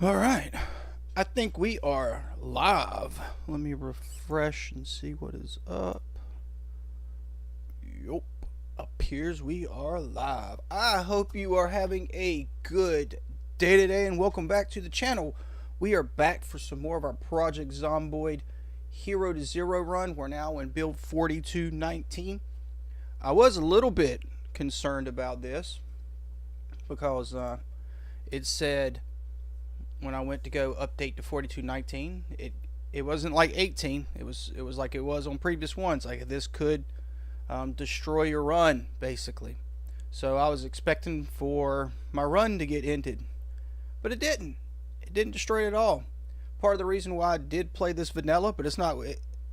All right. I think we are live. Let me refresh and see what is up. Yup. Appears we are live. I hope you are having a good day today and welcome back to the channel. We are back for some more of our Project Zomboid Hero to Zero run. We're now in build 42.19. I was a little bit concerned about this because it said when I went to go update to 42.19, it wasn't like 18. It was like it was on previous ones. Like this could destroy your run basically. So I was expecting for my run to get ended, but it didn't. It didn't destroy it at all. Part of the reason why I did play this vanilla, but it's not.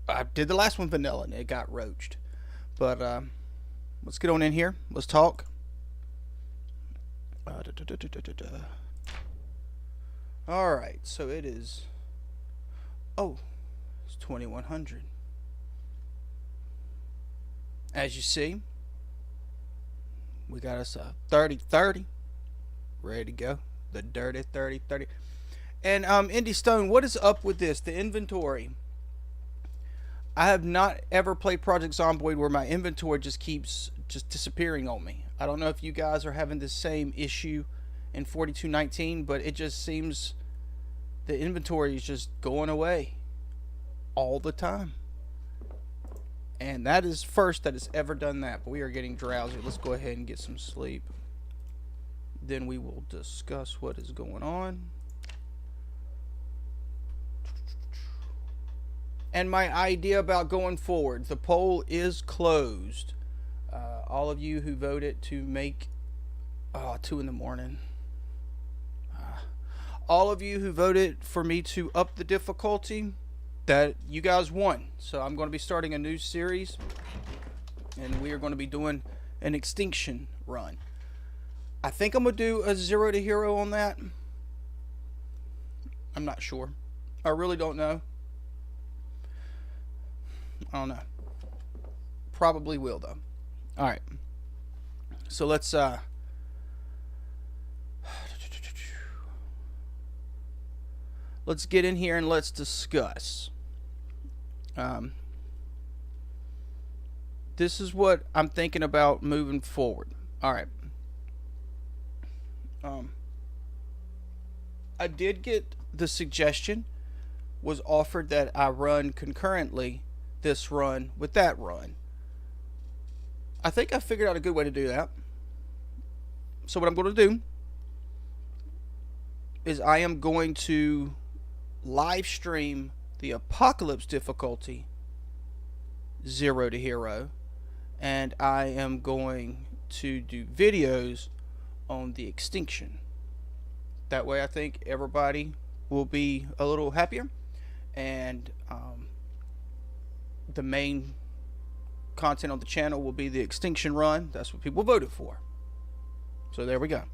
I did the last one vanilla and it got roached. But let's get on in here. Let's talk. Alright, so it is. Oh, it's 2100. As you see, we got us a 30-30 ready to go. The dirty 30-30. And Indy Stone, what is up with this? The inventory. I have not ever played Project Zomboid where my inventory just keeps disappearing on me. I don't know if you guys are having the same issue in 42.19, but it just seems the inventory is just going away all the time. And that is first that it's ever done that. But we are getting drowsy. Let's go ahead and get some sleep. Then we will discuss what is going on. And my idea about going forward. The poll is closed. All of you who voted to make 2 in the morning. All of you who voted for me to up the difficulty, that you guys won. So I'm going to be starting a new series, and we are going to be doing an extinction run. I think I'm going to do a 0 to hero on that. I'm not sure. I really don't know. I don't know. Probably will though. Alright. So let's let's get in here and let's discuss. This is what I'm thinking about moving forward. Alright. I did get the suggestion was offered that I run concurrently this run with that run. I think I figured out a good way to do that. So what I'm going to do is I am going to live stream the apocalypse difficulty 0 to hero, and I am going to do videos on the extinction. That way I think everybody will be a little happier, and the main content on the channel will be the extinction run. That's what people voted for. So there we go.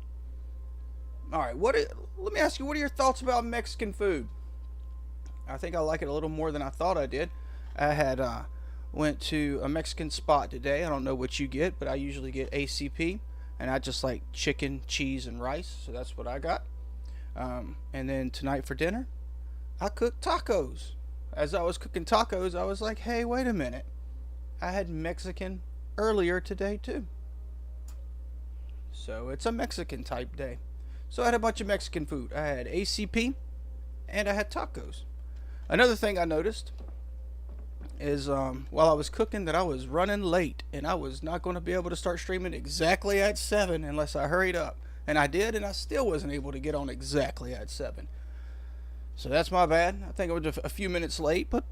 Alright, let me ask you, what are your thoughts about Mexican food? I think I like it a little more than I thought I did. I had went to a Mexican spot today. I don't know what you get, but I usually get ACP, and I just like chicken, cheese, and rice, so that's what I got. And then tonight for dinner, I cooked tacos. As I was cooking tacos, I was like, hey, wait a minute. I had Mexican earlier today too. So it's a Mexican type day. So I had a bunch of Mexican food. I had ACP and I had tacos. Another thing I noticed is while I was cooking that I was running late, and I was not going to be able to start streaming exactly at 7 unless I hurried up. And I did, and I still wasn't able to get on exactly at 7. So that's my bad. I think I was a few minutes late, but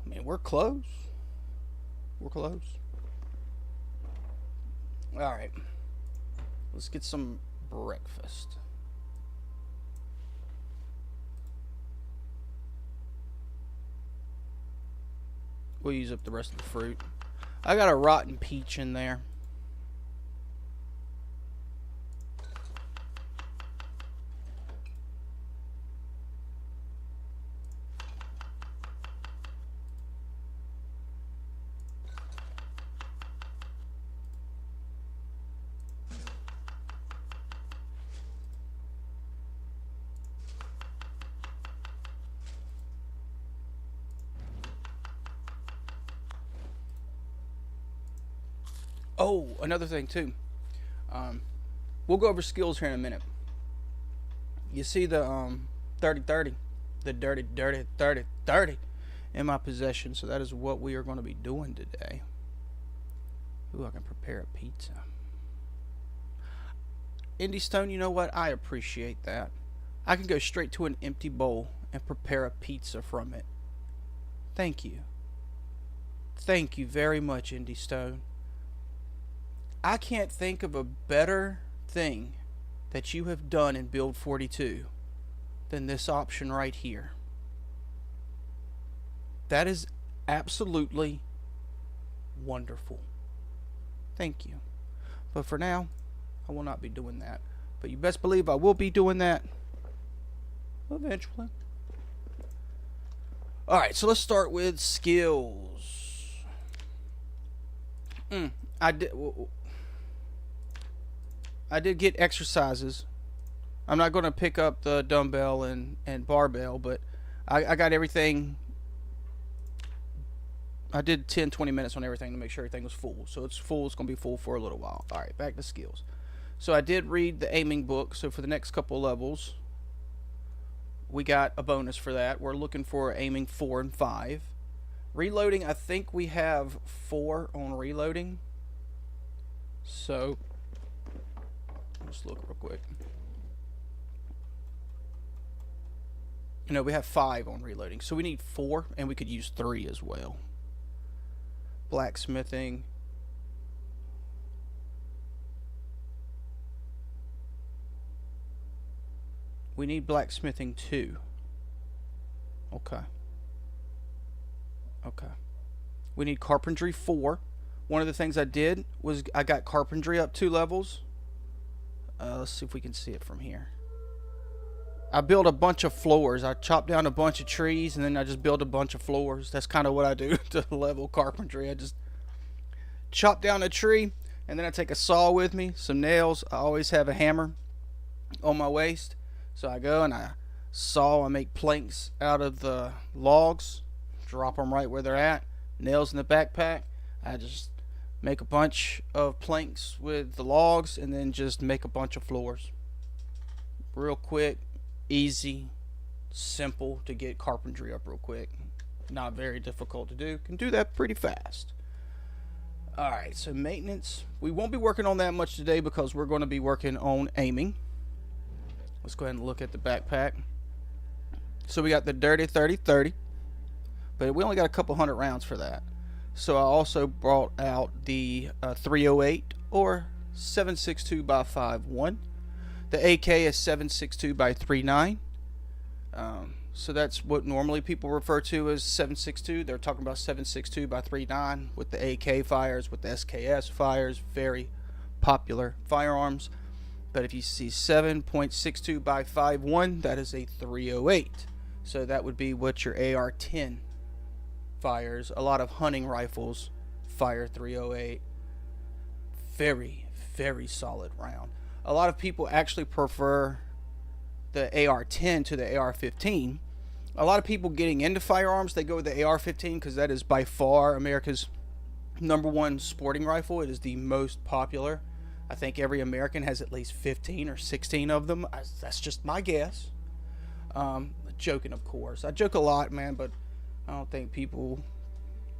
I mean, we're close. We're close. Alright. Let's get some breakfast. We'll use up the rest of the fruit. I got a rotten peach in there. Oh, another thing too. We'll go over skills here in a minute. You see the 30-30, the dirty 30-30 in my possession. So that is what we are going to be doing today. Ooh, I can prepare a pizza. Indy Stone, you know what? I appreciate that. I can go straight to an empty bowl and prepare a pizza from it. Thank you. Thank you very much, Indy Stone. I can't think of a better thing that you have done in Build 42 than this option right here. That is absolutely wonderful. Thank you. But for now, I will not be doing that. But you best believe I will be doing that eventually. Alright, so let's start with skills. I did get exercises. I'm not going to pick up the dumbbell and barbell, but I got everything. I did 10-20 minutes on everything to make sure everything was full. So it's full. It's going to be full for a little while. Alright, back to skills. So I did read the aiming book. So for the next couple levels, we got a bonus for that. We're looking for aiming 4 and 5. Reloading, I think we have 4 on reloading. So let's look real quick. No, we have 5 on reloading. So we need 4, and we could use 3 as well. Blacksmithing. We need blacksmithing 2. Okay. Okay. We need carpentry 4. One of the things I did was I got carpentry up 2 levels. Let's see if we can see it from here. I built a bunch of floors. I chopped down a bunch of trees and then I just built a bunch of floors. That's kind of what I do to level carpentry. I just chop down a tree and then I take a saw with me, some nails. I always have a hammer on my waist. So I go and I saw, I make planks out of the logs, drop them right where they're at, nails in the backpack. I just make a bunch of planks with the logs and then just make a bunch of floors. Real quick, easy, simple to get carpentry up real quick. Not very difficult to do. Can do that pretty fast. Alright, so maintenance. We won't be working on that much today because we're going to be working on aiming. Let's go ahead and look at the backpack. So we got the dirty 30-30, but we only got a couple hundred rounds for that. So I also brought out the 308 or 7.62 by 5.1. The AK is 7.62 by 3.9. So that's what normally people refer to as 7.62. They're talking about 7.62 by 3.9 with the AK fires, with the SKS fires. Very popular firearms. But if you see 7.62 by 5.1, that is a 308. So that would be what your AR-10 fires. A lot of hunting rifles fire 308. Very, very solid round. A lot of people actually prefer the AR-10 to the AR-15. A lot of people getting into firearms, they go with the AR-15 because that is by far America's #1 sporting rifle. It is the most popular. I think every American has at least 15 or 16 of them. That's just my guess. Joking, of course. I joke a lot, man, but I don't think people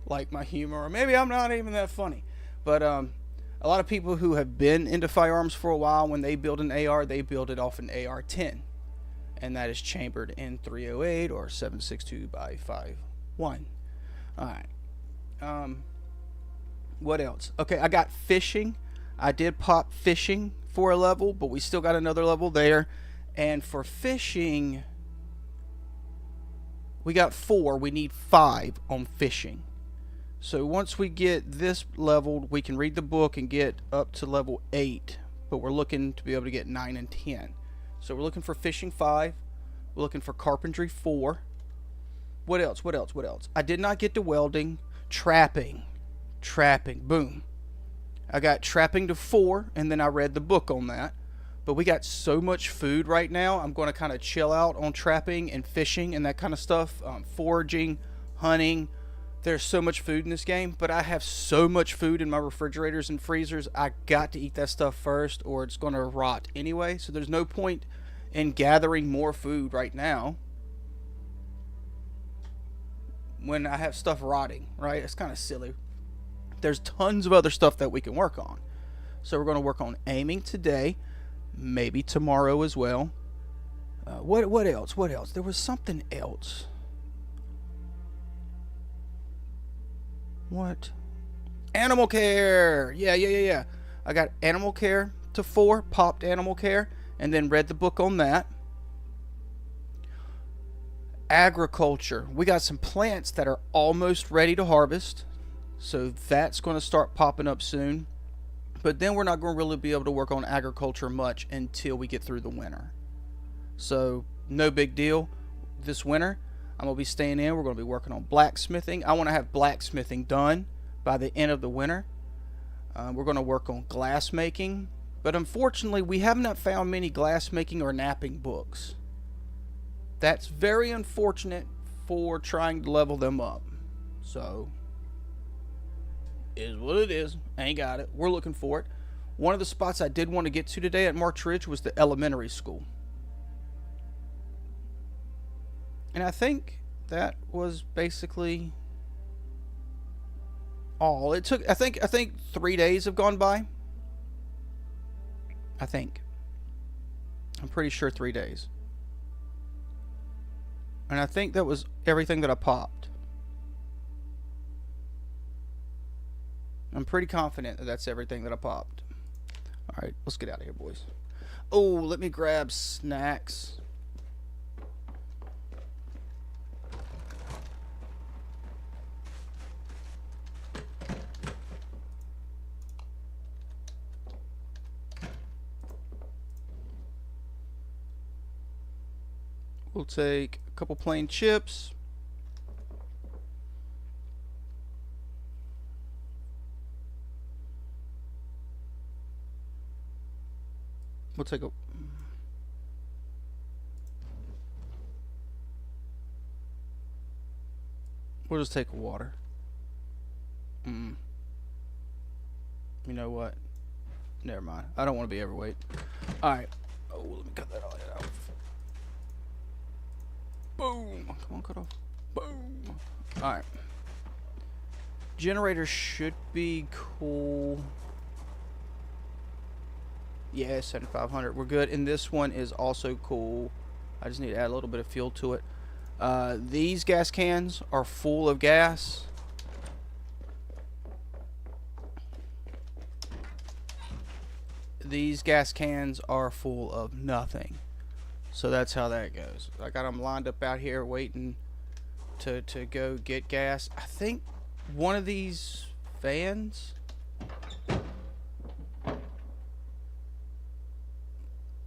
like my humor. Or maybe I'm not even that funny. But a lot of people who have been into firearms for a while, when they build an AR, they build it off an AR-10. And that is chambered in 308 or 7.62 by 5.1. Alright. What else? Okay, I got fishing. I did pop fishing for a level, but we still got another level there. And for fishing, we got 4. We need 5 on fishing. So once we get this leveled, we can read the book and get up to level 8. But we're looking to be able to get 9 and 10. So we're looking for fishing 5. We're looking for carpentry 4. What else? What else? What else? I did not get to welding. Trapping. Boom. I got trapping to 4, and then I read the book on that. But we got so much food right now, I'm going to kind of chill out on trapping and fishing and that kind of stuff. Foraging, hunting, There's so much food in this game, but I have so much food in my refrigerators and freezers. I got to eat that stuff first or it's going to rot anyway. So there's no point in gathering more food right now when I have stuff rotting, right? It's kind of silly. There's tons of other stuff that we can work on. So we're going to work on aiming today, maybe tomorrow as well. What else? What else? There was something else. What? Animal care. Yeah. I got animal care to 4, popped animal care, and then read the book on that. Agriculture. We got some plants that are almost ready to harvest. So that's going to start popping up soon. But then we're not going to really be able to work on agriculture much until we get through the winter. So no big deal. This winter, I'm going to be staying in. We're going to be working on blacksmithing. I want to have blacksmithing done by the end of the winter. We're going to work on glass making. But unfortunately, we have not found many glass making or napping books. That's very unfortunate for trying to level them up. So, is what it is. Ain't got it. We're looking for it. One of the spots I did want to get to today at March Ridge was the elementary school. And I think that was basically all. It took I think 3 days have gone by. I think. I'm pretty sure 3 days. And I think that was everything that I popped. I'm pretty confident that that's everything that I popped. Alright, let's get out of here, boys. Oh, let me grab snacks. We'll take a couple plain chips. We'll take a... We'll just take water. You know what? Never mind. I don't want to be overweight. Alright. Oh, let me cut that all out. Boom. Come on, cut off. Boom. Alright. Generator should be cool. Yeah, 7,500. We're good. And this one is also cool. I just need to add a little bit of fuel to it. These gas cans are full of gas. These gas cans are full of nothing. So that's how that goes. I got them lined up out here waiting to go get gas. I think one of these vans...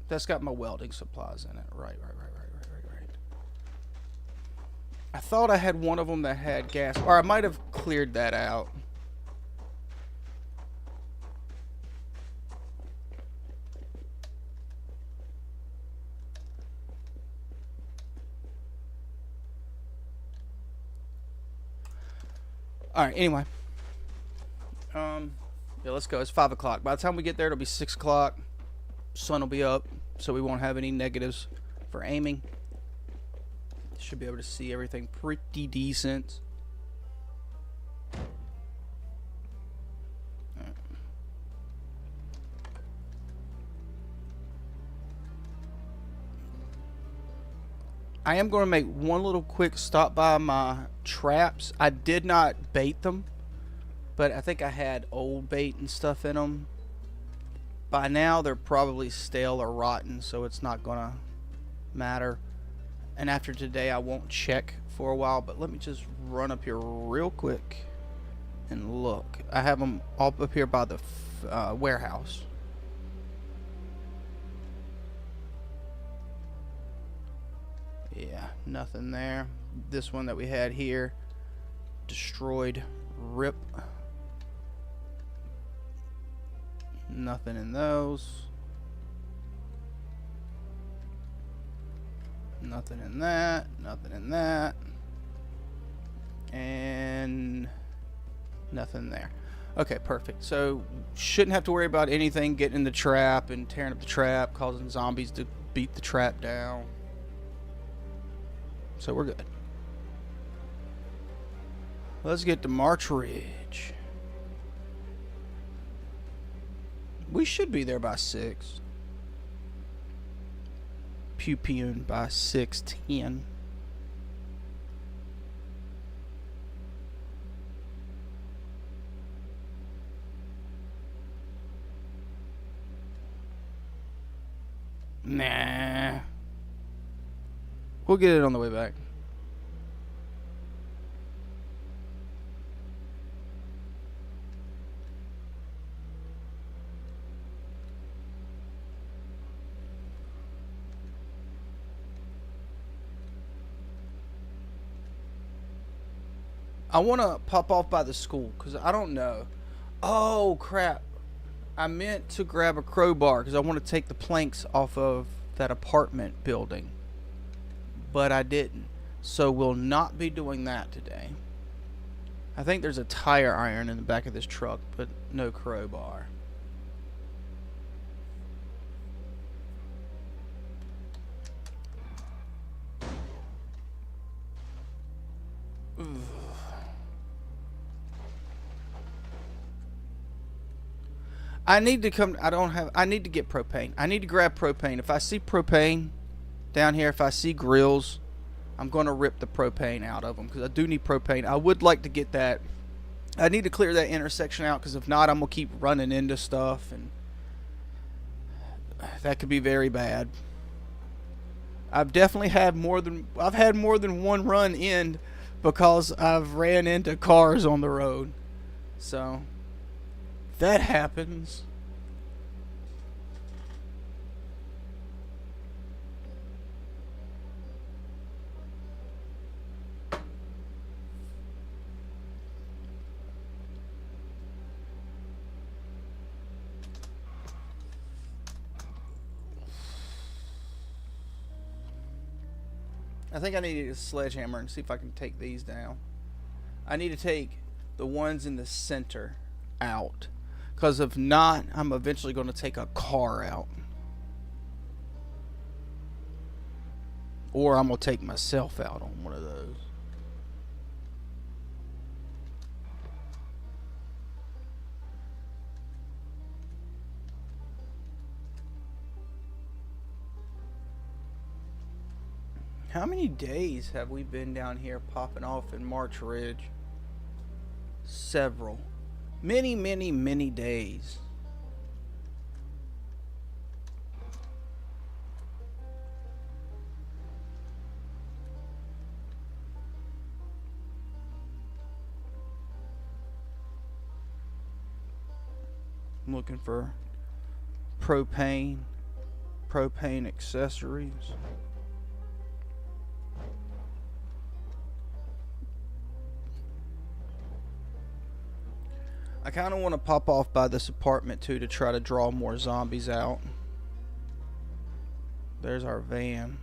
That's got my welding supplies in it. Right. I thought I had one of them that had gas. Or I might have cleared that out. Alright, anyway. Yeah, let's go. It's 5 o'clock. By the time we get there, it'll be 6 o'clock. Sun will be up, so we won't have any negatives for aiming. Should be able to see everything pretty decent. Right. I am going to make one little quick stop by my traps. I did not bait them, but I think I had old bait and stuff in them. By now, they're probably stale or rotten, so it's not going to matter. And after today, I won't check for a while, but let me just run up here real quick and look. I have them all up here by the warehouse. Yeah, nothing there. This one that we had here, destroyed. Rip. Nothing in those. Nothing in that. Nothing in that. And nothing there. Okay, perfect. So shouldn't have to worry about anything getting in the trap and tearing up the trap, causing zombies to beat the trap down. So we're good. Let's get to March Ridge. We should be there by 6. Pew-pewing by 6:10. Nah. We'll get it on the way back. I want to pop off by the school because I don't know. Oh, crap. I meant to grab a crowbar because I want to take the planks off of that apartment building. But I didn't. So we'll not be doing that today. I think there's a tire iron in the back of this truck, but no crowbar. I need to come. I need to get propane. I need to grab propane. If I see propane down here, if I see grills, I'm going to rip the propane out of them because I do need propane. I would like to get that. I need to clear that intersection out because if not, I'm going to keep running into stuff and that could be very bad. I've definitely had more than one run in because I've ran into cars on the road. So that happens. I think I need to get a sledgehammer and see if I can take these down. I need to take the ones in the center out. Because if not, I'm eventually going to take a car out. Or I'm going to take myself out on one of those. How many days have we been down here popping off in March Ridge? Several. Many, many, many days. I'm looking for propane accessories. I kind of want to pop off by this apartment too to try to draw more zombies out. There's our van.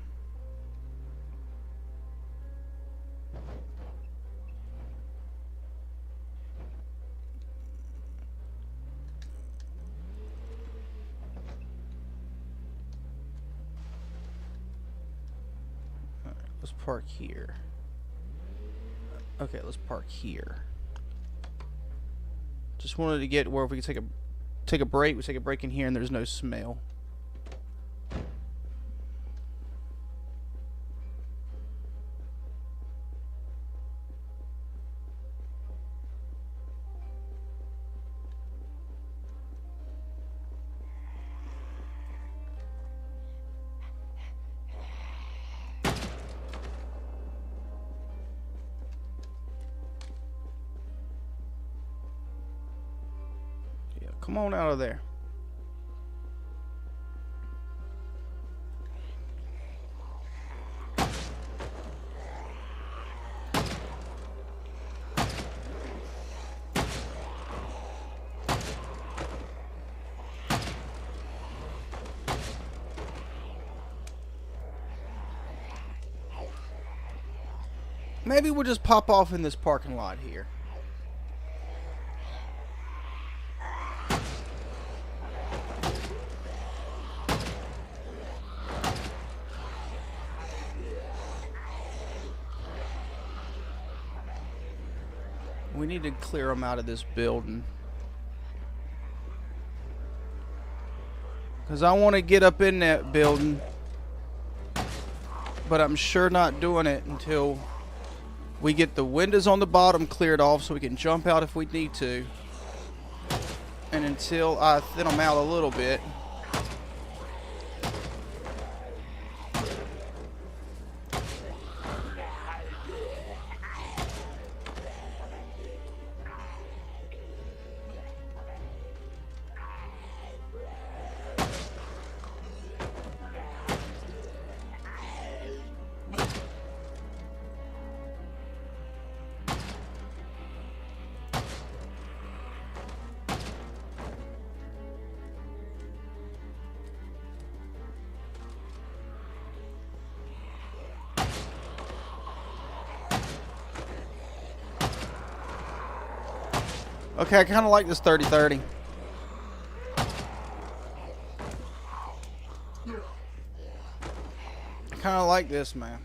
All right, let's park here. Okay, let's park here. Just wanted to get where if we could take a break. We take a break in here and there's no smell. Come on out of there. Maybe we'll just pop off in this parking lot here. We need to clear them out of this building. Because I want to get up in that building. But I'm sure not doing it until we get the windows on the bottom cleared off so we can jump out if we need to. And until I thin them out a little bit. Okay, I kind of like this 30-30. I kind of like this, man.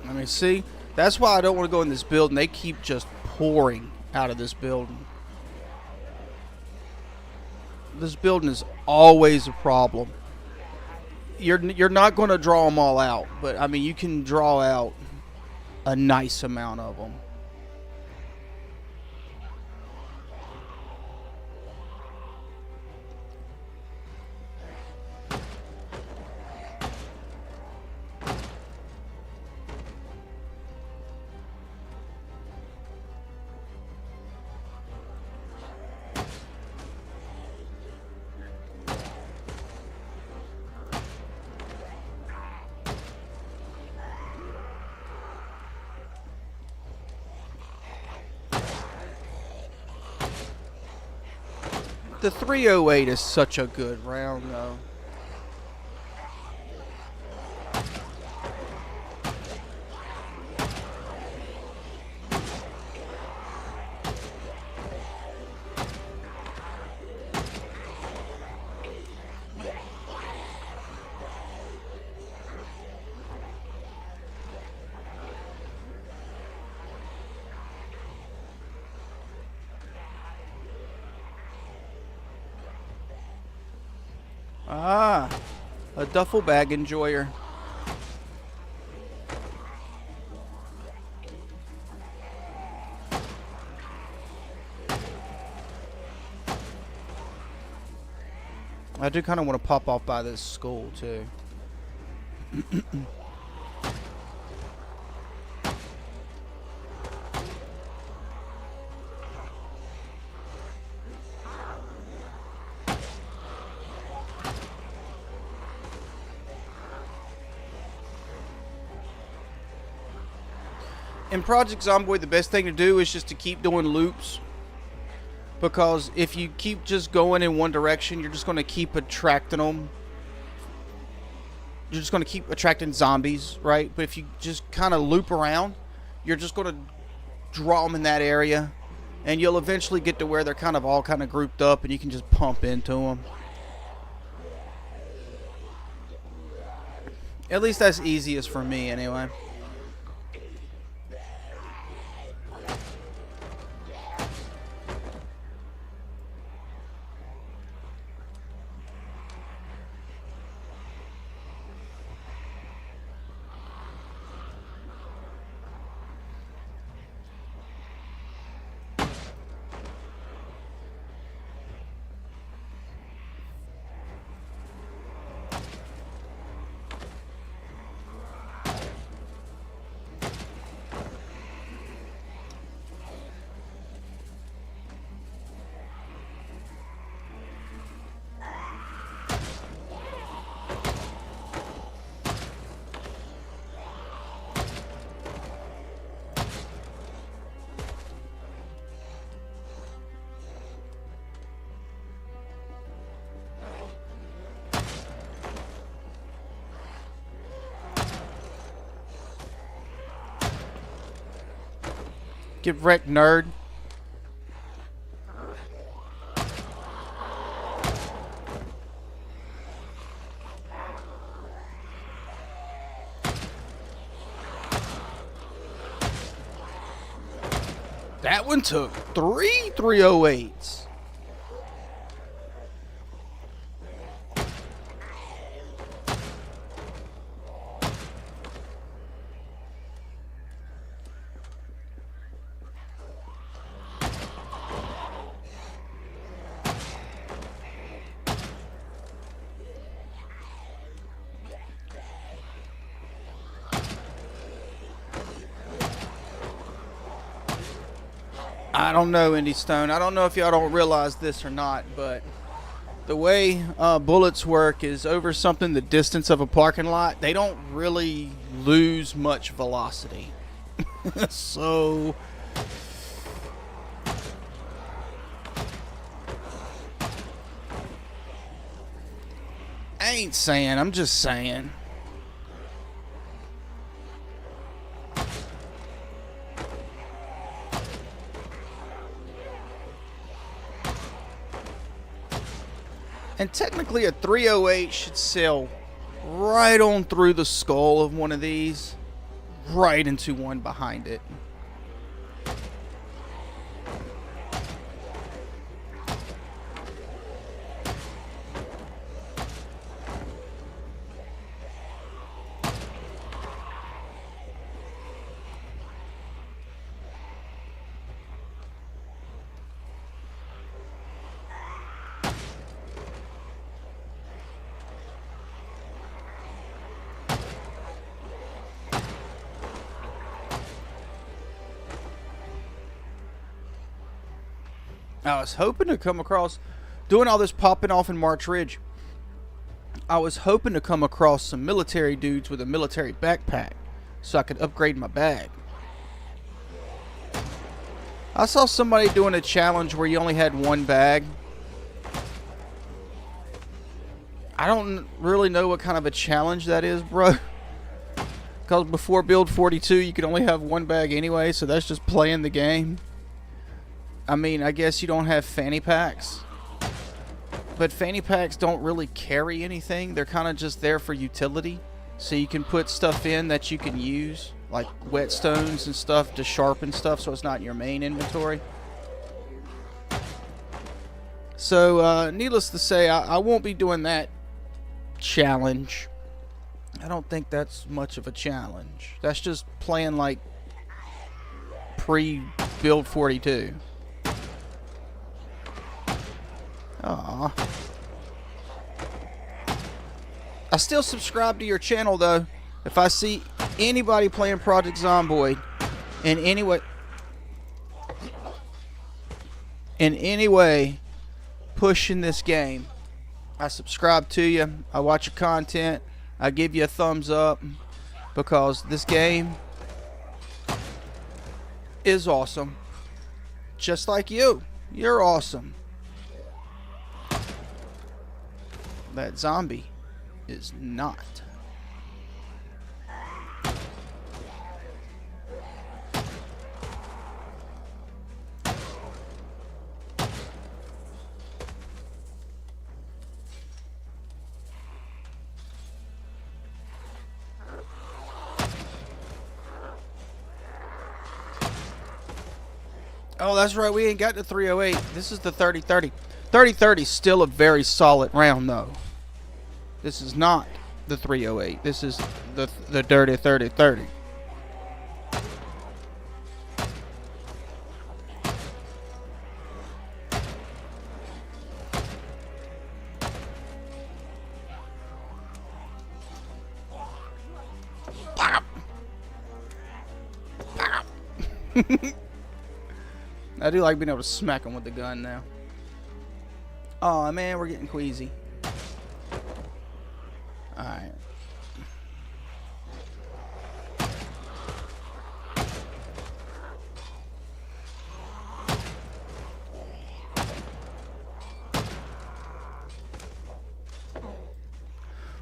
Let me see. That's why I don't want to go in this building. They keep just pouring out of this building. This building is always a problem. You're not going to draw them all out, but I mean you can draw out a nice amount of them. The 308 is such a good round, though. Ah, a duffel bag enjoyer. I do kind of want to pop off by this school, too. In Project Zomboid, the best thing to do is just to keep doing loops. Because if you keep just going in one direction, you're just going to keep attracting them. You're just going to keep attracting zombies, right? But if you just kind of loop around, you're just going to draw them in that area. And you'll eventually get to where they're kind of all kind of grouped up and you can just pump into them. At least that's easiest for me anyway. Get wrecked, nerd. That one took 3 308s. I don't know, Indy Stone. I don't know if y'all don't realize this or not, but the way bullets work is over something the distance of a parking lot, they don't really lose much velocity. So I ain't saying, I'm just saying. And technically a 308 should sail right on through the skull of one of these, right into one behind it. I was hoping to come across, doing all this popping off in March Ridge, I was hoping to come across some military dudes with a military backpack so I could upgrade my bag. I saw somebody doing a challenge where you only had one bag. I don't really know what kind of a challenge that is, bro. Because before build 42 you could only have one bag anyway, so that's just playing the game. I mean, I guess you don't have fanny packs. But fanny packs don't really carry anything. They're kind of just there for utility. So you can put stuff in that you can use, like whetstones and stuff to sharpen stuff so it's not in your main inventory. So, needless to say, I won't be doing that challenge. I don't think that's much of a challenge. That's just playing like pre-build 42. Aww. I still subscribe to your channel though. If I see anybody playing Project Zomboid in any way pushing this game, I subscribe to you. I watch your content. I give you a thumbs up because this game is awesome. Just like you. You're awesome. That zombie is not. Oh, that's right. We ain't got the 308. This is the 30-30. 30-30 is still a very solid round, though. This is not the 308. This is the dirty 30-30. I do like being able to smack him with the gun now. Oh man, we're getting queasy. Alright.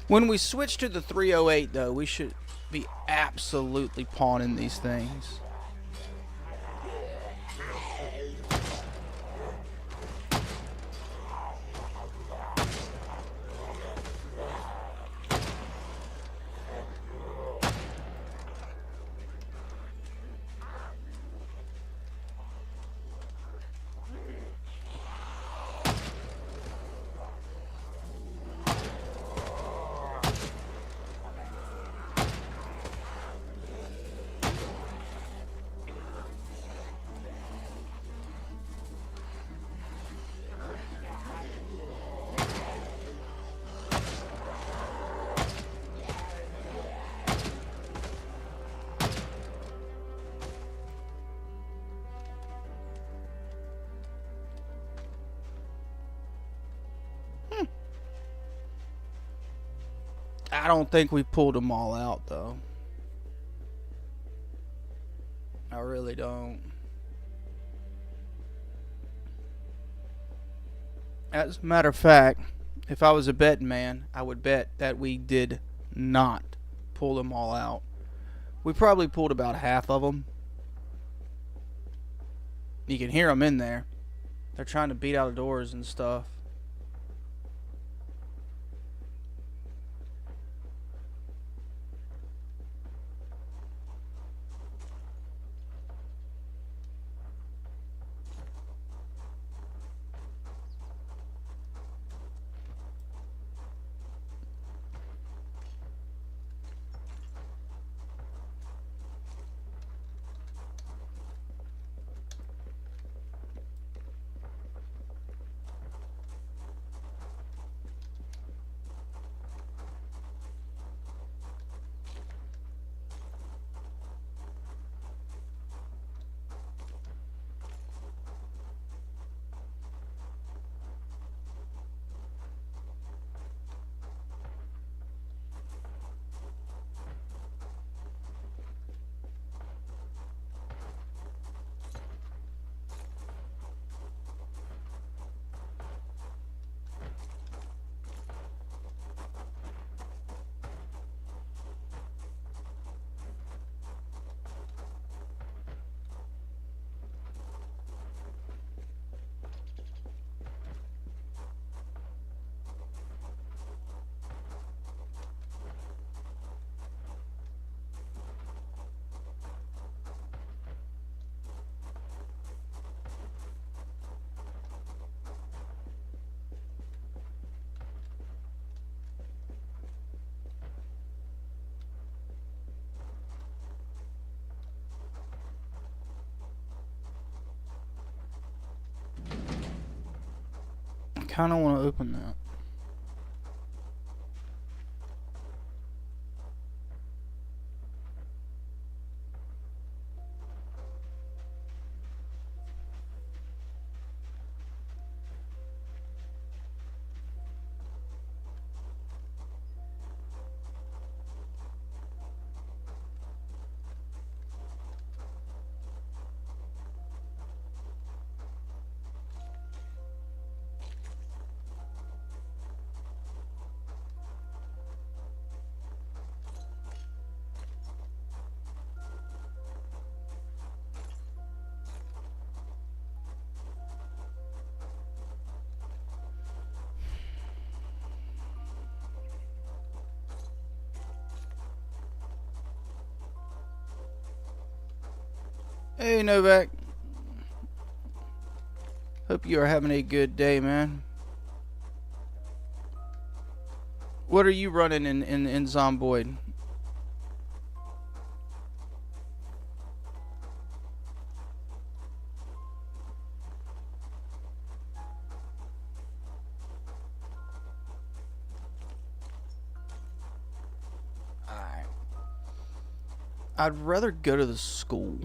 When we switch to the 308 though, we should be absolutely pawning these things. I don't think we pulled them all out, though. I really don't. As a matter of fact, if I was a betting man, I would bet that we did not pull them all out. We probably pulled about half of them. You can hear them in there. They're trying to beat out of doors and stuff. I kind of want to open that. Hey, Novak. Hope you are having a good day, man. What are you running in Zomboid? Alright. I'd rather go to the school.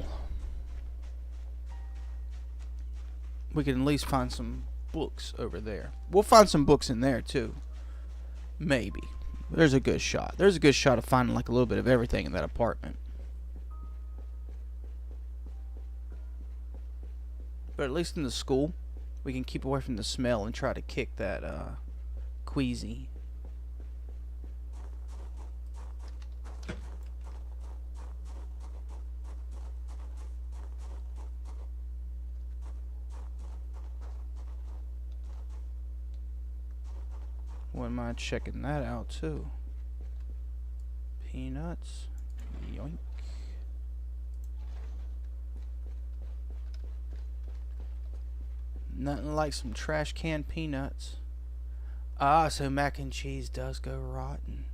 We can at least find some books over there. We'll find some books in there too. Maybe. There's a good shot. There's a good shot of finding like a little bit of everything in that apartment. But at least in the school, we can keep away from the smell and try to kick that queasy. Wouldn't mind checking that out too. Peanuts. Yoink. Nothing like some trash can peanuts. Ah, so mac and cheese does go rotten.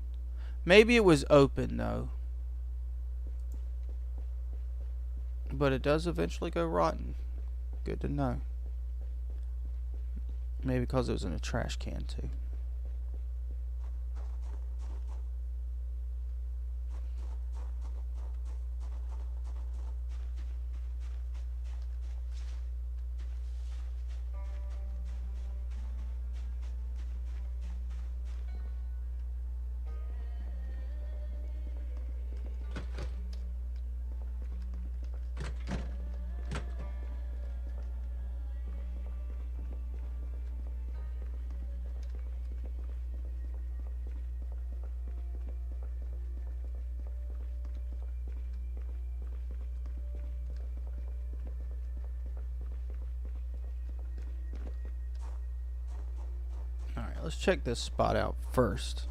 Maybe it was open though. But it does eventually go rotten. Good to know. Maybe because it was in a trash can too. let's check this spot out first.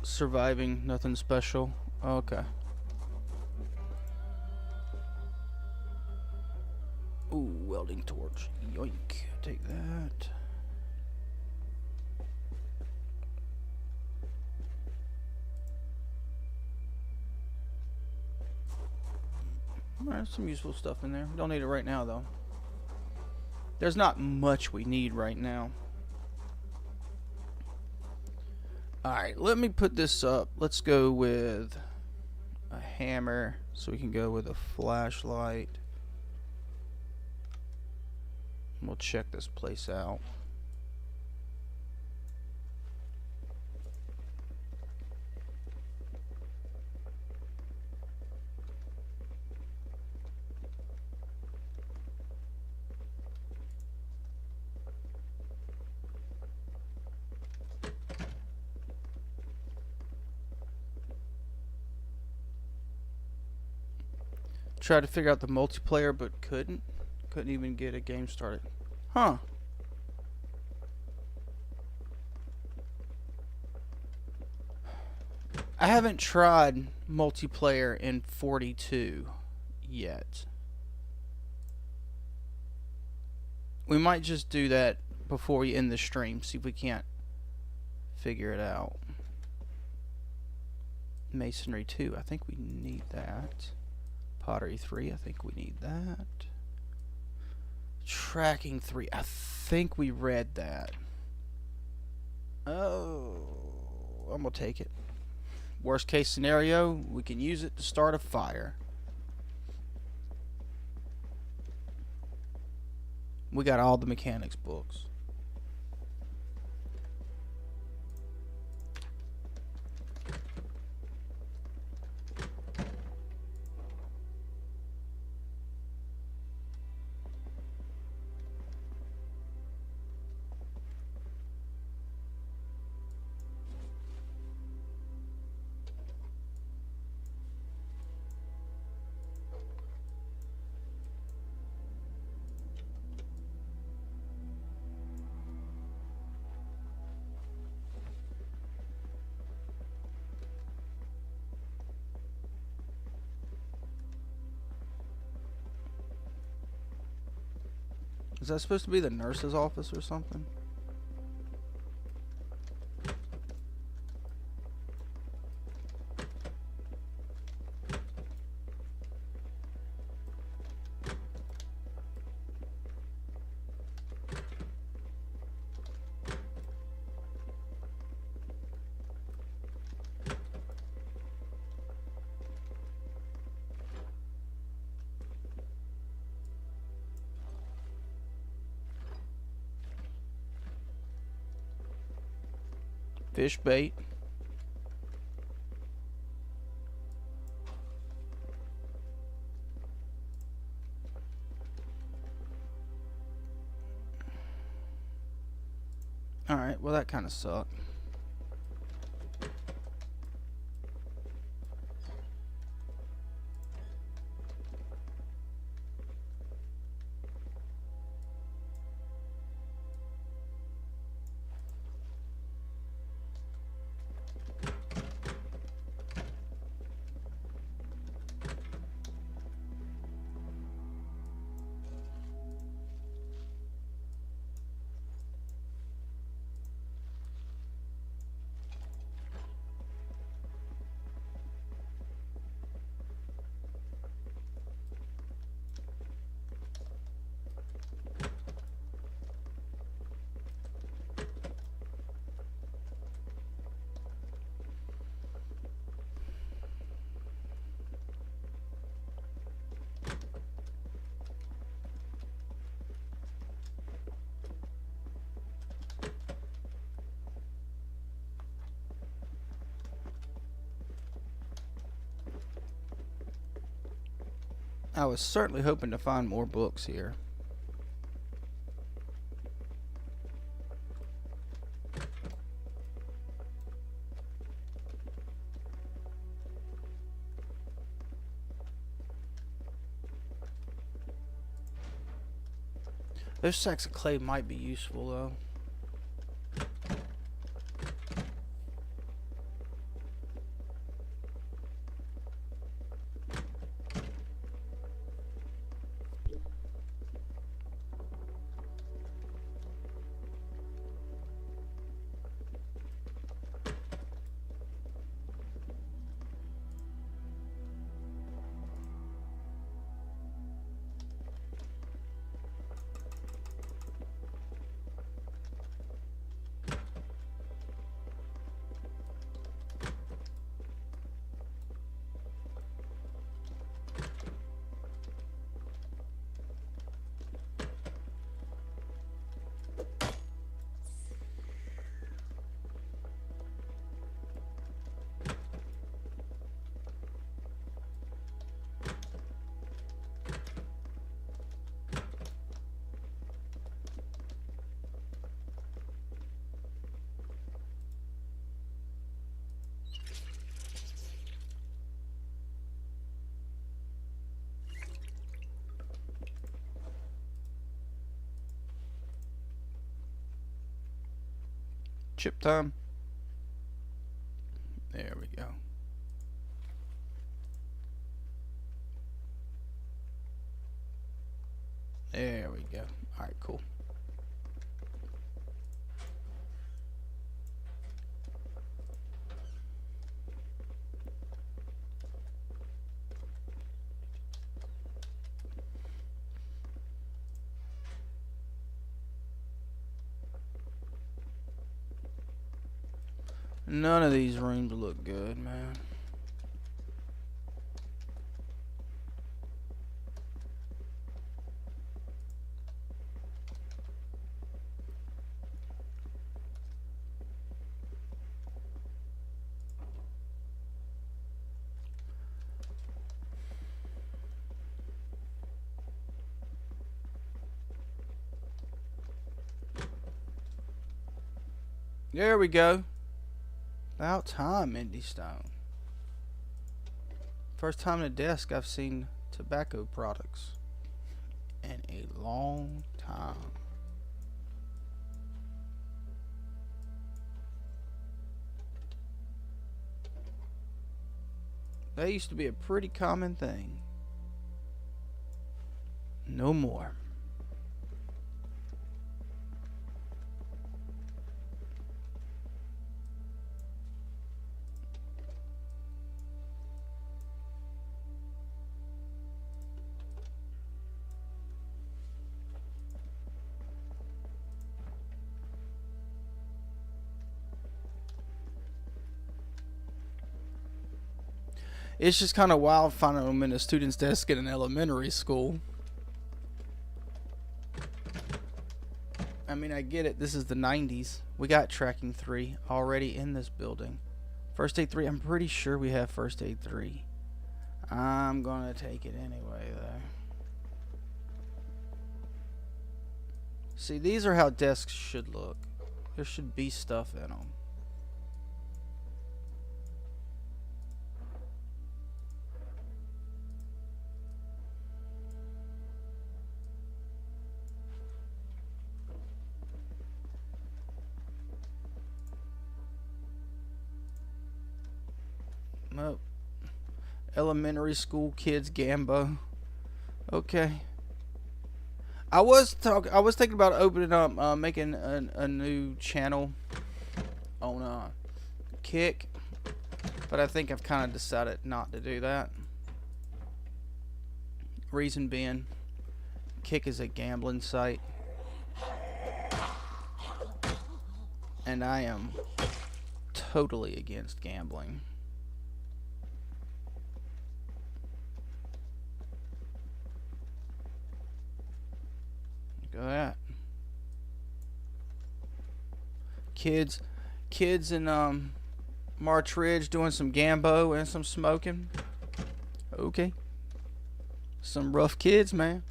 Surviving, nothing special. Okay. Ooh, welding torch. Yoink. Take that. There's some useful stuff in there. Don't need it right now, though. There's not much we need right now. Alright, let me put this up. Let's go with a hammer so we can go with a flashlight. We'll check this place out. Tried to figure out the multiplayer, but couldn't even get a game started. Huh. I haven't tried multiplayer in 42 yet. We might just do that before we end the stream, see if we can't figure it out. Masonry 2, I think we need that. Pottery 3, I think we need that. Tracking 3, I think we read that. Oh, I'm gonna take it. Worst case scenario, we can use it to start a fire. We got all the mechanics books. Is that supposed to be the nurse's office or something? Fish bait. Alright, well that kind of sucked. I was certainly hoping to find more books here. Those sacks of clay might be useful though. Chip time. There we go. There we go. Alright, cool. None of these rooms look good, man. There we go. About time, Indy Stone. First time at a desk I've seen tobacco products in a long time. That used to be a pretty common thing. No more. It's just kind of wild finding them in a student's desk at an elementary school. I mean, I get it. This is the 90s. We got tracking 3 already in this building. First aid 3. I'm pretty sure we have first aid 3. I'm gonna take it anyway, though. See, these are how desks should look. There should be stuff in them. Nope. Elementary school kids Gambo. Okay. I was thinking about opening up, making a new channel on Kick, but I think I've kind of decided not to do that. Reason being, Kick is a gambling site, and I am totally against gambling. Look at that. Kids in March Ridge doing some gambo and some smoking. Okay. Some rough kids, man.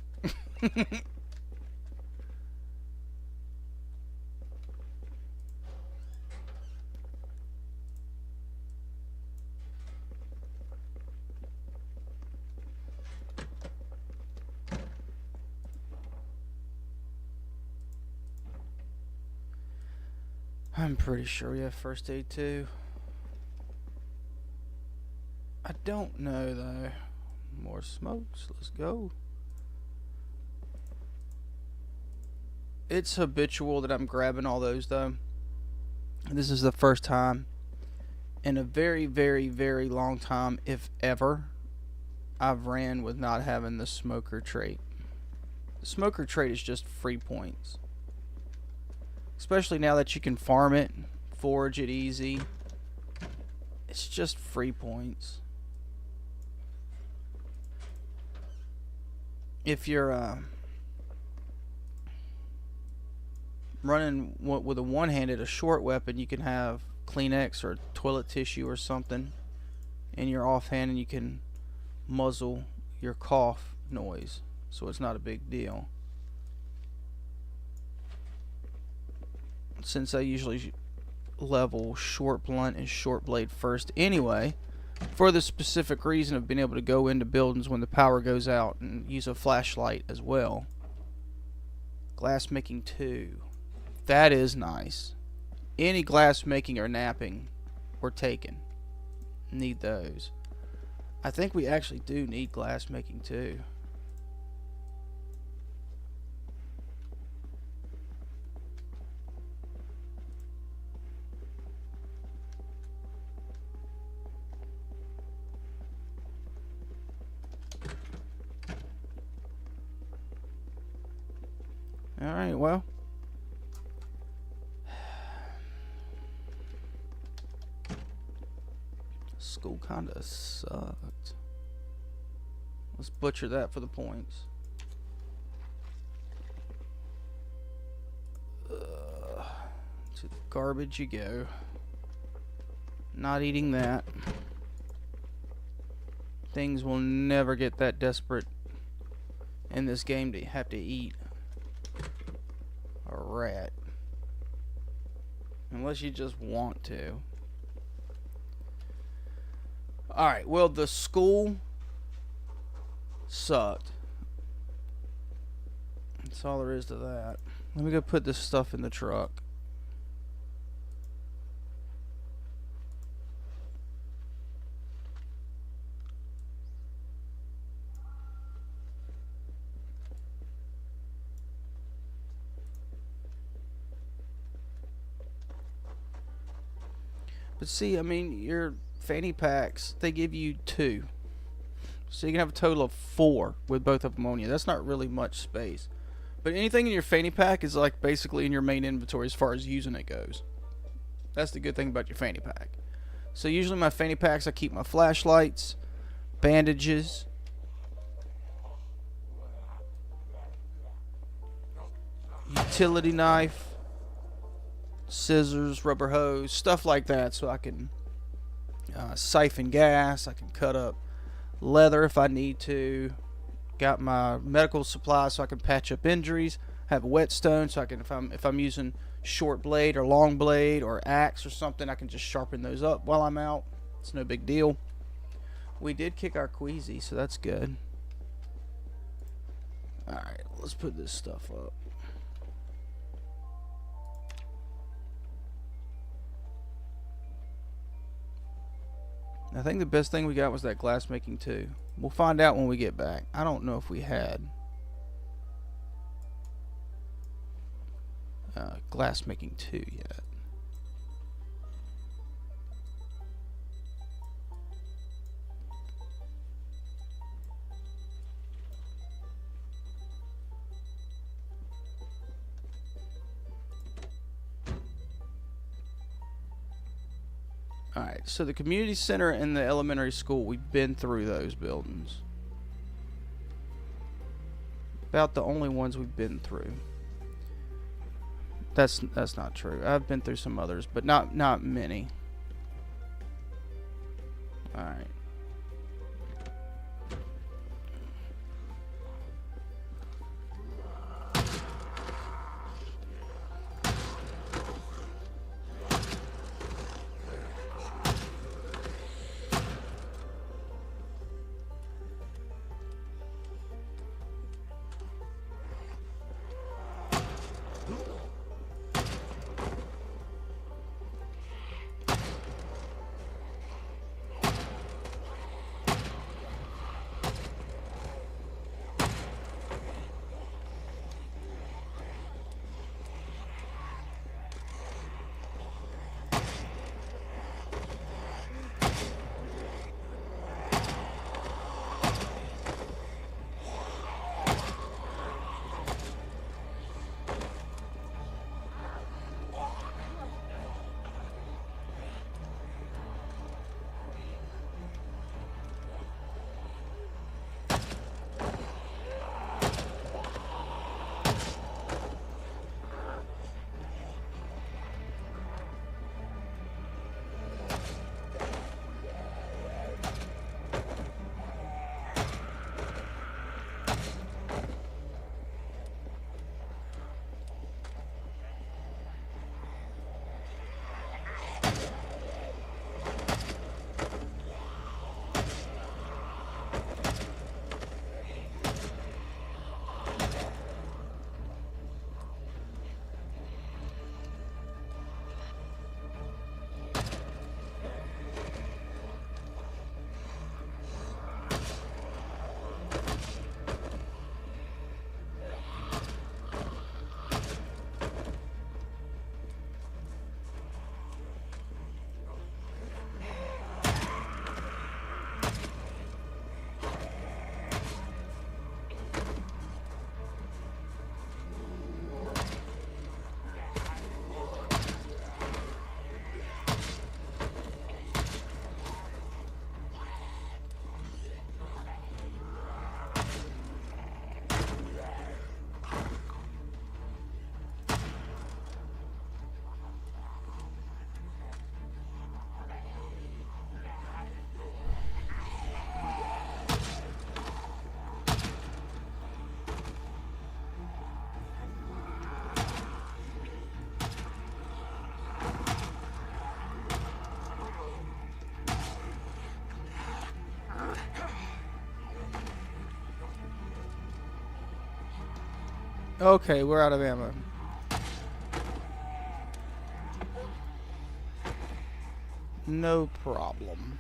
I'm pretty sure we have first aid too. I don't know though. More smokes. Let's go. It's habitual that I'm grabbing all those though. This is the first time in a very, very, very long time, if ever, I've ran with not having the smoker trait. The smoker trait is just free points. Especially now that you can farm it, forage it easy. It's just free points. If you're running with a one-handed, a short weapon, you can have Kleenex or toilet tissue or something in your offhand, and you can muzzle your cough noise, so it's not a big deal. Since I usually level short blunt and short blade first anyway, for the specific reason of being able to go into buildings when the power goes out and use a flashlight as well. Glass making 2. That is nice. Any glass making or napping, we're taking. Need those. I think we actually do need glass making too. Alright, well. School kinda sucked. Let's butcher that for the points. To the garbage you go. Not eating that. Things will never get that desperate in this game to have to eat a rat. Unless you just want to. Alright, well, the school sucked. That's all there is to that. Let me go put this stuff in the truck. But see, I mean, your fanny packs, they give you 2. So you can have a total of 4 with both of them on you. That's not really much space. But anything in your fanny pack is like basically in your main inventory as far as using it goes. That's the good thing about your fanny pack. So usually my fanny packs, I keep my flashlights, bandages, utility knife, scissors, rubber hose, stuff like that, so I can siphon gas, I can cut up leather if I need to. Got my medical supplies so I can patch up injuries. Have a whetstone so I can, if I'm using short blade or long blade or axe or something, I can just sharpen those up while I'm out. It's no big deal. We did kick our queasy, so that's good. Alright, let's put this stuff up. I think the best thing we got was that glass making 2. We'll find out when we get back. I don't know if we had glass making 2 yet. Alright, so the community center and the elementary school, we've been through those buildings. About the only ones we've been through. That's not true. I've been through some others, but not many. Alright. Okay, we're out of ammo. No problem.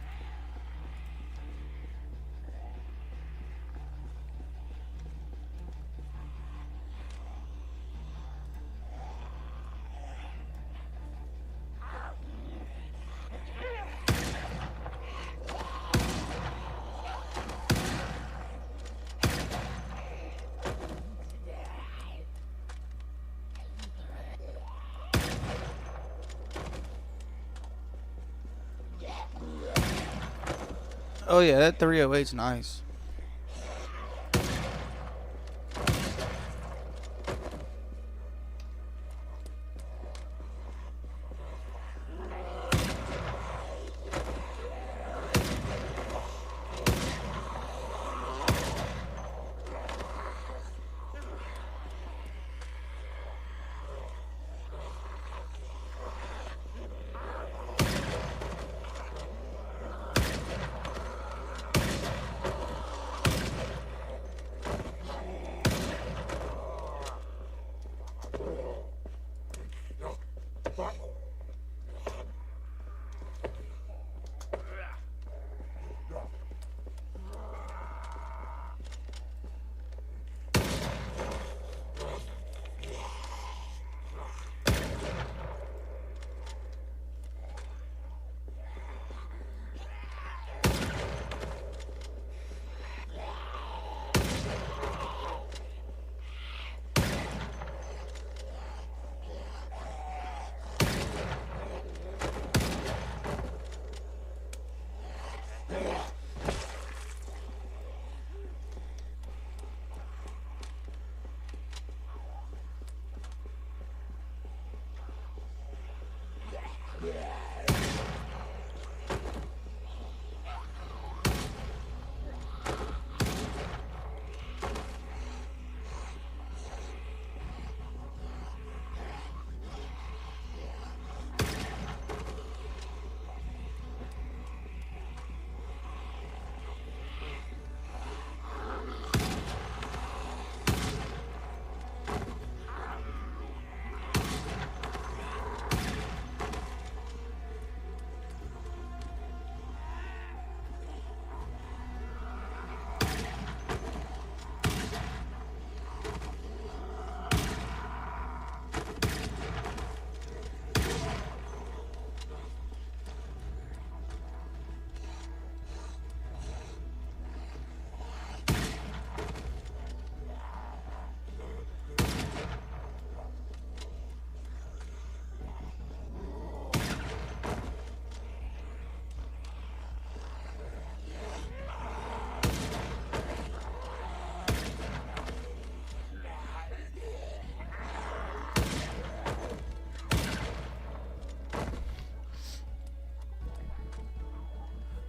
Oh yeah, that 308's nice.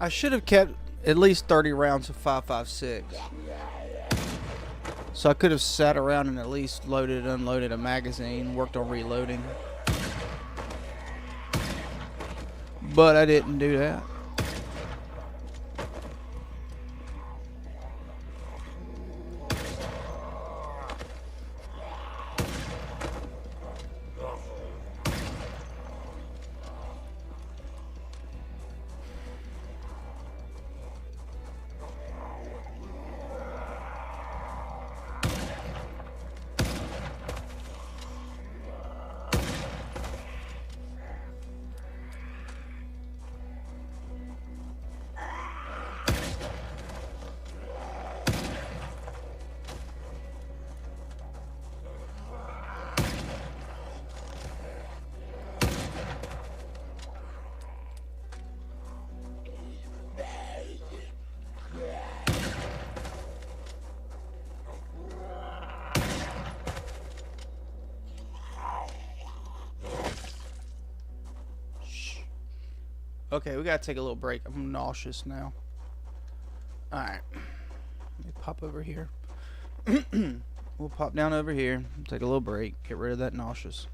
I should have kept at least 30 rounds of 5.56. So I could have sat around and at least loaded, unloaded a magazine, worked on reloading. But I didn't do that. Okay, we gotta take a little break. I'm nauseous now. Alright. Let me pop over here. We'll pop down over here, take a little break, get rid of that nauseous.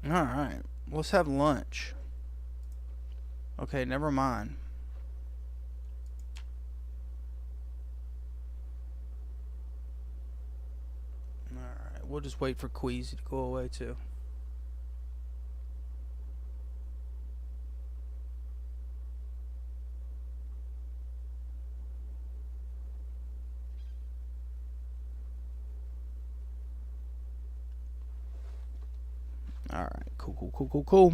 Alright, let's have lunch. Okay, never mind. We'll just wait for Queasy to go away too. Alright, cool.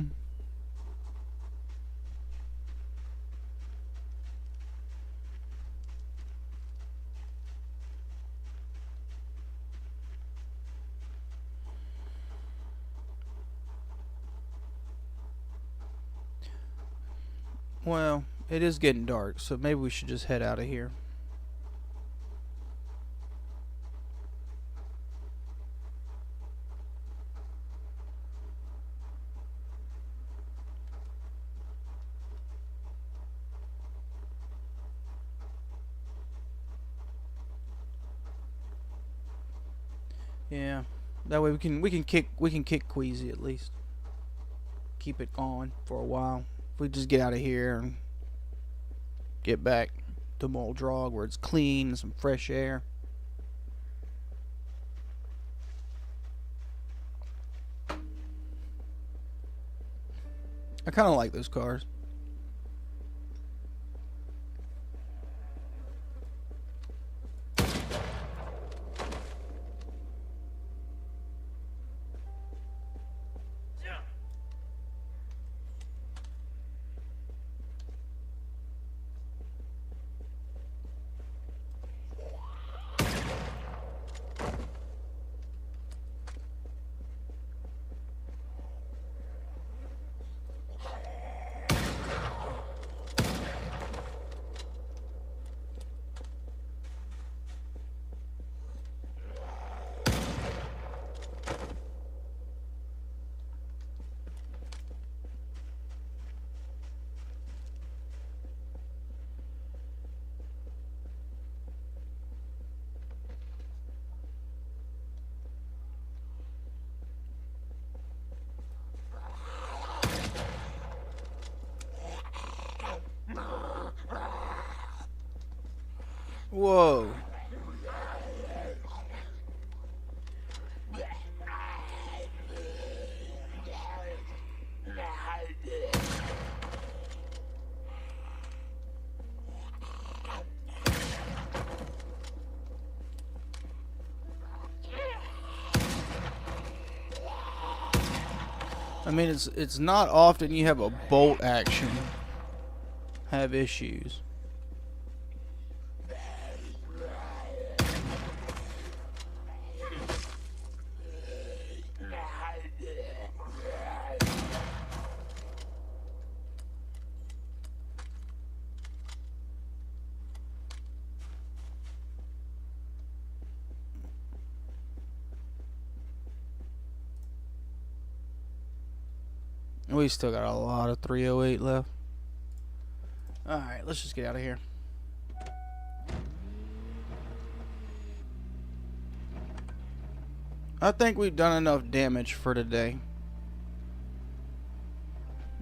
Well, it is getting dark, so maybe we should just head out of here. Yeah, that way we can kick Queasy at least. Keep it going for a while. If we just get out of here and get back to Muldrog where it's clean and some fresh air. I kind of like those cars. Whoa. I mean, it's not often you have a bolt action have issues. We still got a lot of 308 left. Alright, let's just get out of here. I think we've done enough damage for today.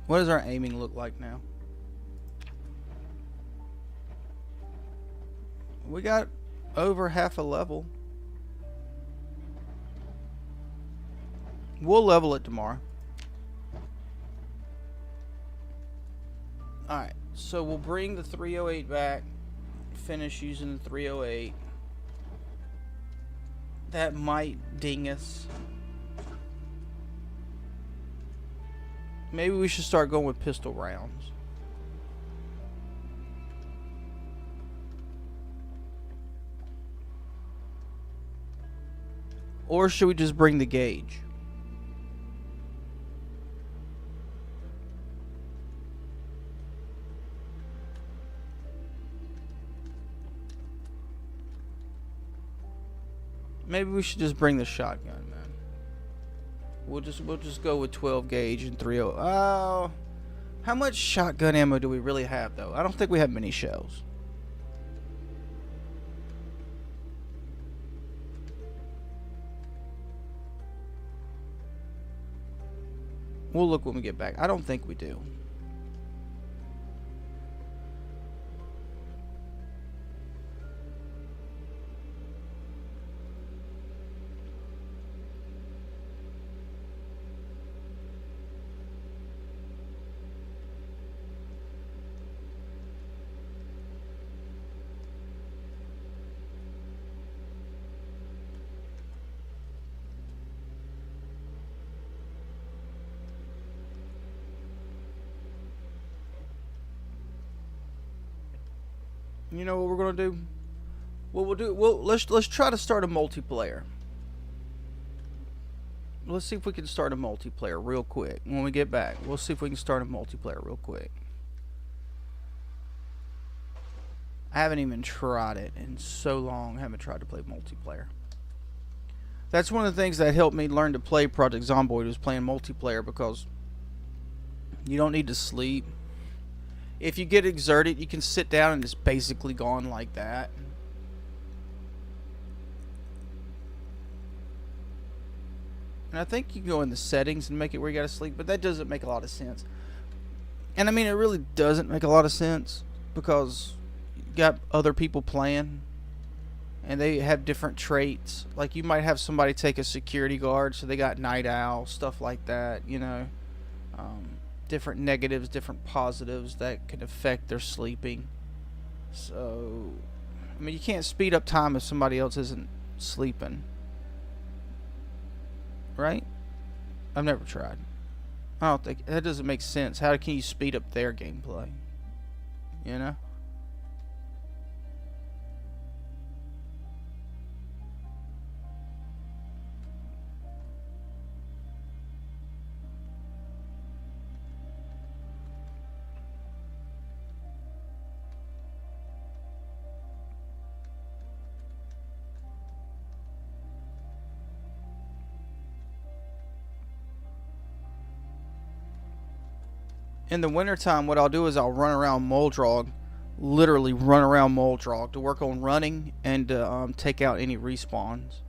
What does our aiming look like now? We got over half a level. We'll level it tomorrow. Alright, so we'll bring the 308 back. Finish using the 308. That might ding us. Maybe we should start going with pistol rounds. Or should we just bring the gauge? Maybe we should just bring the shotgun, man. We'll just go with 12 gauge and 30. Oh, how much shotgun ammo do we really have, though? I don't think we have many shells. We'll look when we get back. I don't think we do. You know what we're gonna do? What we'll do? Let's try to start a multiplayer. Let's see if we can start a multiplayer real quick. When we get back, we'll see if we can start a multiplayer real quick. I haven't even tried it in so long. I haven't tried to play multiplayer. That's one of the things that helped me learn to play Project Zomboid, was playing multiplayer, because you don't need to sleep. If you get exerted, you can sit down and it's basically gone like that. And I think you can go in the settings and make it where you gotta sleep, but that doesn't make a lot of sense. And I mean, it really doesn't make a lot of sense, because you got other people playing and they have different traits. Like, you might have somebody take a security guard, so they got night owl, stuff like that, you know. Different negatives, different positives that can affect their sleeping. So, I mean, you can't speed up time if somebody else isn't sleeping. Right? I've never tried. I don't think that doesn't make sense. How can you speed up their gameplay? You know? In the wintertime, what I'll do is I'll run around Moldrog, literally run around Moldrog to work on running and to take out any respawns.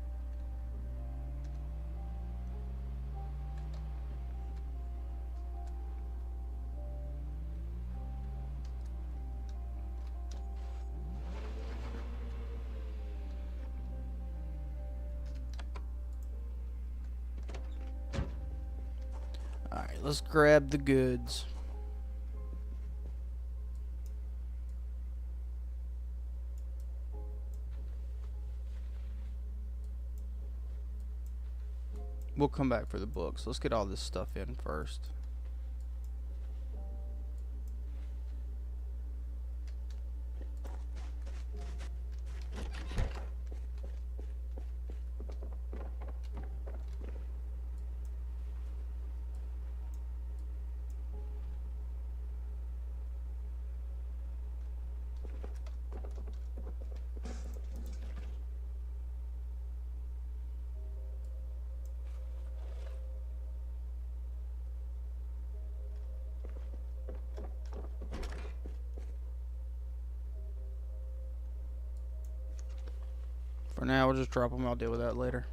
Alright, let's grab the goods. We'll come back for the books. Let's get all this stuff in first. For now, we'll just drop them. I'll deal with that later.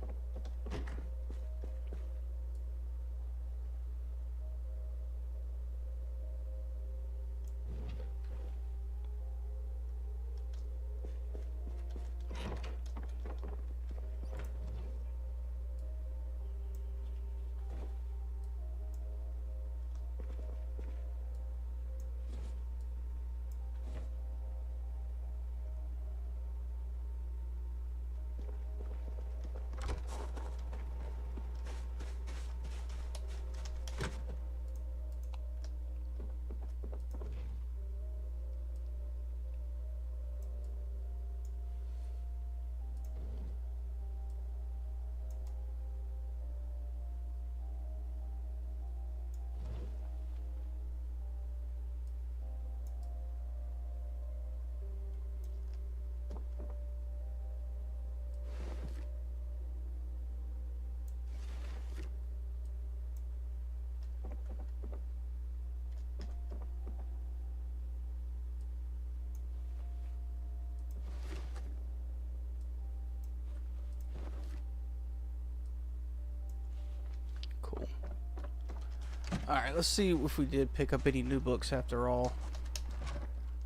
Alright, let's see if we did pick up any new books after all.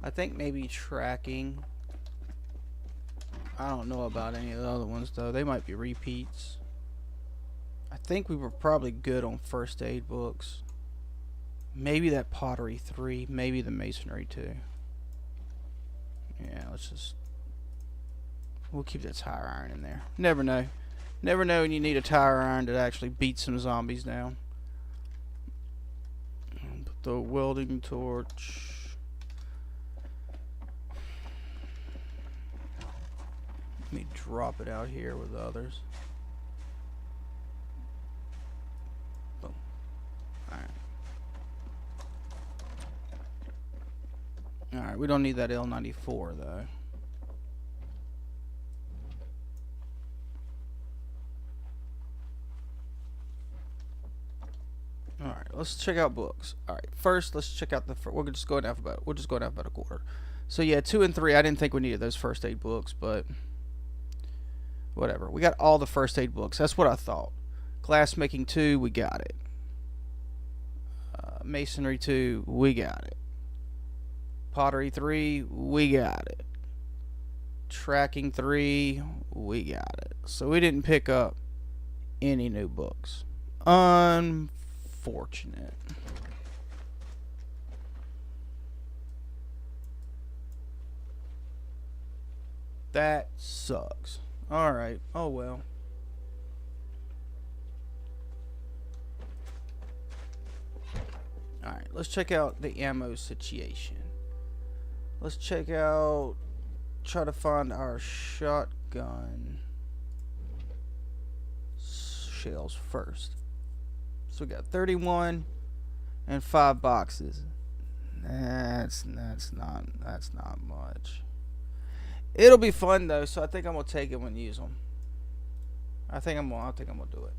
I think maybe tracking. I don't know about any of the other ones though. They might be repeats. I think we were probably good on first aid books. Maybe that pottery 3, maybe the masonry 2. Yeah, we'll keep that tire iron in there. Never know. Never know when you need a tire iron to actually beat some zombies down. Put the welding torch. Let me drop it out here with the others. Boom. Alright. Alright, we don't need that L94 though. Alright, let's check out books. Alright, first let's check out the we'll just go in alphabetical order. So yeah, 2 and 3, I didn't think we needed those first aid books, but whatever. We got all the first aid books. That's what I thought. Glassmaking 2, we got it. Masonry 2, we got it. Pottery 3, we got it. Tracking 3, we got it. So we didn't pick up any new books. Unfortunate. That sucks. Alright, oh well. Alright, let's check out the ammo situation. Let's check out, try to find our shotgun shells first. So we got 31 and 5 boxes. That's not much. It'll be fun though, so I think I'm gonna take it and use them. I think I'm gonna do it.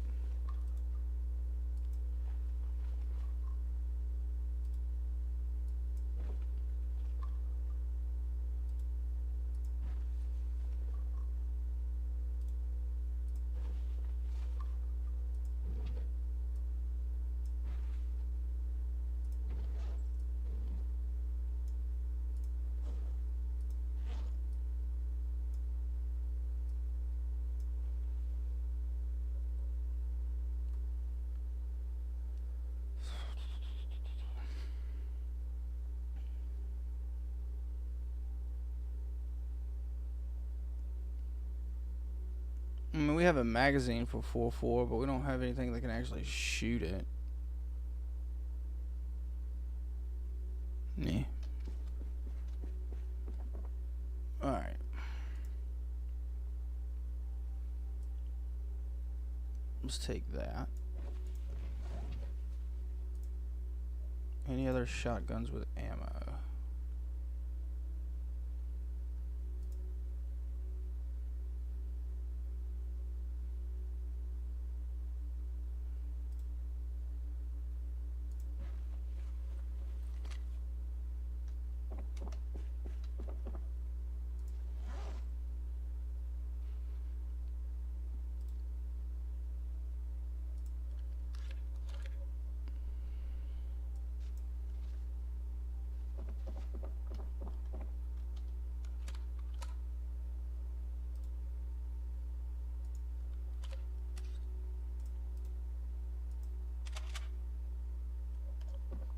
I mean, we have a magazine for 4.4, but we don't have anything that can actually shoot it. Yeah. Alright. Let's take that. Any other shotguns with ammo?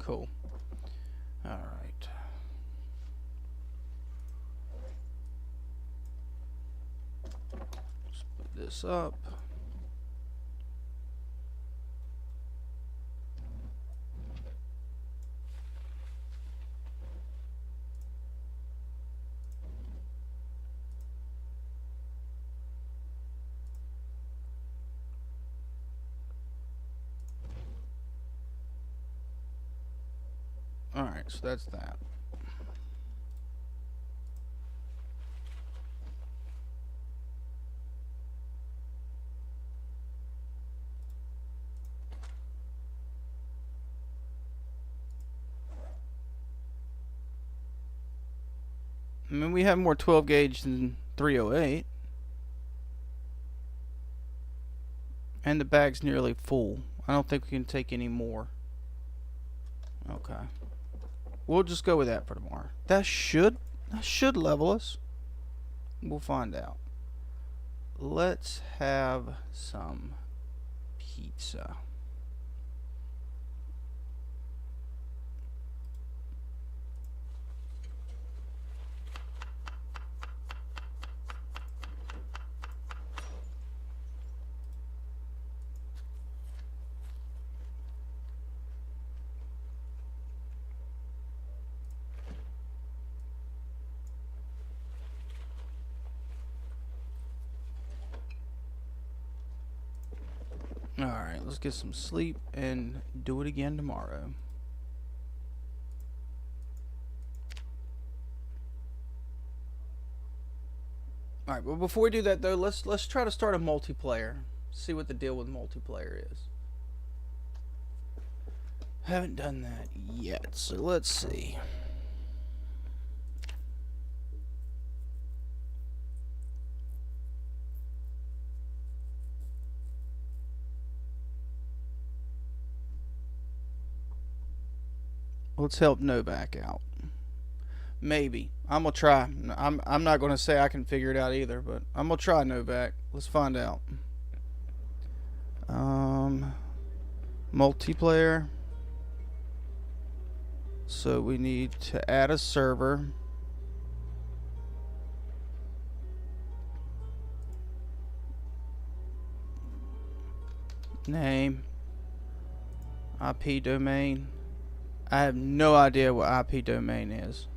Cool. Alright. Split this up. Alright, so that's that. I mean, we have more 12 gauge than 308. And the bag's nearly full. I don't think we can take any more. Okay. We'll just go with that for tomorrow. That should level us. We'll find out. Let's have some pizza. Alright, let's get some sleep and do it again tomorrow. Alright, but before we do that though, let's try to start a multiplayer. See what the deal with multiplayer is. Haven't done that yet, so let's see. Let's help Novak out. Maybe. I'm gonna try. I'm not gonna say I can figure it out either, but I'm gonna try Novak. Let's find out. Multiplayer. So we need to add a server. Name. IP domain. I have no idea what IP domain is.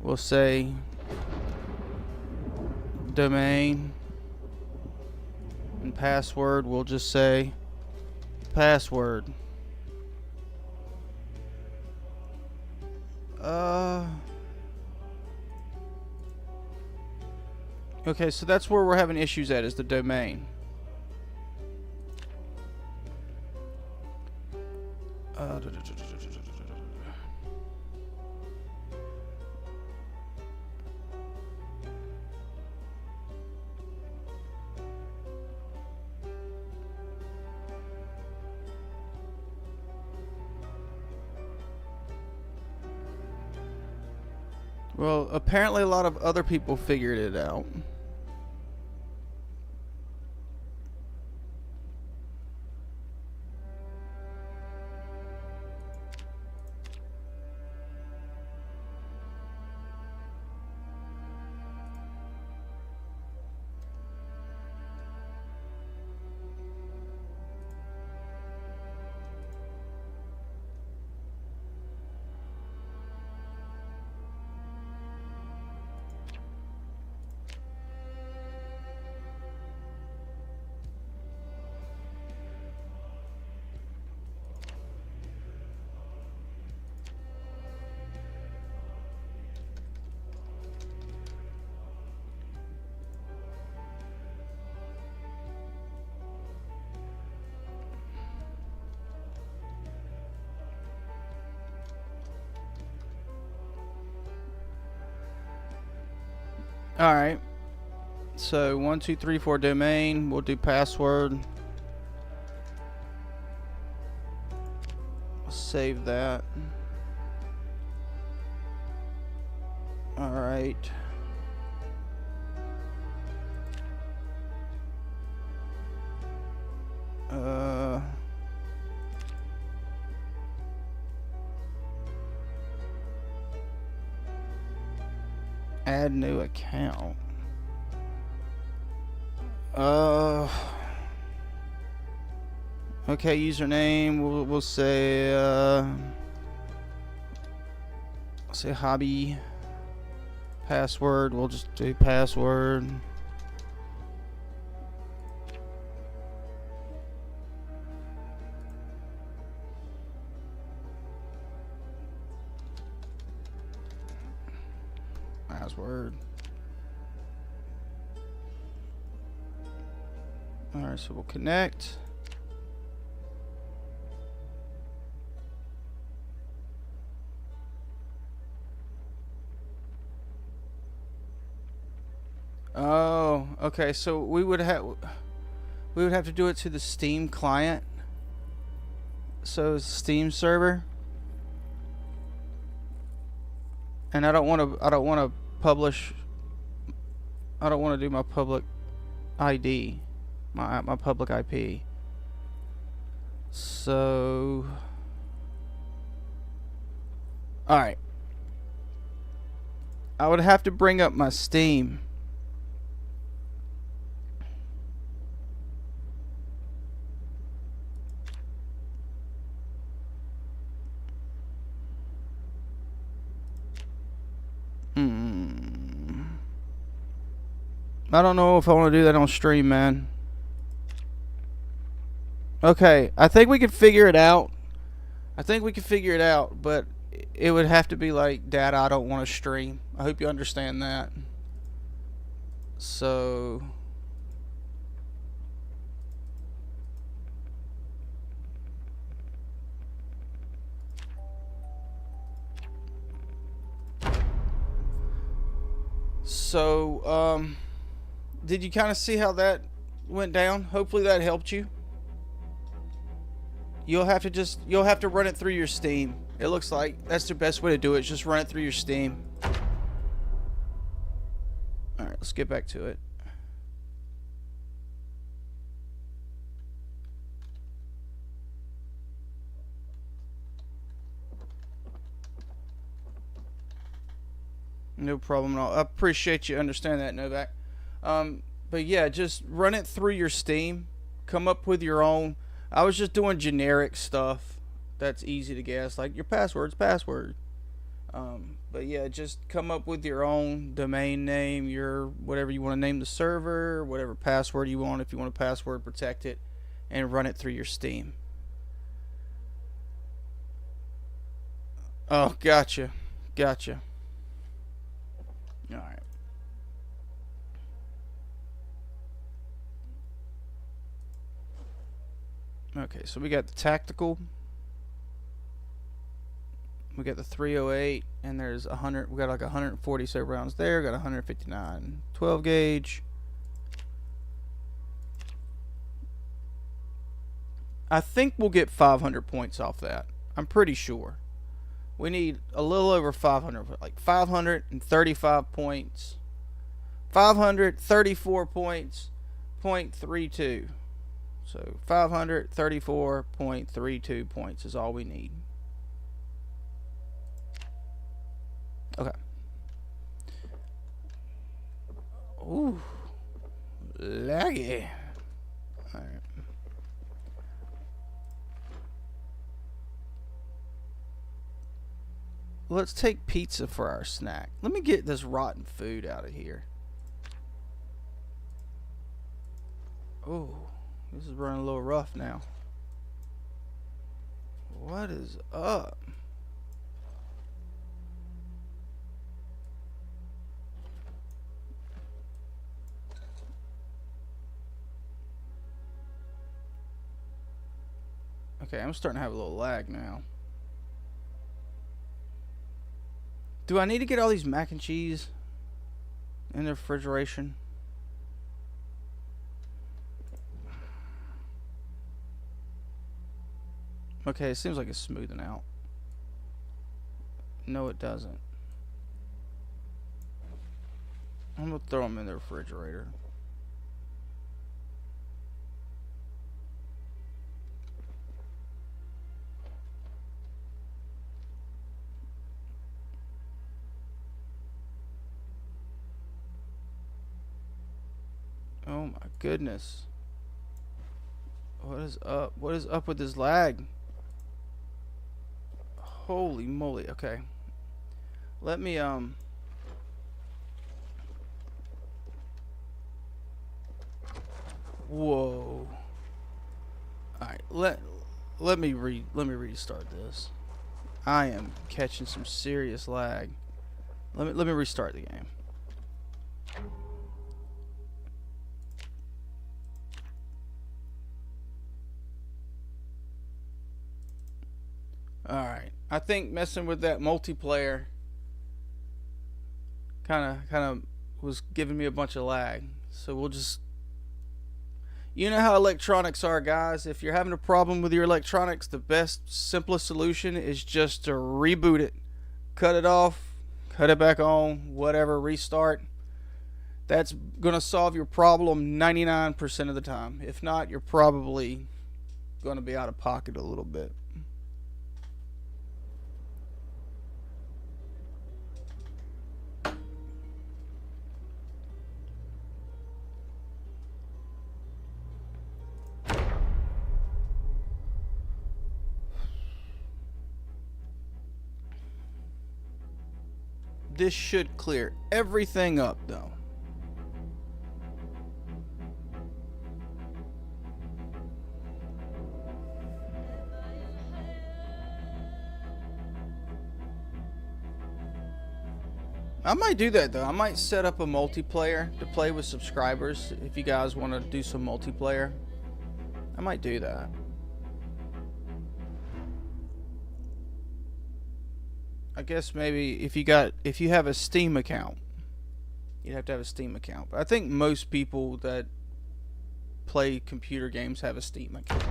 We'll say domain, and password we'll just say password. Okay, so that's where we're having issues at, is the domain. Well, apparently a lot of other people figured it out. Alright. So 1, 2, 3, 4 domain. We'll do password. Save that. Alright. Add new account. Okay, username. We'll say hobby. Password. We'll just do password. Password. Alright, so we'll connect. Oh, okay, so we would have to do it to the Steam client. So Steam server. And I don't want to publish. I don't want to do my public ID, my public IP. So, all right. I would have to bring up my Steam. I don't know if I want to do that on stream, man. Okay, I think we can figure it out. But it would have to be like, Dad, I don't want to stream. I hope you understand that. So... did you kind of see how that went down? Hopefully that helped you. You'll have to run it through your Steam. It looks like that's the best way to do it. Just run it through your Steam. Alright, let's get back to it. No problem at all. I appreciate you understanding that, Novak. But yeah, just run it through your Steam. Come up with your own. I was just doing generic stuff that's easy to guess, like your password's password. But yeah, just come up with your own domain name, your whatever you want to name the server, whatever password you want, if you want to password protect it, and run it through your Steam. Oh, gotcha. Alright. Okay, so we got the tactical. We got the 308, and there's 100. We got like 147 rounds there. Got 159 12 gauge. I think we'll get 500 points off that. I'm pretty sure. We need a little over 500, like 535 points. 534 points, 0.32. So 534.32 points is all we need. Okay. Ooh. Laggy. Alright. Let's take pizza for our snack. Let me get this rotten food out of here. Oh, this is running a little rough now. What is up? Okay, I'm starting to have a little lag now. Do I need to get all these mac and cheese in the refrigeration? Okay, it seems like it's smoothing out. No, it doesn't. I'm gonna throw them in the refrigerator. Oh my goodness. What is up? What is up with this lag? Holy moly. Okay. Let me whoa. Alright, let me restart this. I am catching some serious lag. Let me restart the game. Alright. I think messing with that multiplayer kinda was giving me a bunch of lag. So we'll just, you know how electronics are, guys. If you're having a problem with your electronics, the best, simplest solution is just to reboot it. Cut it off, cut it back on, whatever, restart. That's gonna solve your problem 99% of the time. If not, you're probably gonna be out of pocket a little bit. This should clear everything up, though. I might do that though. I might set up a multiplayer to play with subscribers. If you guys want to do some multiplayer, I might do that. I guess maybe if you have a Steam account, you'd have to have a Steam account. But I think most people that play computer games have a Steam account.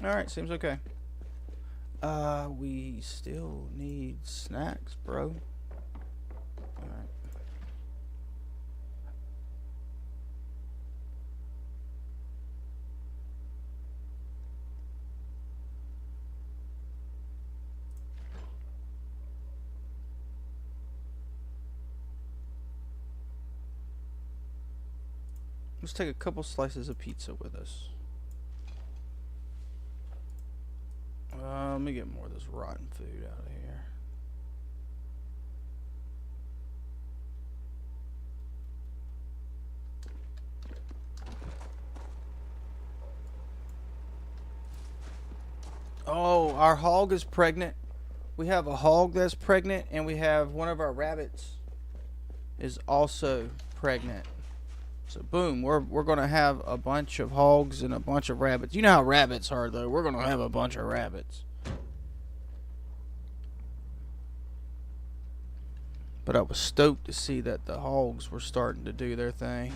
Alright, seems okay. We still need snacks, bro. Alright. Let's take a couple slices of pizza with us. Let me get more of this rotten food out of here. Oh, our hog is pregnant. We have a hog that's pregnant, and we have one of our rabbits is also pregnant. So boom, we're gonna have a bunch of hogs and a bunch of rabbits. You know how rabbits are, though. We're gonna have a bunch of rabbits. But I was stoked to see that the hogs were starting to do their thing.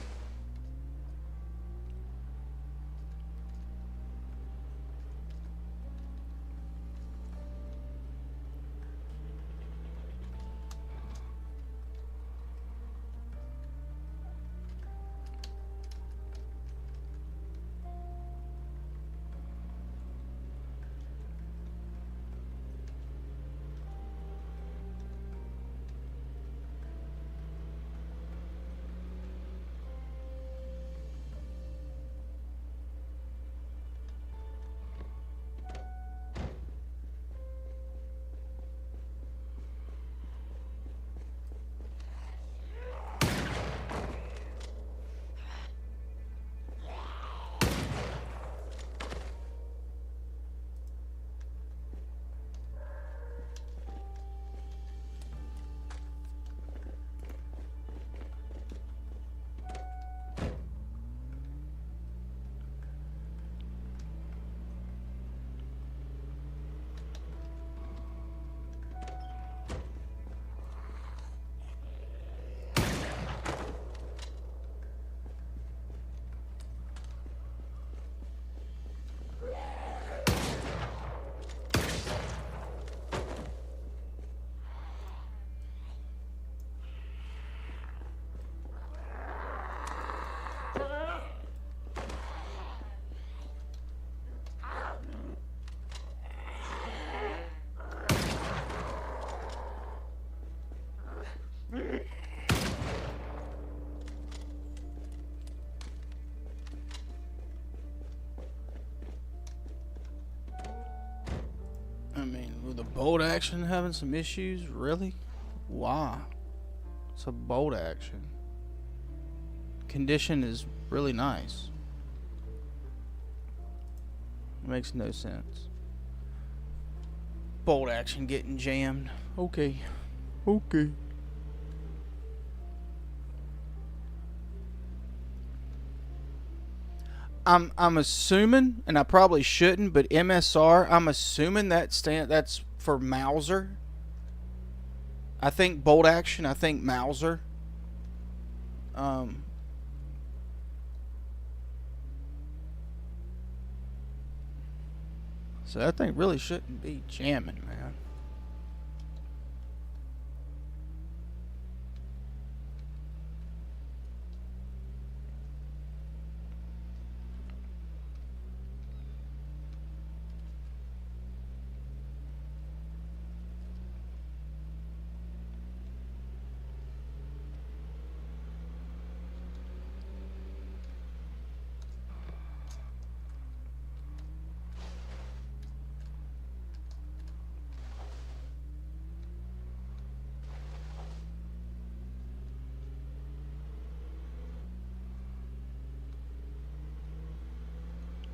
I mean, with the bolt action having some issues, really? Why? It's a bolt action. Condition is really nice. It makes no sense. Bolt action getting jammed. Okay. Okay. I'm assuming, and I probably shouldn't, but MSR, I'm assuming that's for Mauser. I think bolt action, I think Mauser. So that thing really shouldn't be jamming, man.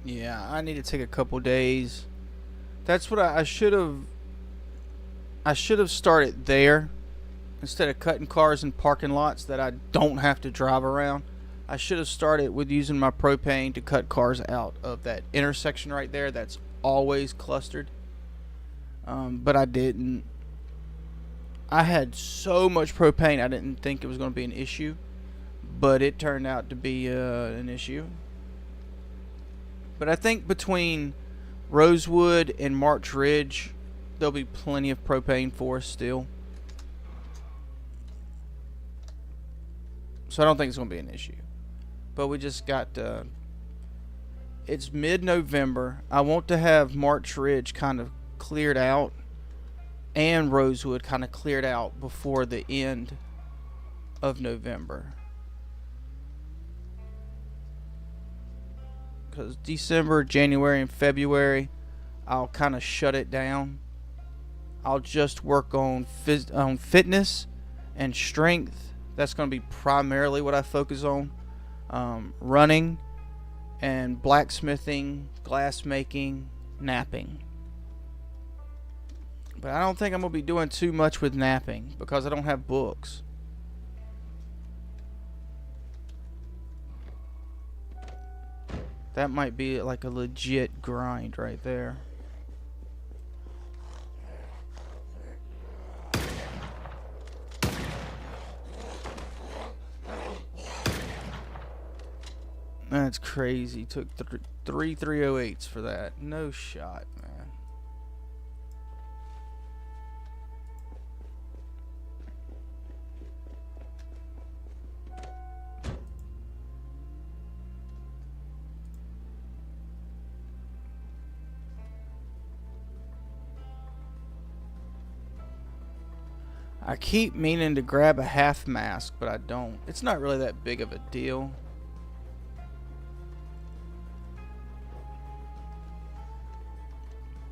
Yeah, I need to take a couple days. That's what I should have. I should have started there instead of cutting cars in parking lots that I don't have to drive around. I should have started with using my propane to cut cars out of that intersection right there that's always clustered. But I didn't. I had so much propane I didn't think it was going to be an issue, but it turned out to be an issue. But I think between Rosewood and March Ridge, there'll be plenty of propane for us still. So I don't think it's going to be an issue. But we just got... it's mid-November. I want to have March Ridge kind of cleared out and Rosewood kind of cleared out before the end of November. Because December, January, and February, I'll kind of shut it down. I'll just work on fitness and strength. That's going to be primarily what I focus on. Running and blacksmithing, glass making, napping. But I don't think I'm going to be doing too much with napping because I don't have books. That might be like a legit grind right there. That's crazy. Took three 308s for that. No shot, man. I keep meaning to grab a half mask, but I don't. It's not really that big of a deal.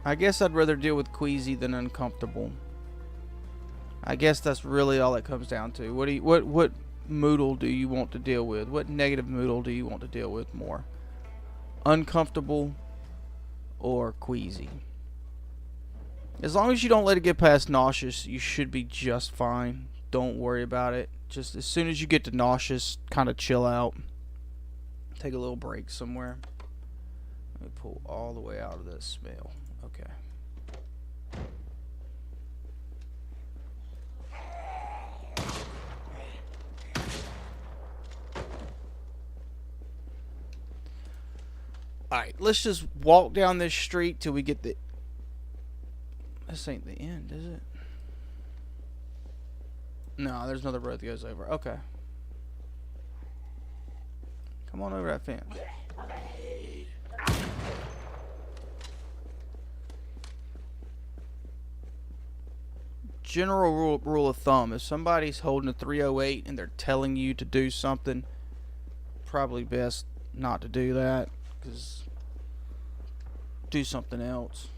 I guess I'd rather deal with queasy than uncomfortable. I guess that's really all it comes down to. What moodle do you want to deal with? What negative moodle do you want to deal with more? Uncomfortable or queasy? As long as you don't let it get past nauseous, you should be just fine. Don't worry about it. Just as soon as you get to nauseous, kind of chill out. Take a little break somewhere. Let me pull all the way out of this smell. Okay. Alright, let's just walk down this street till we get the... This ain't the end, is it? No, there's another road that goes over. Okay. Come on over that fence. General rule of thumb, if somebody's holding a 308 and they're telling you to do something, probably best not to do that, because do something else.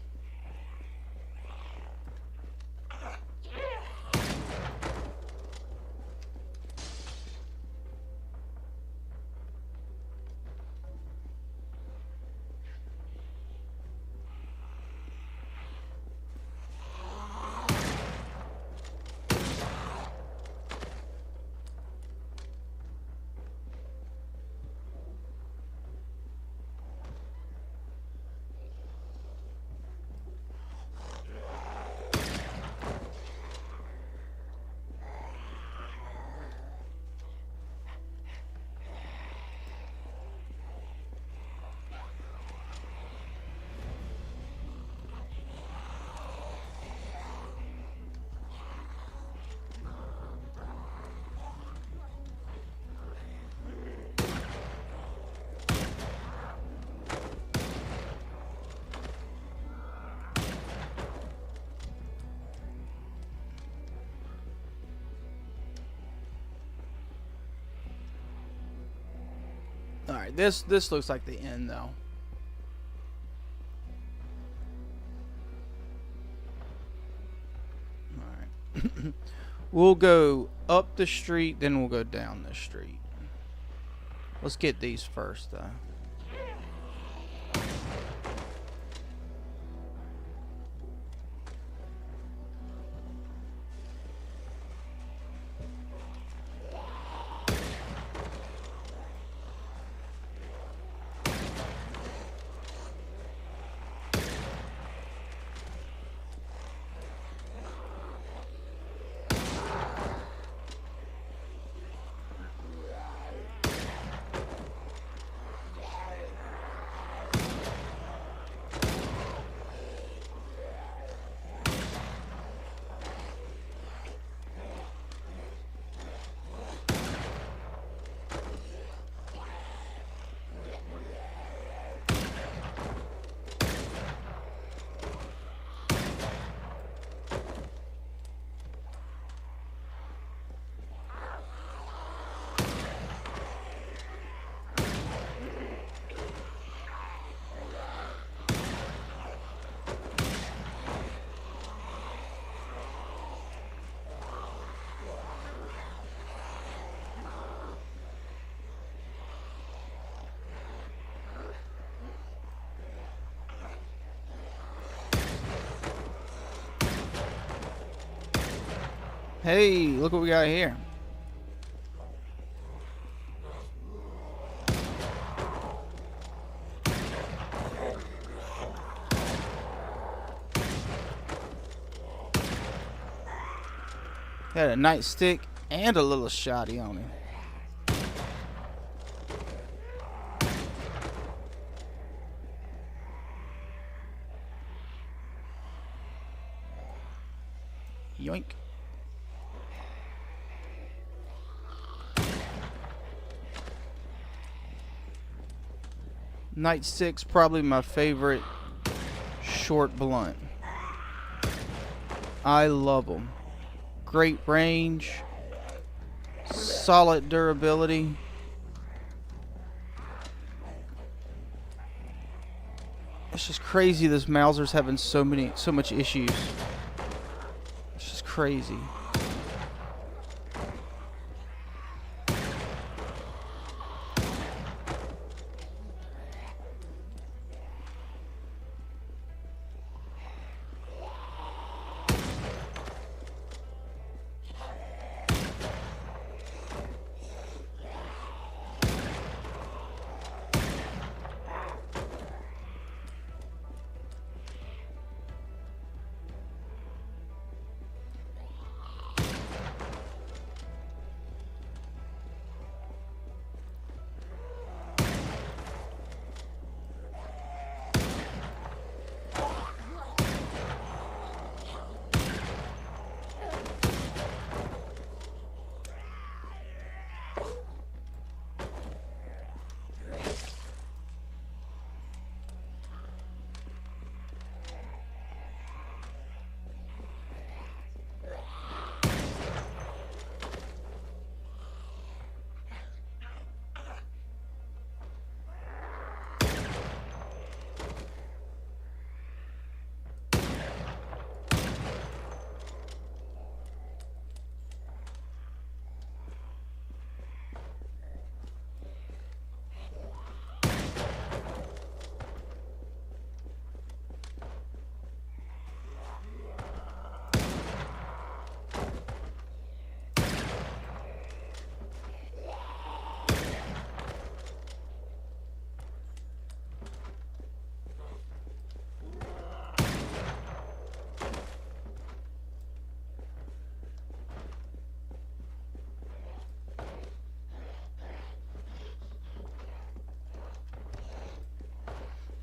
Alright, this looks like the end though. Alright. We'll go up the street, then we'll go down the street. Let's get these first though. Hey, look what we got here. Had a nightstick and a little shotty on him. Yoink. Nightstick's probably my favorite short blunt. I love them. Great range, solid durability. It's just crazy this Mauser's having so much issues. It's just crazy.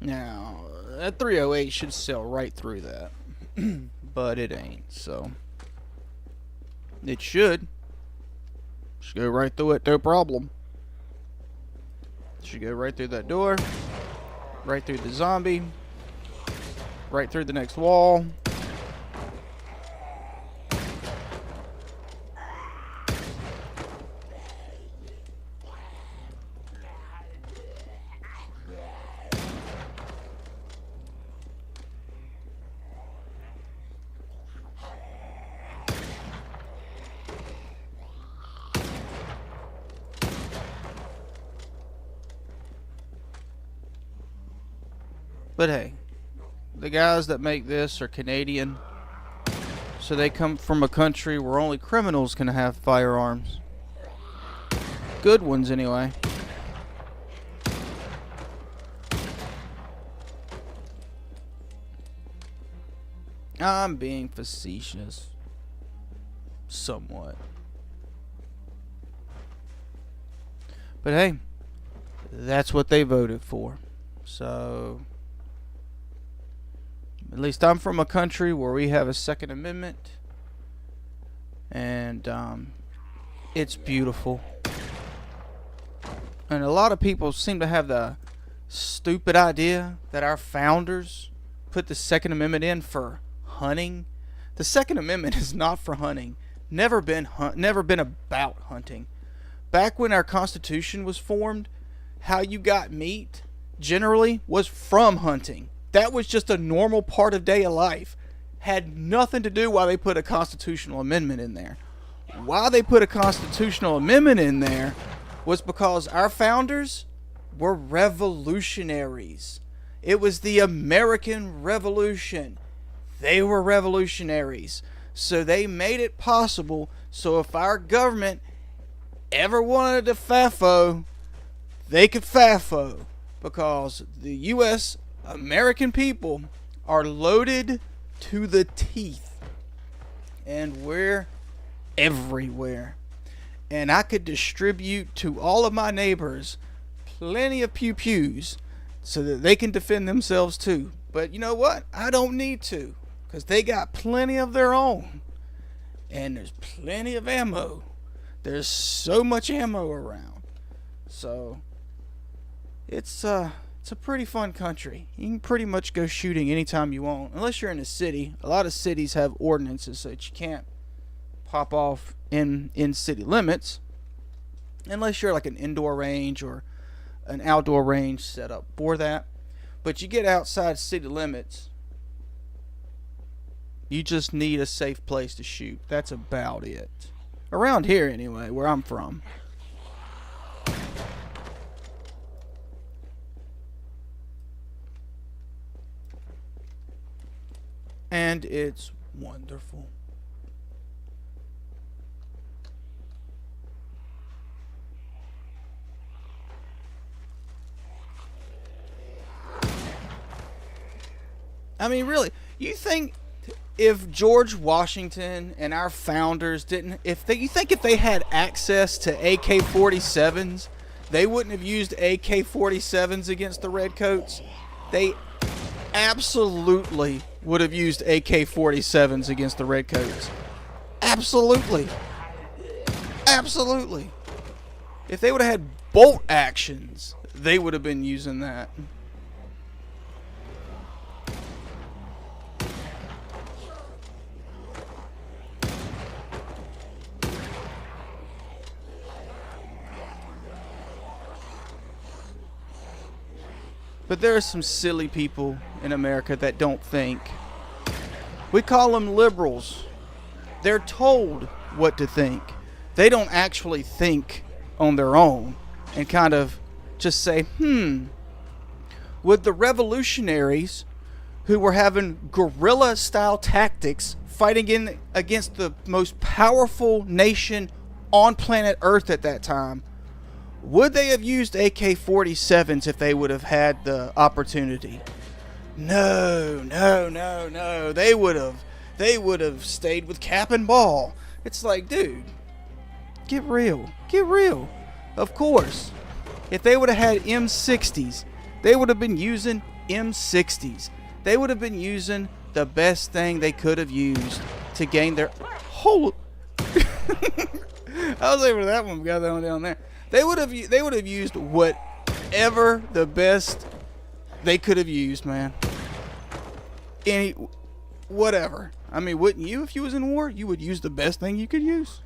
Now, that 308 should sell right through that, but it ain't, so it should go right through it, no problem. Should go right through that door, right through the zombie, right through the next wall. But hey, the guys that make this are Canadian, so they come from a country where only criminals can have firearms. Good ones, anyway. I'm being facetious. Somewhat. But hey, that's what they voted for. So, at least I'm from a country where we have a Second Amendment, and it's beautiful. And a lot of people seem to have the stupid idea that our founders put the Second Amendment in for hunting. The Second Amendment is not for hunting. Never been about hunting. Back when our Constitution was formed, how you got meat generally was from hunting. That was just a normal part of day of life. Had nothing to do why they put a constitutional amendment in there. Why they put a constitutional amendment in there was because our founders were revolutionaries. It was the American Revolution. They were revolutionaries. So they made it possible so if our government ever wanted to FAFO, they could FAFO, because the U.S. American people are loaded to the teeth, and we're everywhere. And I could distribute to all of my neighbors plenty of pew-pews so that they can defend themselves too. But you know what? I don't need to, because they got plenty of their own. And there's plenty of ammo. There's so much ammo around. So it's a pretty fun country. You can pretty much go shooting anytime you want, unless you're in a city. A lot of cities have ordinances so that you can't pop off in city limits, unless you're like an indoor range or an outdoor range set up for that. But you get outside city limits, you just need a safe place to shoot. That's about it. Around here anyway, where I'm from. And it's wonderful. I mean, really, you think if George Washington and our founders didn't, you think if they had access to AK-47s, they wouldn't have used AK-47s against the Redcoats? They absolutely would have used AK-47s against the Redcoats. Absolutely. Absolutely. If they would have had bolt actions, they would have been using that. But there are some silly people in America that don't think. We call them liberals. They're told what to think. They don't actually think on their own and kind of just say, would the revolutionaries who were having guerrilla style tactics fighting against the most powerful nation on planet Earth at that time, would they have used AK-47s if they would have had the opportunity? No. They would have stayed with cap and ball. It's like, dude, get real. Get real. Of course, if they would have had M60s, they would have been using M60s. They would have been using the best thing they could have used to gain their whole. I was able to that one. We got that one down there. They would have used whatever the best they could have used, man. Whatever. I mean, wouldn't you, if you was in war? You would use the best thing you could use.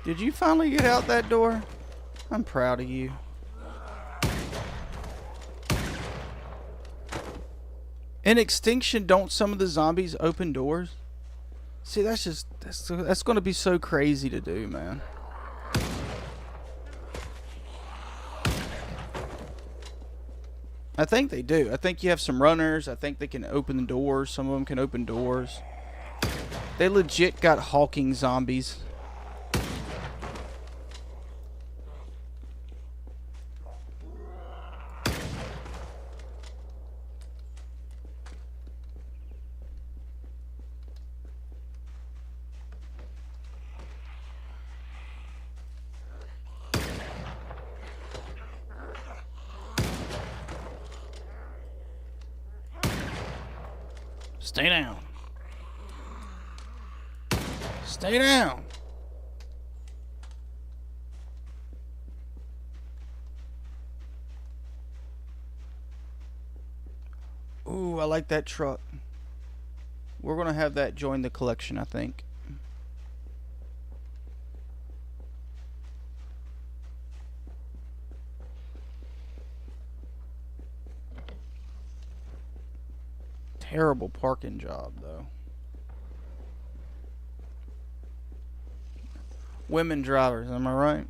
Did you finally get out that door? I'm proud of you. In Extinction, don't some of the zombies open doors? See, that's going to be so crazy to do, man. I think they do. I think you have some runners. I think they can open the doors. Some of them can open doors. They legit got hulking zombies. Stay down. Stay down. Ooh, I like that truck. We're going to have that join the collection, I think. terrible parking job, though. Women drivers, am I right?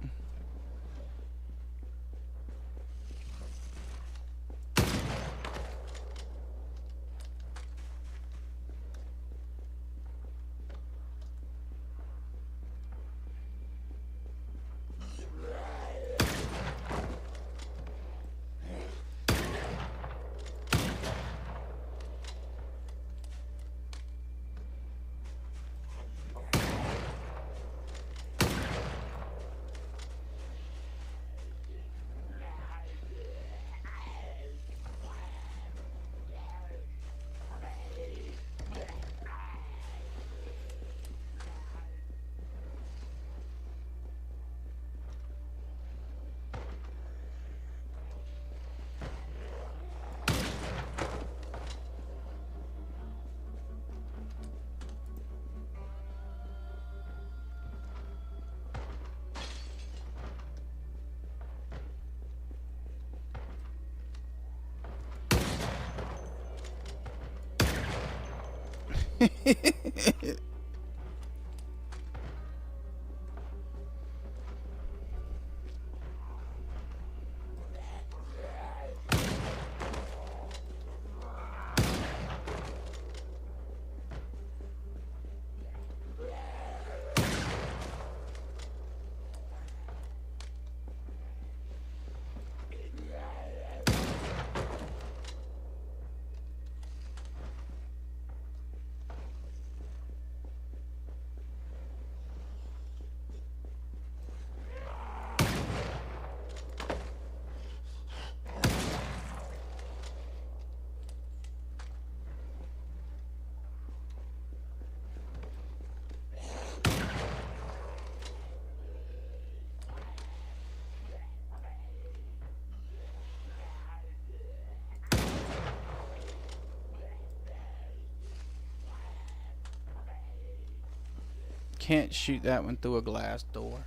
Can't shoot that one through a glass door.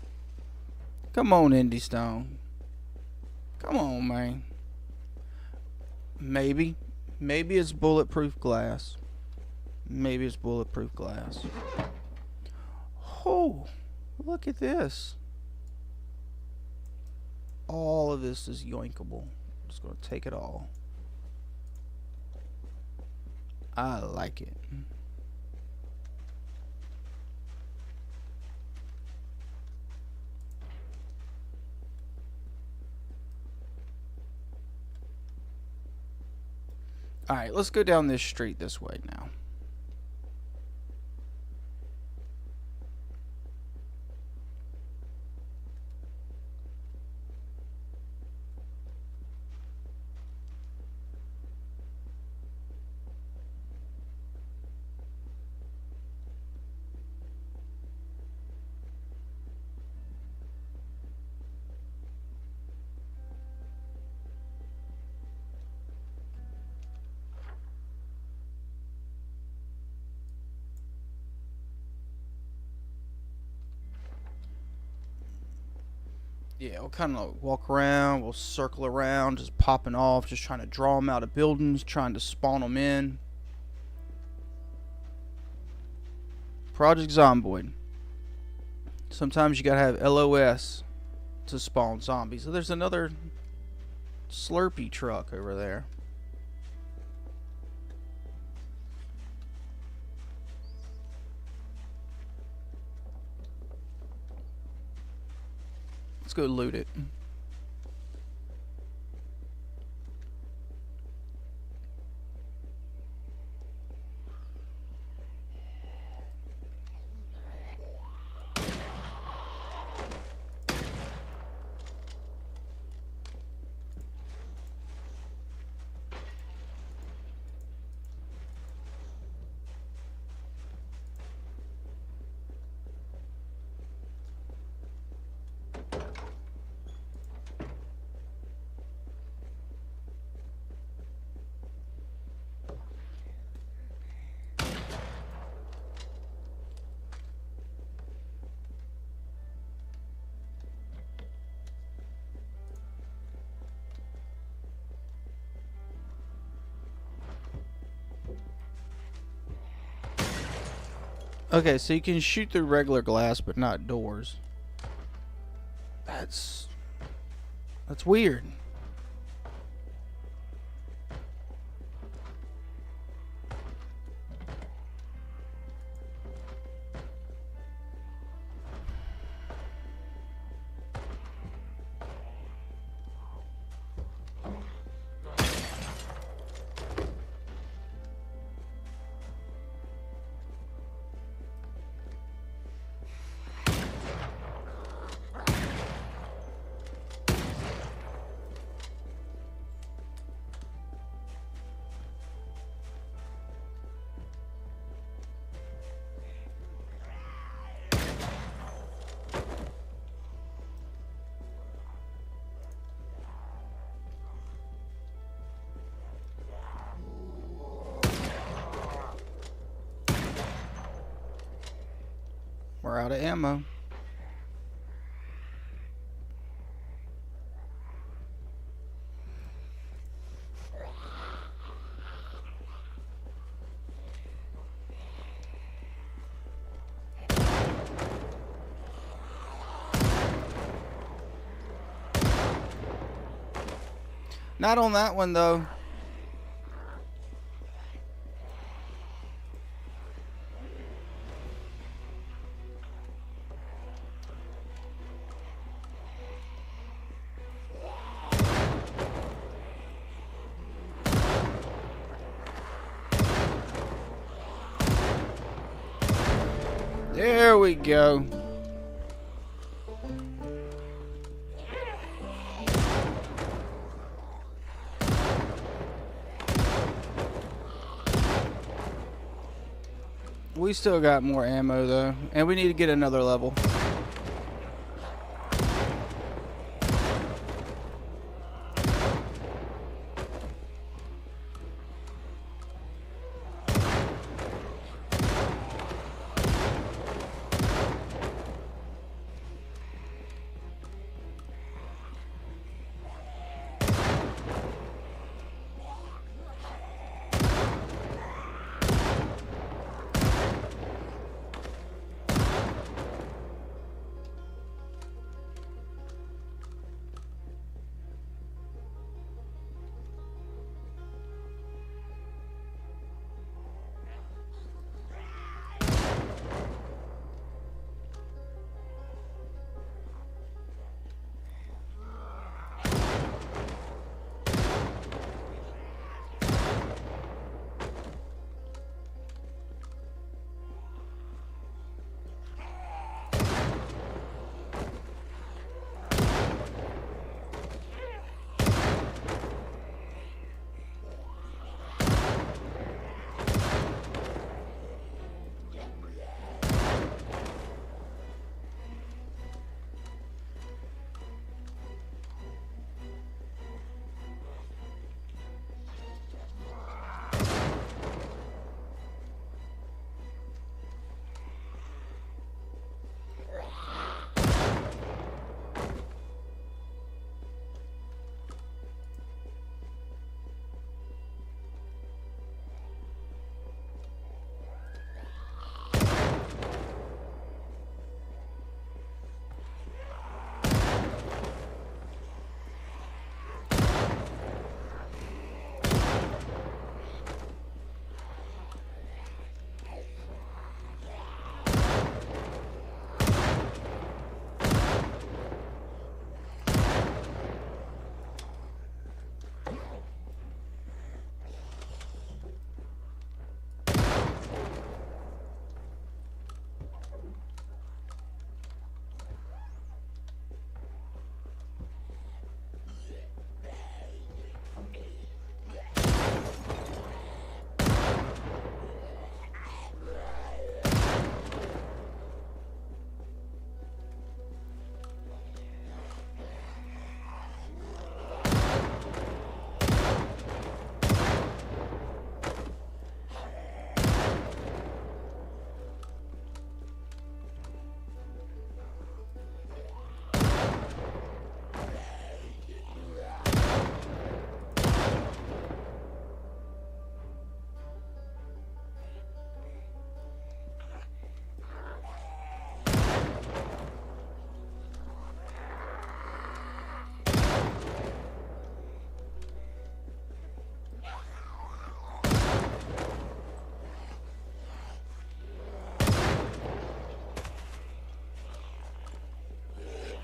Come on, Indy Stone. Come on, man. Maybe. Maybe it's bulletproof glass. Maybe it's bulletproof glass. Oh, look at this. All of this is yoinkable. I'm just going to take it all. I like it. Alright, let's go down this street this way now. Yeah, we'll kind of walk around, we'll circle around, just popping off, just trying to draw them out of buildings, trying to spawn them in. Project Zomboid. Sometimes you gotta have LOS to spawn zombies. So there's another Slurpee truck over there. Let's go loot it. Okay, so you can shoot through regular glass, but not doors. That's weird. We're out of ammo. Not on that one, though. There we go. We still got more ammo though, and we need to get another level.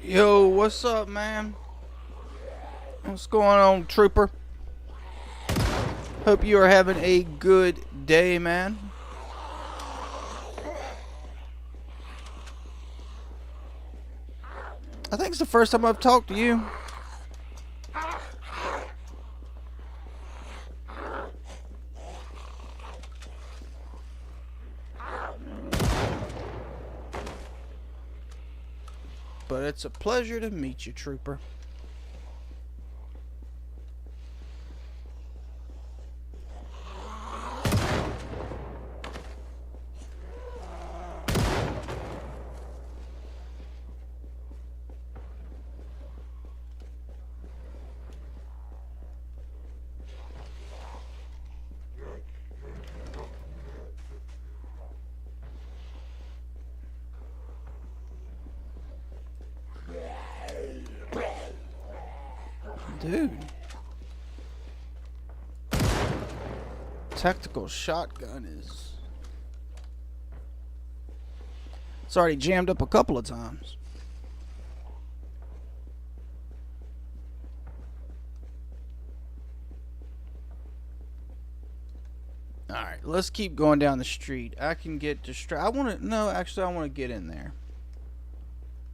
Yo, what's up, man? What's going on, trooper? Hope you are having a good day, man. I think it's the first time I've talked to you. But it's a pleasure to meet you, trooper. Dude. Tactical shotgun is... It's already jammed up a couple of times. Alright, let's keep going down the street. I can get distracted. I want to... No, actually, I want to get in there.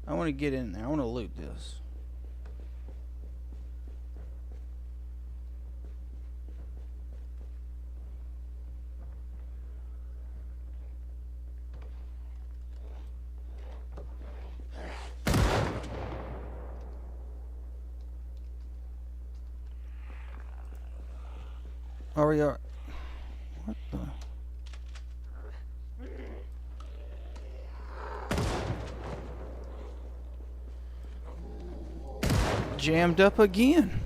I want to get in there. I want to loot this. Oh, we are. What the? Jammed up again.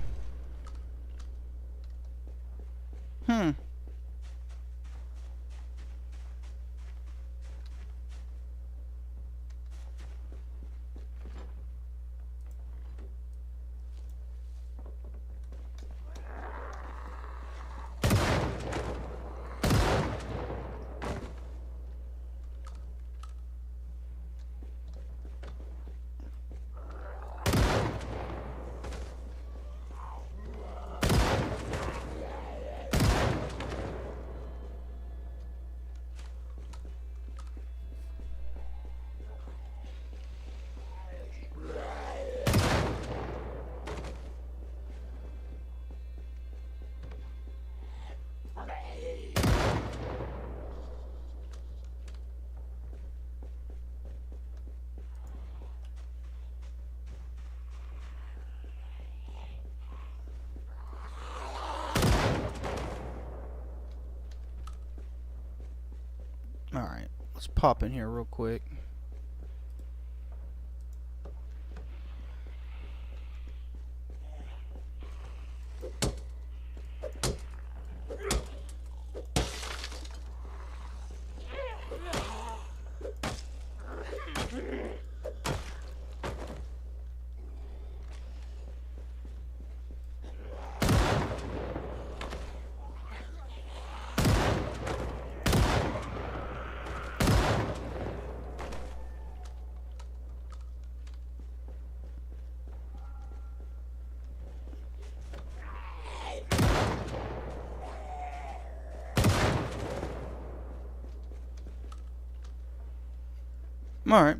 Alright, let's pop in here real quick. Alright.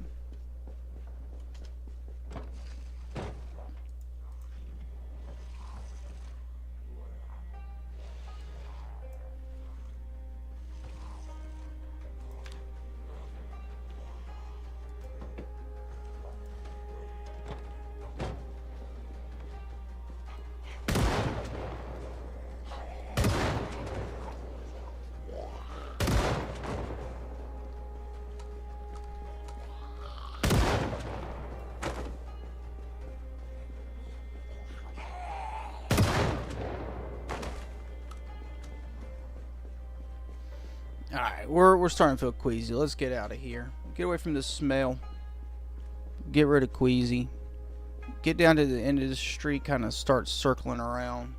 Alright, we're starting to feel queasy. Let's get out of here. Get away from the smell. Get rid of queasy. Get down to the end of the street, kind of start circling around.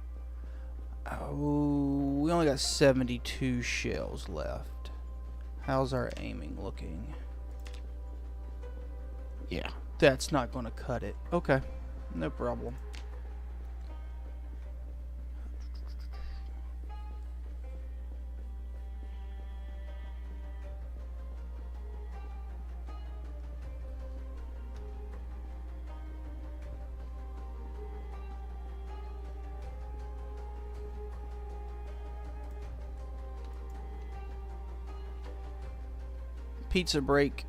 Oh, we only got 72 shells left. How's our aiming looking? Yeah, That's not going to cut it. Okay, no problem. Pizza break.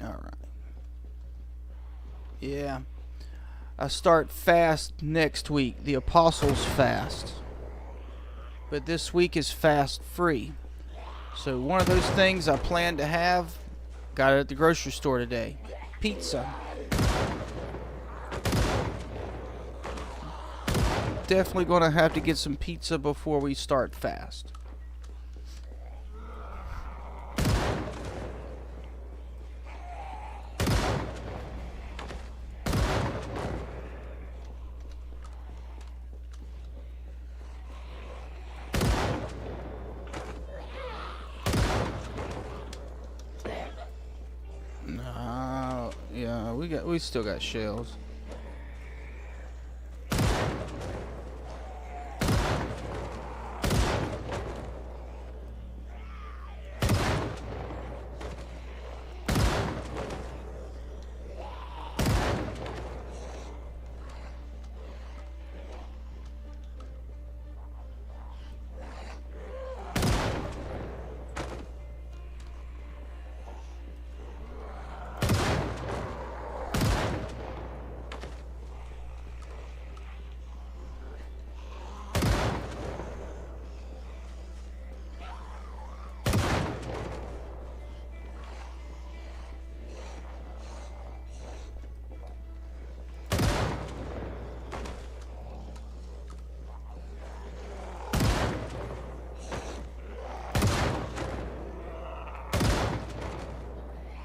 Alright. Yeah. I start fast next week, the Apostles' Fast. But this week is fast free. So one of those things I plan to have, got it at the grocery store today. Pizza. Definitely going to have to get some pizza before we start fast. Yeah, we still got shells.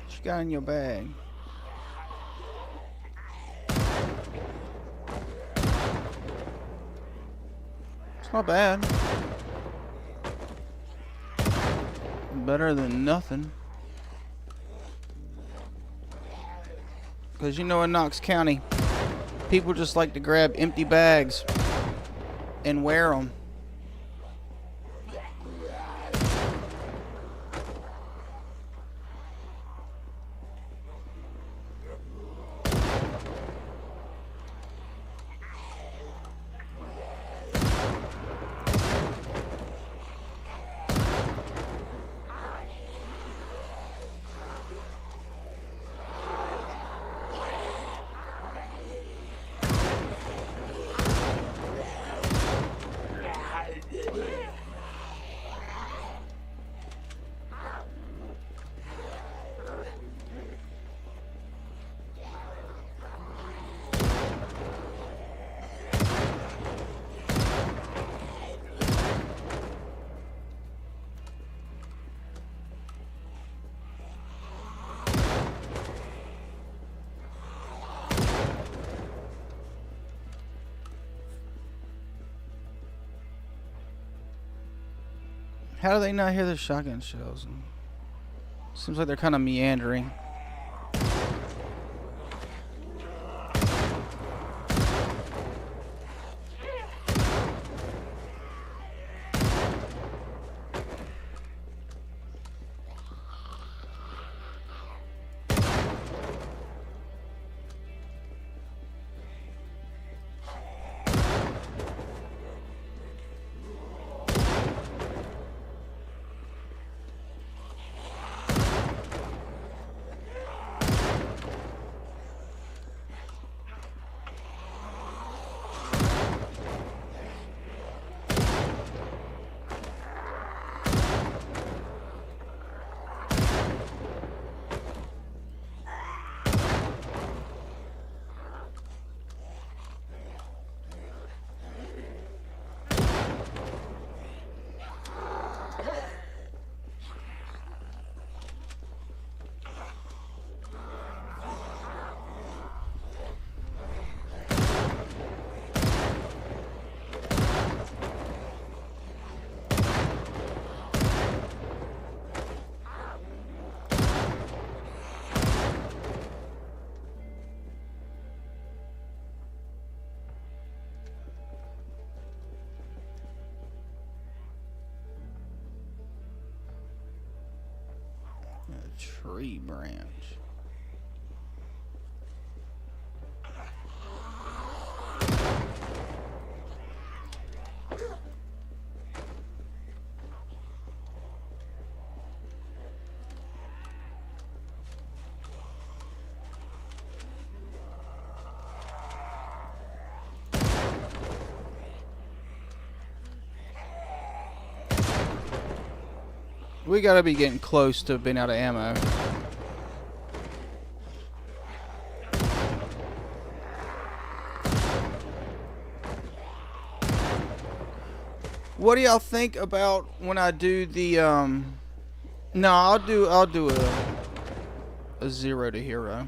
What you got in your bag? It's not bad. Better than nothing. Because you know in Knox County, people just like to grab empty bags and wear them. How do they not hear the shotgun shells? Seems like they're kind of meandering. Tree branch. We gotta be getting close to being out of ammo. What do y'all think about when I do the no, I'll do a 0 to hero.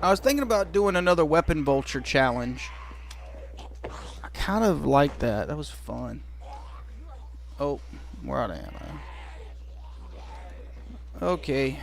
I was thinking about doing another weapon vulture challenge. I kind of like that. That was fun. Oh, we're out of ammo. Okay.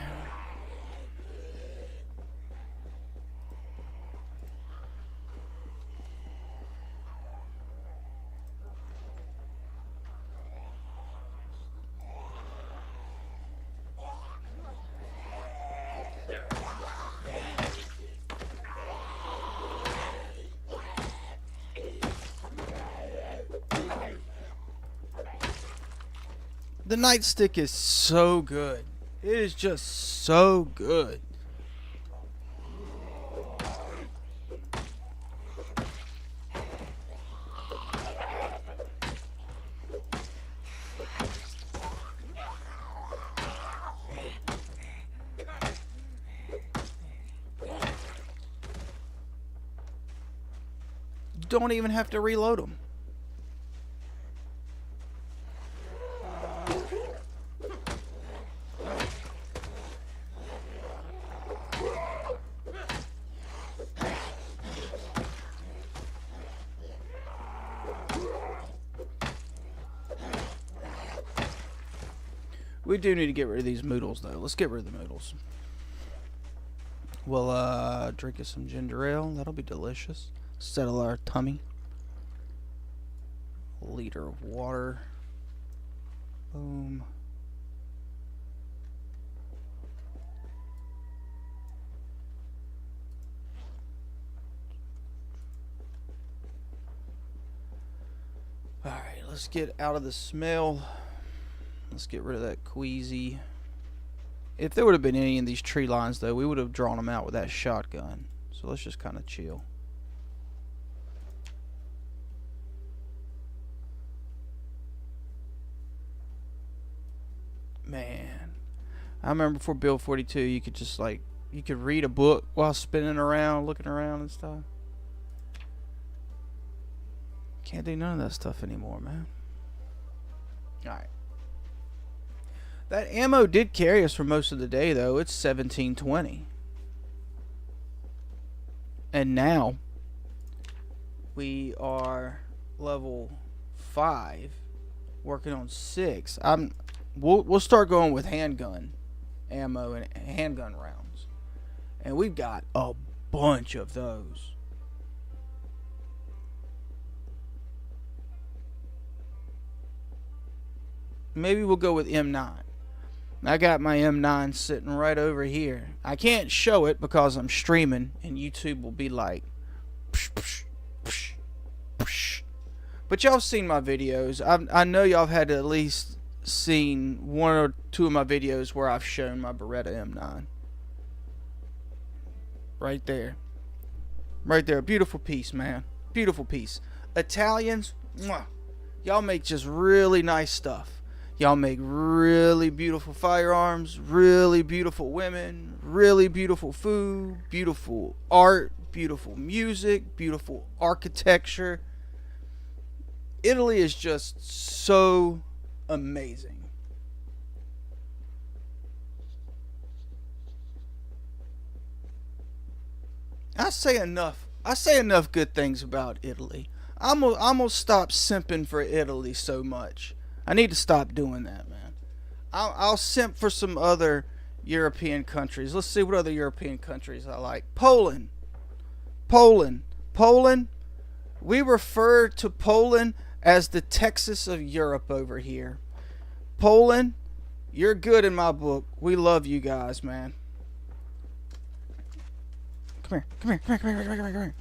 The nightstick is so good. It is just so good. You don't even have to reload them. We do need to get rid of these moodles, though. Let's get rid of the moodles. We'll drink us some ginger ale. That'll be delicious. Settle our tummy. A liter of water. Boom. Alright, let's get out of the smell. Let's get rid of that queasy. If there would have been any in these tree lines, though, we would have drawn them out with that shotgun. So let's just kind of chill. Man, I remember before Build 42, you could just like, you could read a book while spinning around, looking around and stuff. Can't do none of that stuff anymore, man. Alright. That ammo did carry us for most of the day, though. It's 1720. And now we are level 5, working on 6. We'll start going with handgun ammo and handgun rounds, and we've got a bunch of those. Maybe we'll go with M9. I got my M9 sitting right over here. I can't show it because I'm streaming, and YouTube will be like, psh, psh, psh, psh. But y'all have seen my videos. I know y'all have had at least seen 1 or 2 of my videos where I've shown my Beretta M9. Right there. Right there. Beautiful piece, man. Beautiful piece. Italians, mwah, y'all make just really nice stuff. Y'all make really beautiful firearms, really beautiful women, really beautiful food, beautiful art, beautiful music, beautiful architecture. Italy is just so amazing. I say enough good things about Italy. I'm gonna stop simping for Italy so much. I need to stop doing that, man. I'll simp for some other European countries. Let's see what other European countries I like. Poland. We refer to Poland as the Texas of Europe over here. Poland, You're good in my book. We love you guys, man. Come here. Come here. Come here. Come here. Come here. Come here.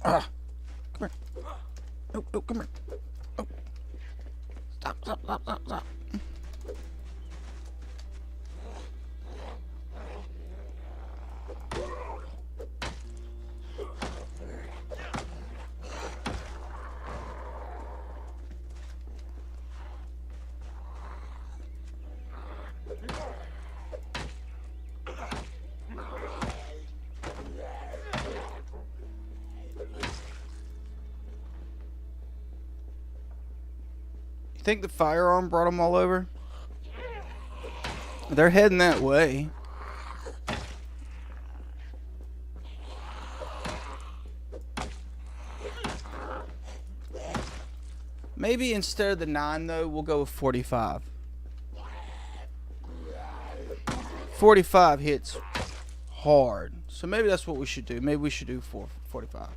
Ah. Come here. No, no, come here. Oh. Stop, stop, stop, stop, stop. Think the firearm brought them all over? They're heading that way. Maybe instead of the 9 though, we'll go with 45. 45 hits hard. So maybe that's what we should do. Maybe we should do 45.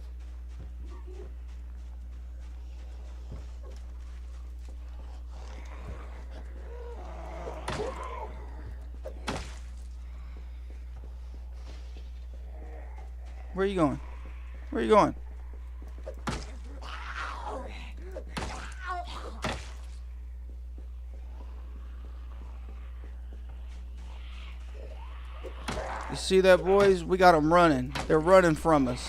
Where are you going? Where are you going? You see that, boys? We got them running. They're running from us.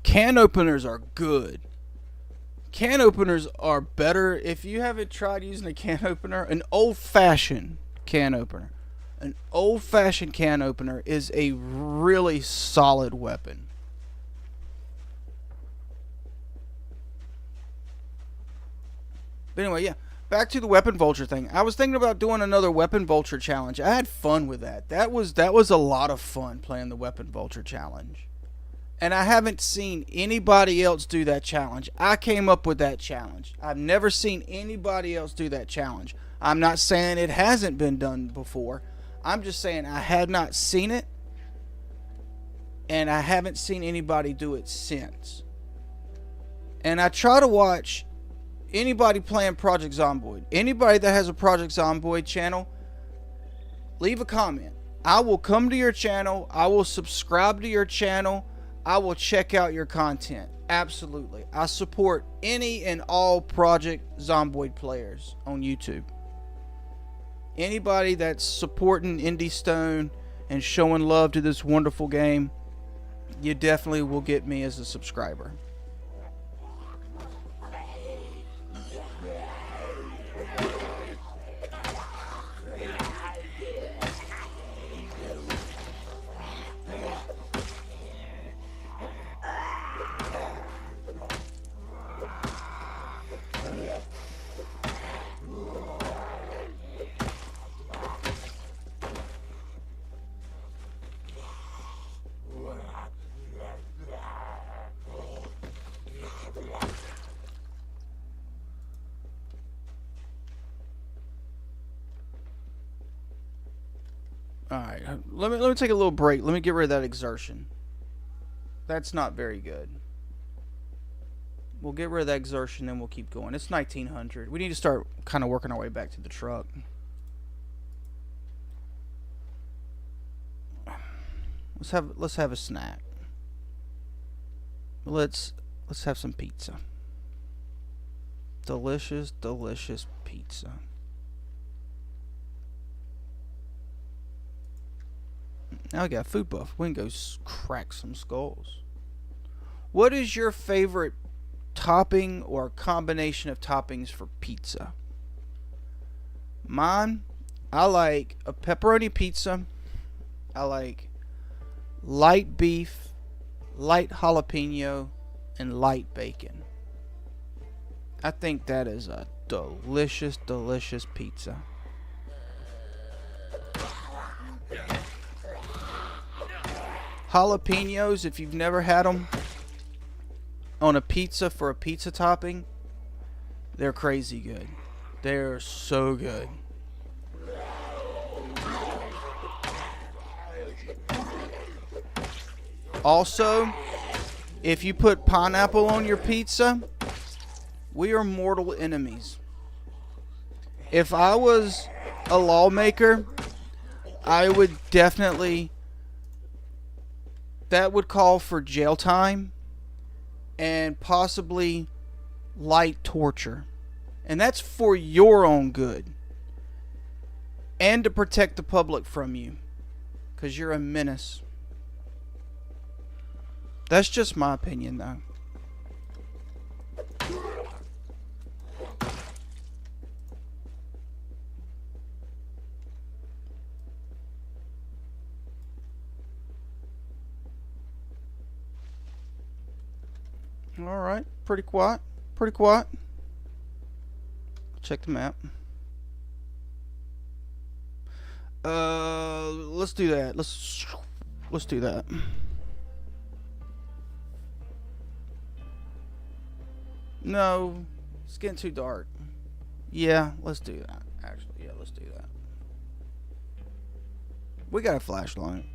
Can openers are good. Can openers are better. If you haven't tried using a can opener, an old-fashioned can opener. An old-fashioned can opener is a really solid weapon. But anyway, yeah. Back to the weapon vulture thing. I was thinking about doing another weapon vulture challenge. I had fun with that. That was a lot of fun playing the weapon vulture challenge. And I haven't seen anybody else do that challenge. I came up with that challenge. I've never seen anybody else do that challenge. I'm not saying it hasn't been done before. I'm just saying I had not seen it. And I haven't seen anybody do it since. And I try to watch anybody playing Project Zomboid. Anybody that has a Project Zomboid channel, leave a comment. I will come to your channel. I will subscribe to your channel. I will check out your content. Absolutely. I support any and all Project Zomboid players on YouTube. Anybody that's supporting Indie Stone and showing love to this wonderful game, you definitely will get me as a subscriber. Alright, let me take a little break. Let me get rid of that exertion. That's not very good. We'll get rid of that exertion, then we'll keep going. It's 1900. We need to start kind of working our way back to the truck. Let's have a snack. Let's have some pizza. Delicious, delicious pizza. Now we got a food buff. We can go crack some skulls. What is your favorite topping or combination of toppings for pizza? Mine, I like a pepperoni pizza. I like light beef, light jalapeno, and light bacon. I think that is a delicious, delicious pizza. Jalapenos, if you've never had them on a pizza for a pizza topping, they're crazy good. They're so good. Also, if you put pineapple on your pizza, we are mortal enemies. If I was a lawmaker, I would definitely, that would call for jail time and possibly light torture. And that's for your own good and to protect the public from you, because you're a menace. That's just my opinion, though. All right, pretty quiet. Pretty quiet. Check the map. Let's do that. Let's do that. No, it's getting too dark. Yeah, let's do that. Actually, yeah, let's do that. We got a flashlight.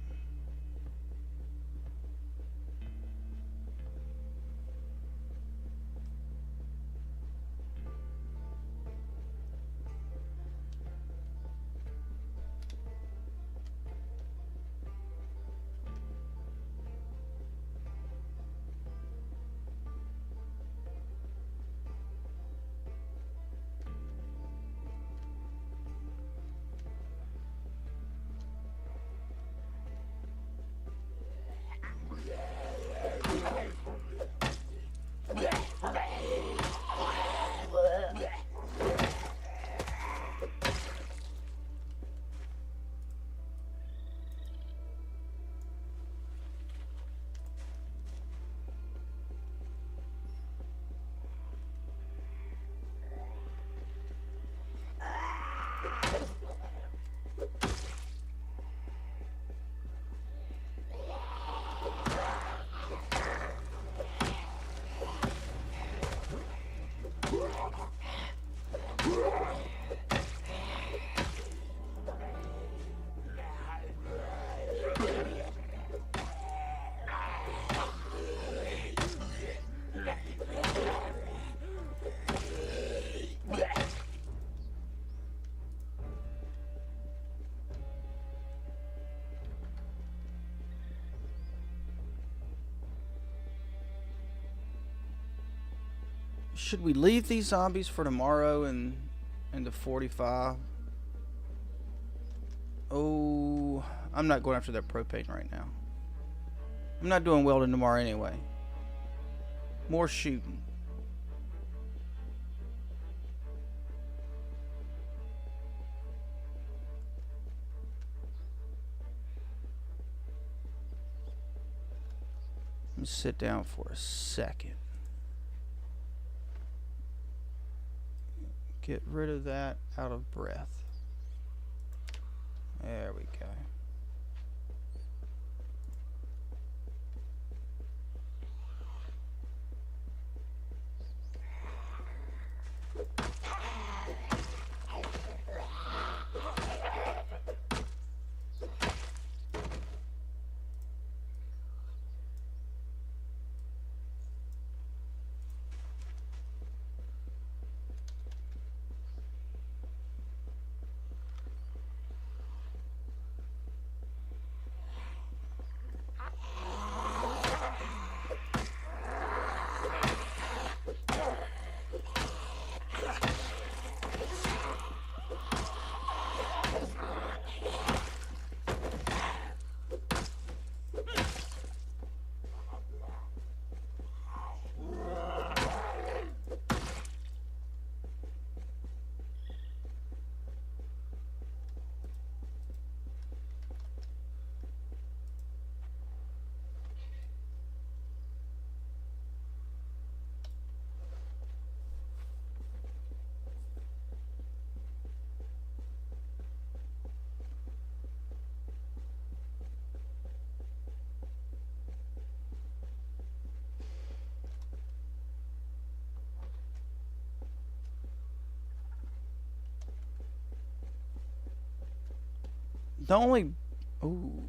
Should we leave these zombies for tomorrow and the 45? Oh, I'm not going after that propane right now. I'm not doing welding tomorrow anyway. More shooting. Let me sit down for a second. Get rid of that out of breath. There we go. The only, ooh,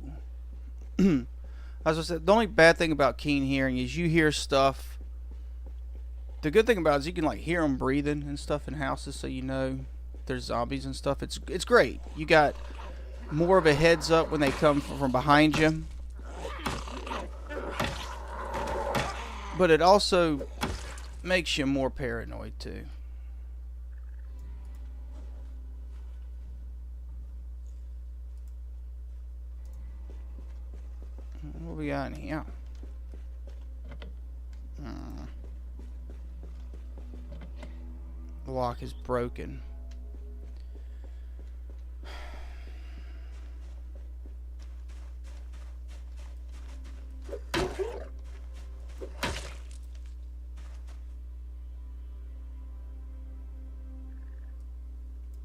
as I said, the only bad thing about keen hearing is you hear stuff. The good thing about it is you can like hear them breathing and stuff in houses, so you know there's zombies and stuff. It's great. You got more of a heads up when they come from behind you. But it also makes you more paranoid too. What we got in here? The lock is broken.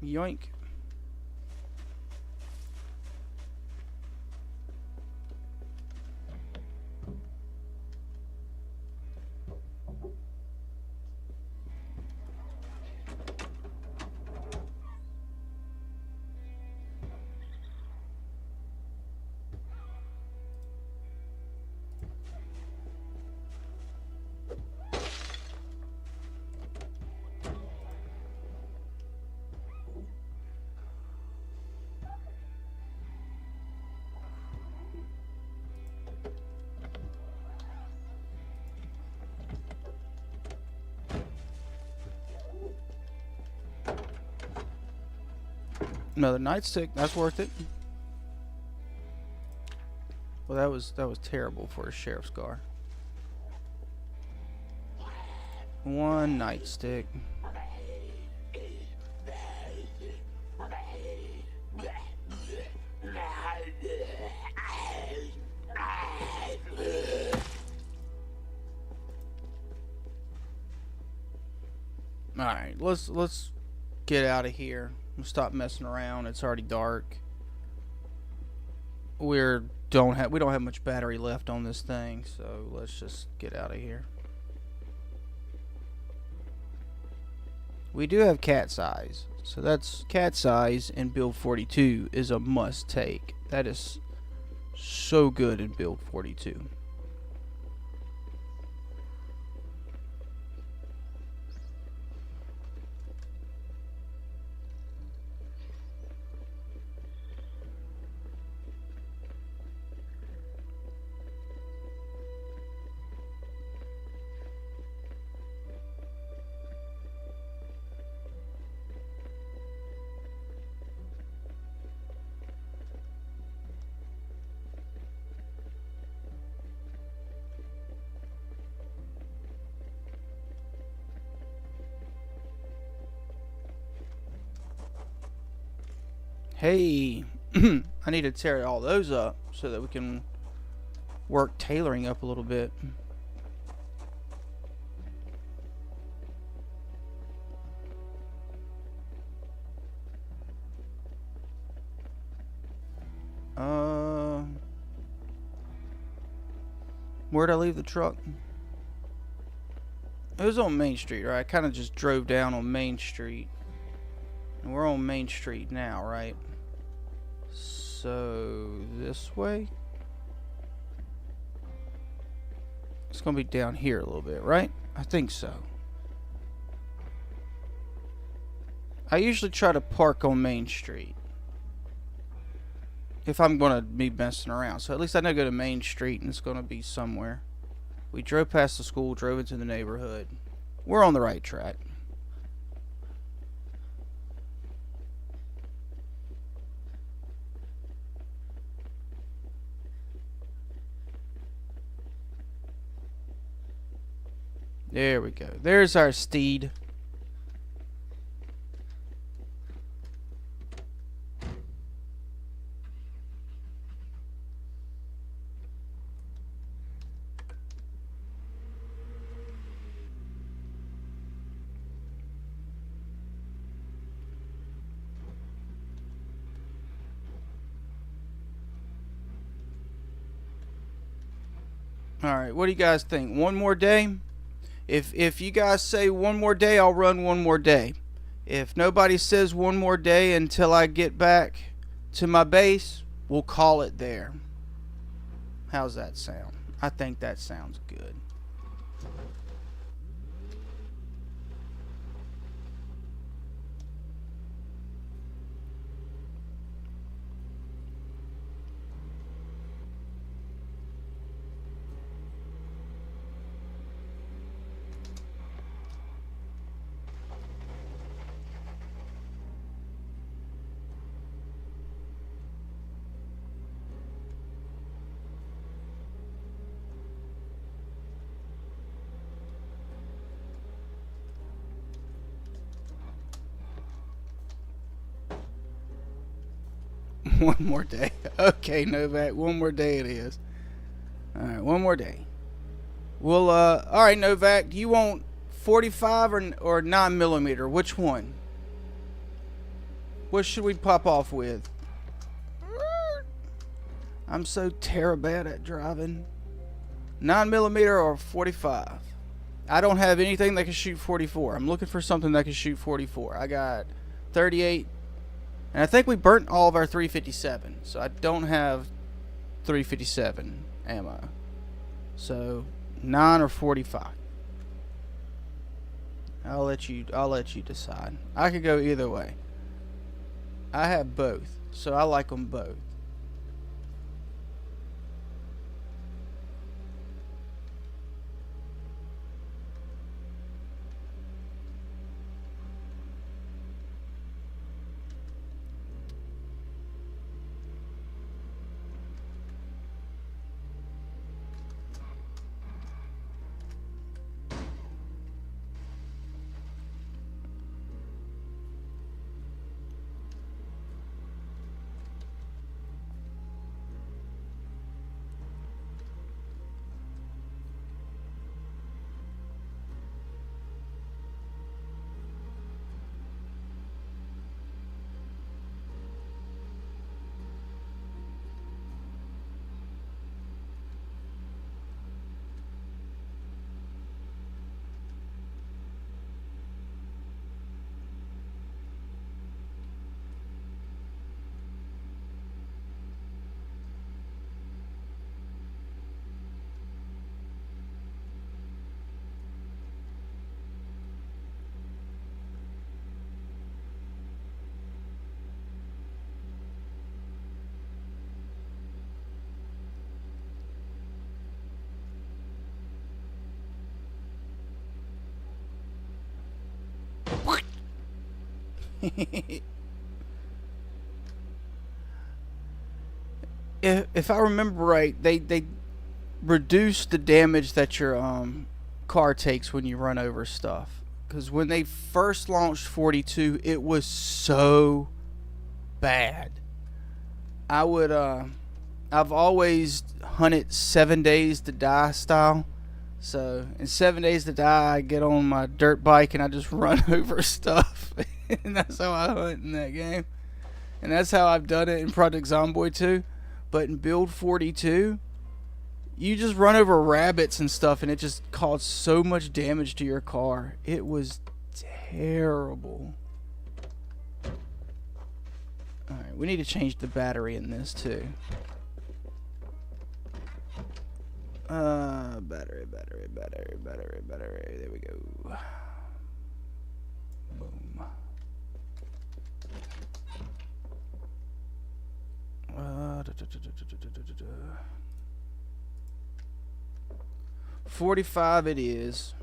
Yoink. Another nightstick. That's worth it. Well, that was terrible for a sheriff's car. One nightstick. All right, let's get out of here. Stop messing around. It's already dark. We don't have much battery left on this thing, so let's just get out of here. We do have cat's eyes, so that's cat's eyes in build 42 is a must take. That is so good in build 42. Hey, I need to tear all those up so that we can work tailoring up a little bit. Where'd I leave the truck? It was on Main Street, right? I kind of just drove down on Main Street. And we're on Main Street now, right? So, this way? It's gonna be down here a little bit, right? I think so. I usually try to park on Main Street if I'm gonna be messing around. So at least I know to go to Main Street and it's gonna be somewhere. We drove past the school, drove into the neighborhood. We're on the right track. There we go. There's our steed. Alright, what do you guys think? One more day? If you guys say one more day, I'll run one more day. If nobody says one more day until I get back, to my base. We'll call it there. How's that sound? I think that sounds good. One more day. Okay, Novak, one more day it is. Alright, one more day. Well, alright, Novak, do you want 45 or 9mm? Which one? What should we pop off with? I'm so terrible at driving. 9mm or 45? I don't have anything that can shoot 44. I'm looking for something that can shoot 44. I got 38. And I think we burnt all of our 357, so I don't have 357 ammo. So 9 or 45. I'll let you decide. I could go either way. I have both, so I like them both. If I remember right, they reduce the damage that your car takes when you run over stuff. Because when they first launched 42, it was so bad. I've always hunted 7 days to die style. So in 7 days to die, I get on my dirt bike and I just run over stuff. And that's how I hunt in that game. And that's how I've done it in Project Zomboid 2. But in Build 42, you just run over rabbits and stuff, and it just caused so much damage to your car. It was terrible. Alright, we need to change the battery in this too. Battery. There we go. Boom. 45 it is.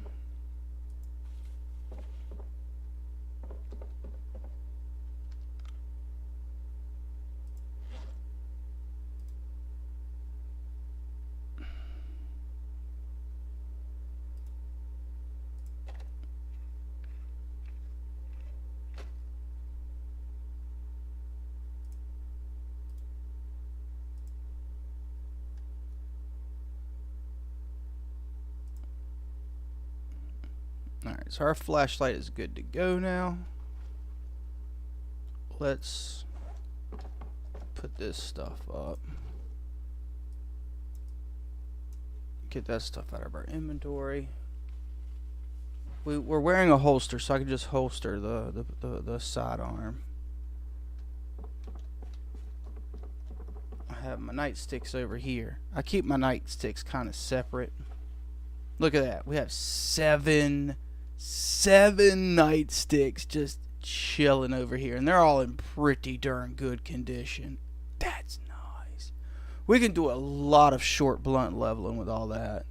Alright, so our flashlight is good to go now. Let's put this stuff up. Get that stuff out of our inventory. We're wearing a holster, so I can just holster the sidearm. have my nightsticks over here. I keep my nightsticks kind of separate. Look at that. We have seven nightsticks just chilling over here, and they're all in pretty darn good condition. That's nice. We can do a lot of short blunt leveling with all that.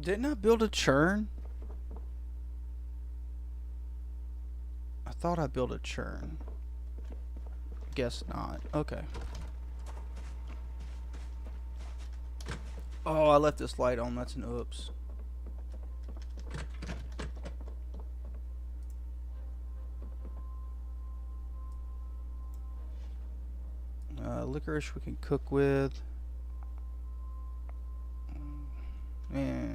Didn't I build a churn? I thought I built a churn. Guess not. Okay. Oh, I left this light on. That's an oops. Licorice we can cook with. Alright.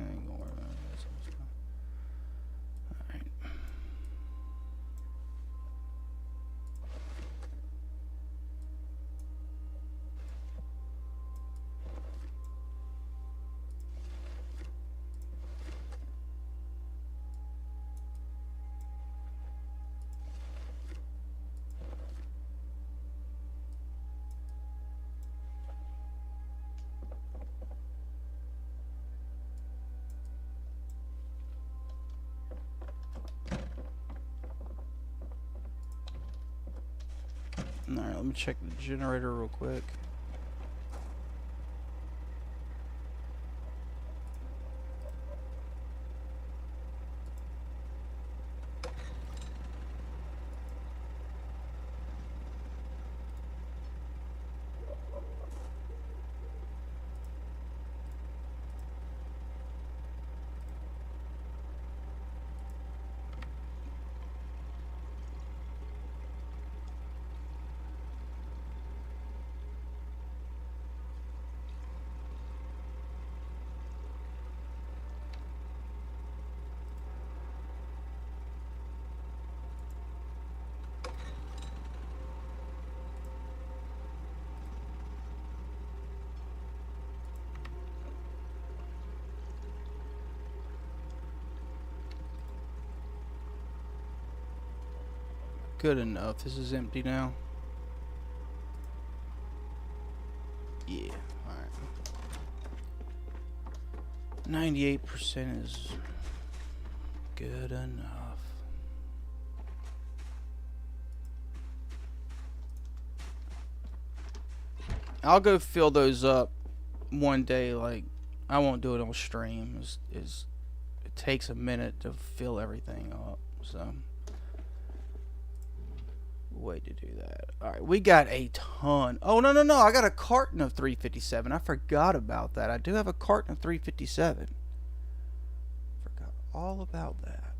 Alright, let me check the generator real quick. Good enough. This is empty now. Yeah, alright. 98% is good enough. I'll go fill those up one day. Like, I won't do it on stream. It takes a minute to fill everything up, so way to do that. Alright, we got a ton. Oh, no. I got a carton of 357. I forgot about that. I do have a carton of 357. Forgot all about that.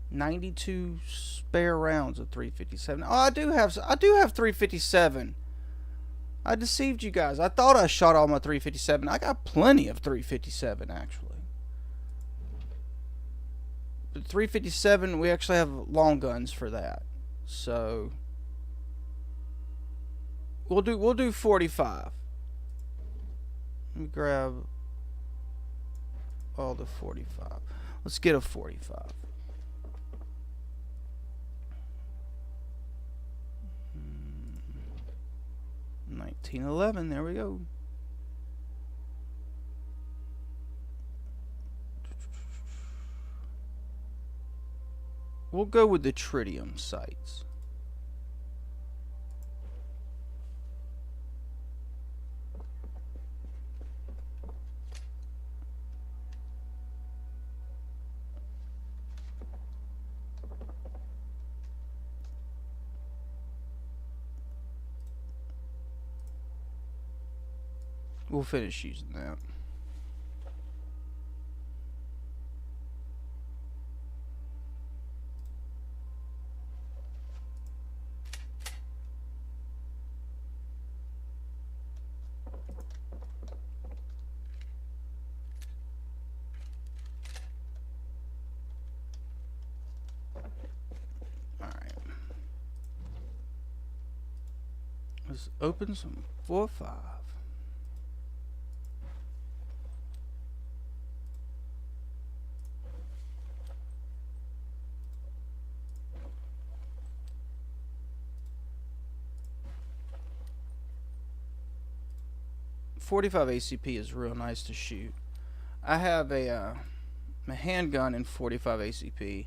92 spare rounds of 357. Oh, I do have 357. I deceived you guys. I thought I shot all my 357. I got plenty of 357 actually. But 357, we actually have long guns for that. So we'll do 45. Let me grab all the 45. Let's get a 45. 1911, there we go. We'll go with the tritium sights. We'll finish using that. Let's open some 4.5. .45 ACP is real nice to shoot. I have a handgun in .45 ACP,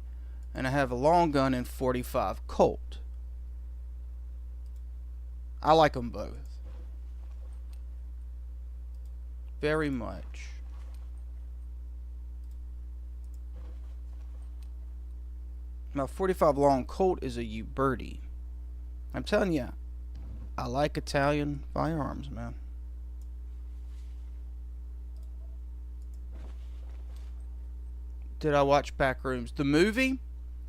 and I have a long gun in .45 Colt. I like them both very much. My .45 long Colt is a Uberti. I'm telling you, I like Italian firearms, man. Did I watch Backrooms? The movie?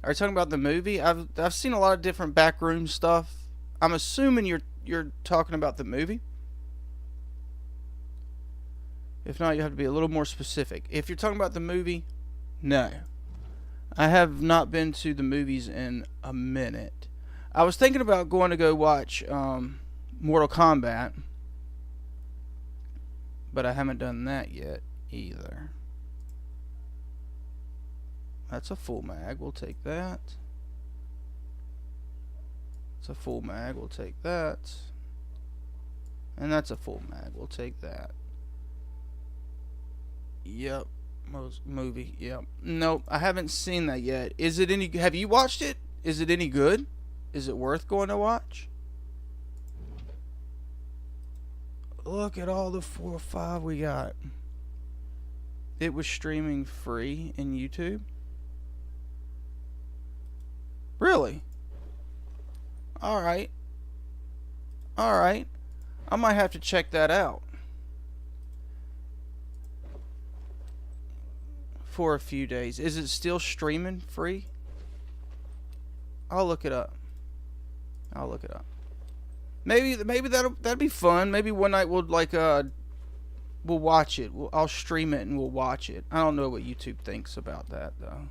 Are you talking about the movie? I've seen a lot of different Backroom stuff. I'm assuming you're talking about the movie. If not, you have to be a little more specific. If you're talking about the movie, no. I have not been to the movies in a minute. I was thinking about going to go watch Mortal Kombat, but I haven't done that yet either. That's a full mag. We'll take that. It's a full mag. We'll take that. And that's a full mag. We'll take that. Yep. Movie. Yep. Nope. I haven't seen that yet. Is it any? Have you watched it? Is it any good? Is it worth going to watch? Look at all the 4.5 we got. It was streaming free in YouTube. Really? Alright. Alright. I might have to check that out. For a few days. Is it still streaming free? I'll look it up. I'll look it up. Maybe that'd be fun. Maybe one night we'll we'll watch it. I'll stream it and we'll watch it. I don't know what YouTube thinks about that though.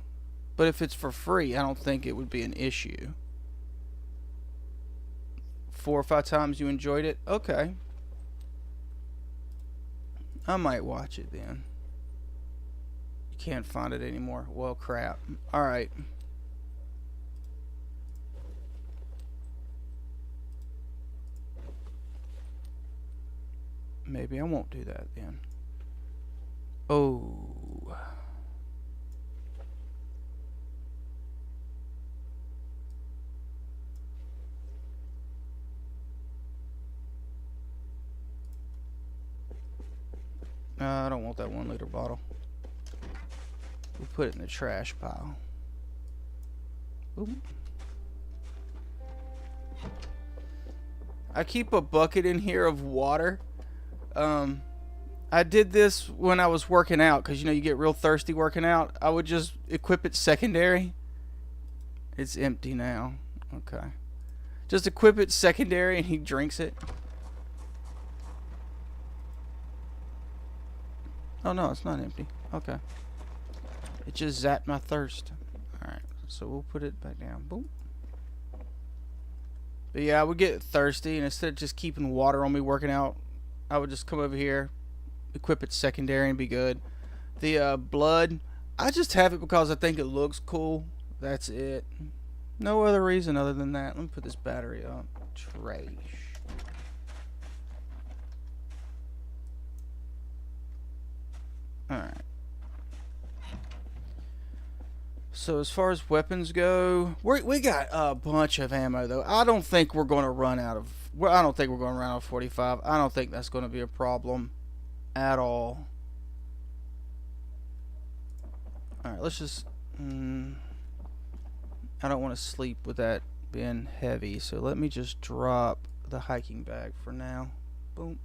But if it's for free, I don't think it would be an issue. 4 or 5 times you enjoyed it? Okay. I might watch it then. You can't find it anymore. Well, crap. Alright. Maybe I won't do that then. Oh. I don't want that 1 liter bottle. We'll put it in the trash pile. Ooh. I keep a bucket in here of water. I did this when I was working out because, you know, you get real thirsty working out. I would just equip it secondary. It's empty now. Okay. Just equip it secondary and he drinks it. Oh no, it's not empty. Okay. It just zapped my thirst. Alright, so we'll put it back down. Boom. But yeah, I would get thirsty, and instead of just keeping water on me working out, I would just come over here, equip it secondary, and be good. The blood, I just have it because I think it looks cool. That's it. No other reason other than that. Let me put this battery on. Trash. Alright. So as far as weapons go, we got a bunch of ammo though. I don't think we're going to run out of. Well, I don't think we're going to run out of 45. I don't think that's going to be a problem at all. All right, let's just. I don't want to sleep with that being heavy, so let me just drop the hiking bag for now. Boom.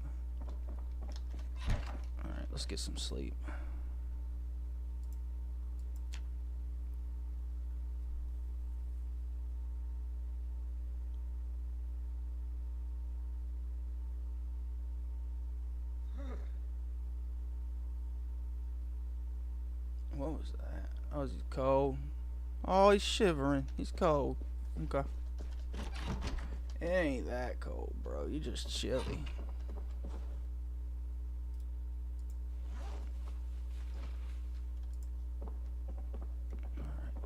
All right, let's get some sleep. What was that? Oh, he's cold. Oh, he's shivering. He's cold. Okay. It ain't that cold, bro. You just chilly.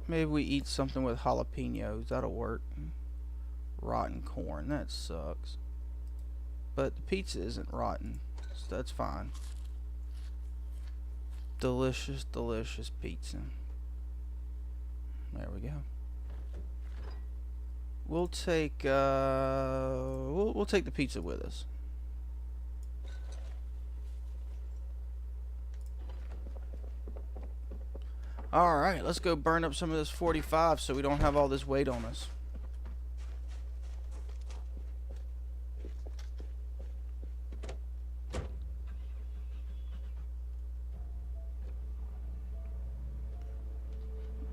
Maybe we eat something with jalapenos. That'll work. Rotten corn. That sucks. But the pizza isn't rotten, so that's fine. Delicious, delicious pizza. There we go. We'll take we'll take the pizza with us. All right, let's go burn up some of this 45 so we don't have all this weight on us.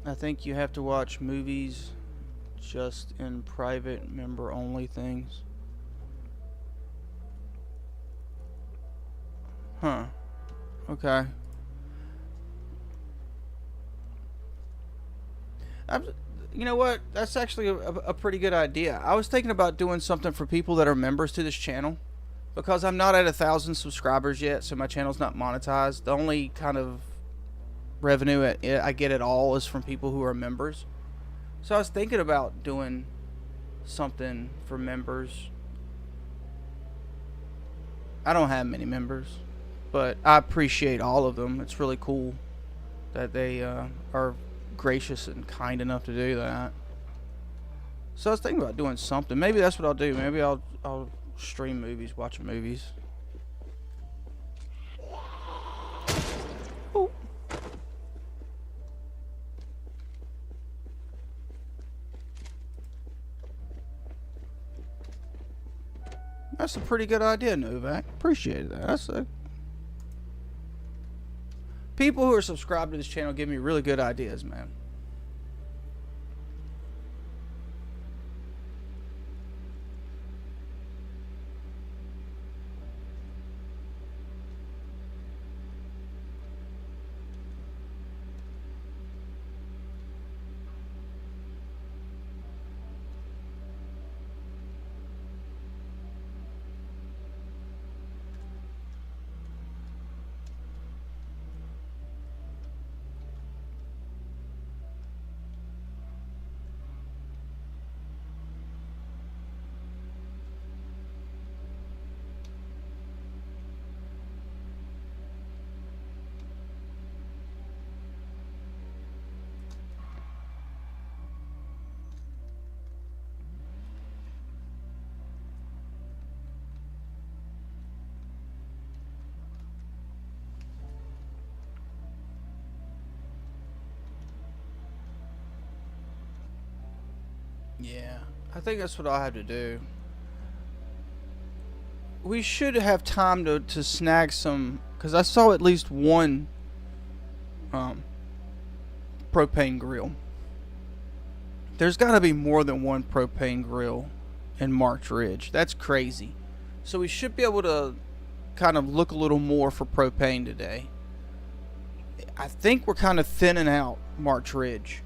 I think you have to watch movies just in private member only things. Huh. Okay. You know what? That's actually a pretty good idea. I was thinking about doing something for people that are members to this channel, because I'm not at 1,000 subscribers yet, so my channel's not monetized. The only kind of revenue I get at all is from people who are members. So I was thinking about doing something for members. I don't have many members, but I appreciate all of them. It's really cool that they are gracious and kind enough to do that. So I was thinking about doing something. Maybe that's what I'll do. Maybe I'll stream movies, watch movies. Ooh. That's a pretty good idea, Novak. Appreciate that. That's a... People who are subscribed to this channel give me really good ideas, man. Yeah, I think that's what I'll have to do. We should have time to snag some, because I saw at least one propane grill. There's got to be more than one propane grill in March Ridge. That's crazy. So we should be able to kind of look a little more for propane today. I think we're kind of thinning out March Ridge.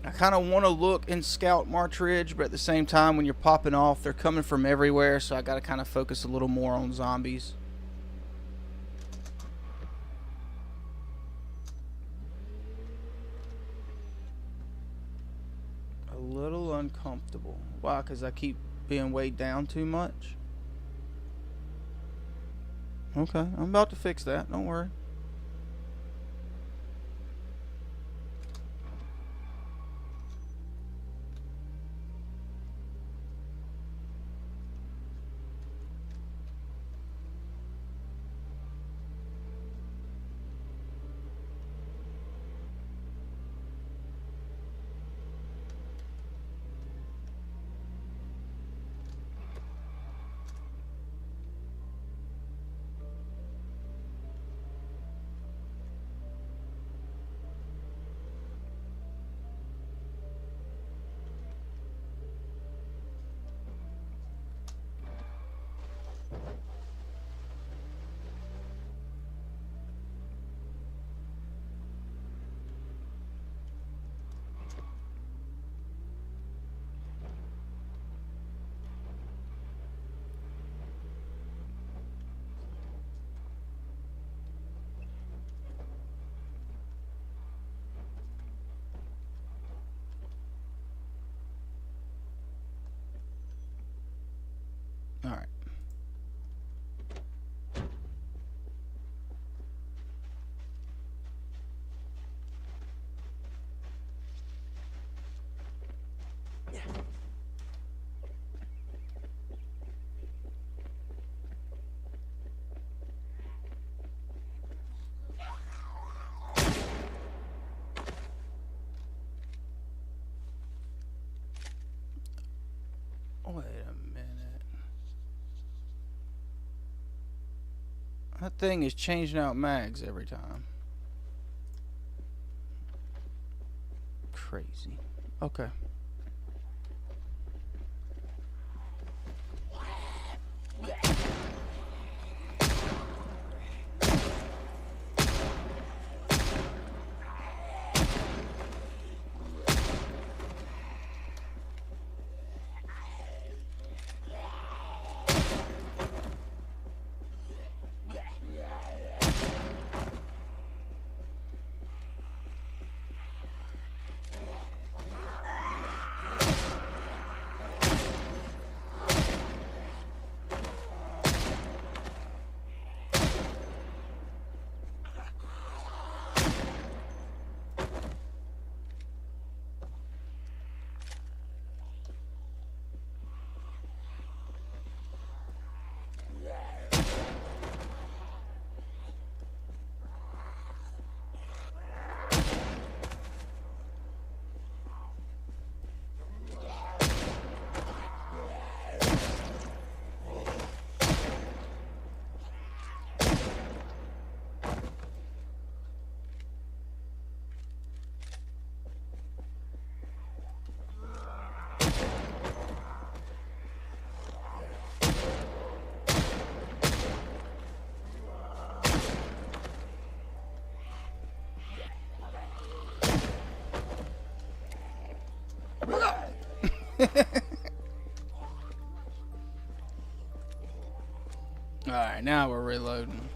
I kind of want to look and scout March Ridge, but at the same time, when you're popping off, they're coming from everywhere, so I got to kind of focus a little more on zombies. A little uncomfortable. Why? Because I keep being weighed down too much? Okay, I'm about to fix that. Don't worry. That thing is changing out mags every time. Crazy. Okay. Alright, now we're reloading.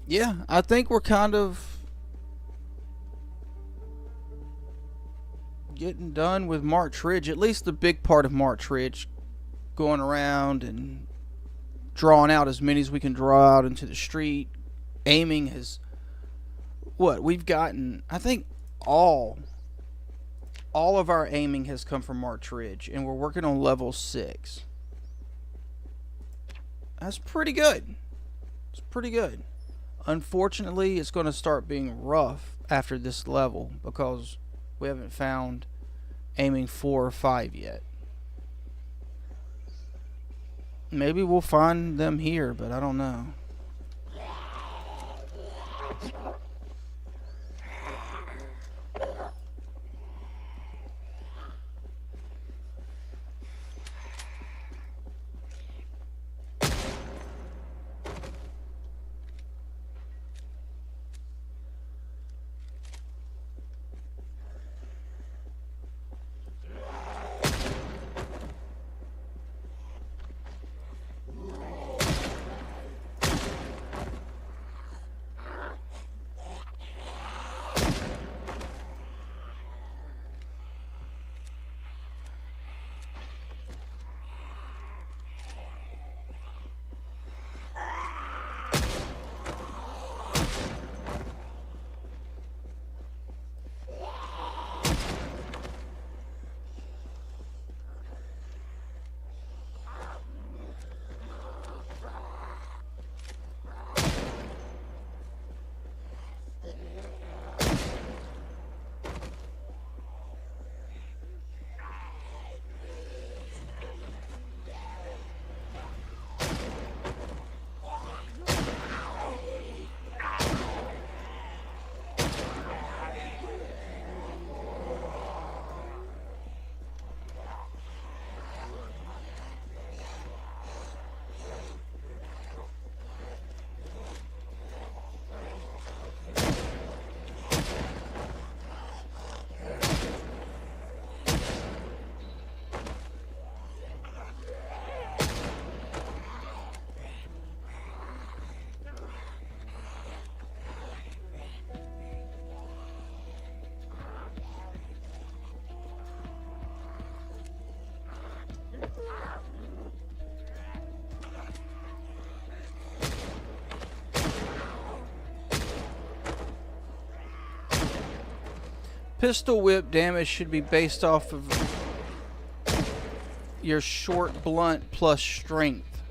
Yeah, I think we're kind of getting done with March Ridge, at least the big part of March Ridge, going around and drawing out as many as we can draw out into the street. Aiming has what we've gotten. I think all of our aiming has come from March Ridge, and we're working on level 6. That's pretty good. It's pretty good. Unfortunately, it's going to start being rough after this level because we haven't found aiming 4 or 5 yet. Maybe we'll find them here, but I don't know. Pistol whip damage should be based off of your short blunt plus strength.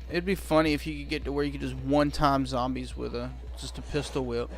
It'd be funny if you could get to where you could just one-time zombies with just a pistol whip.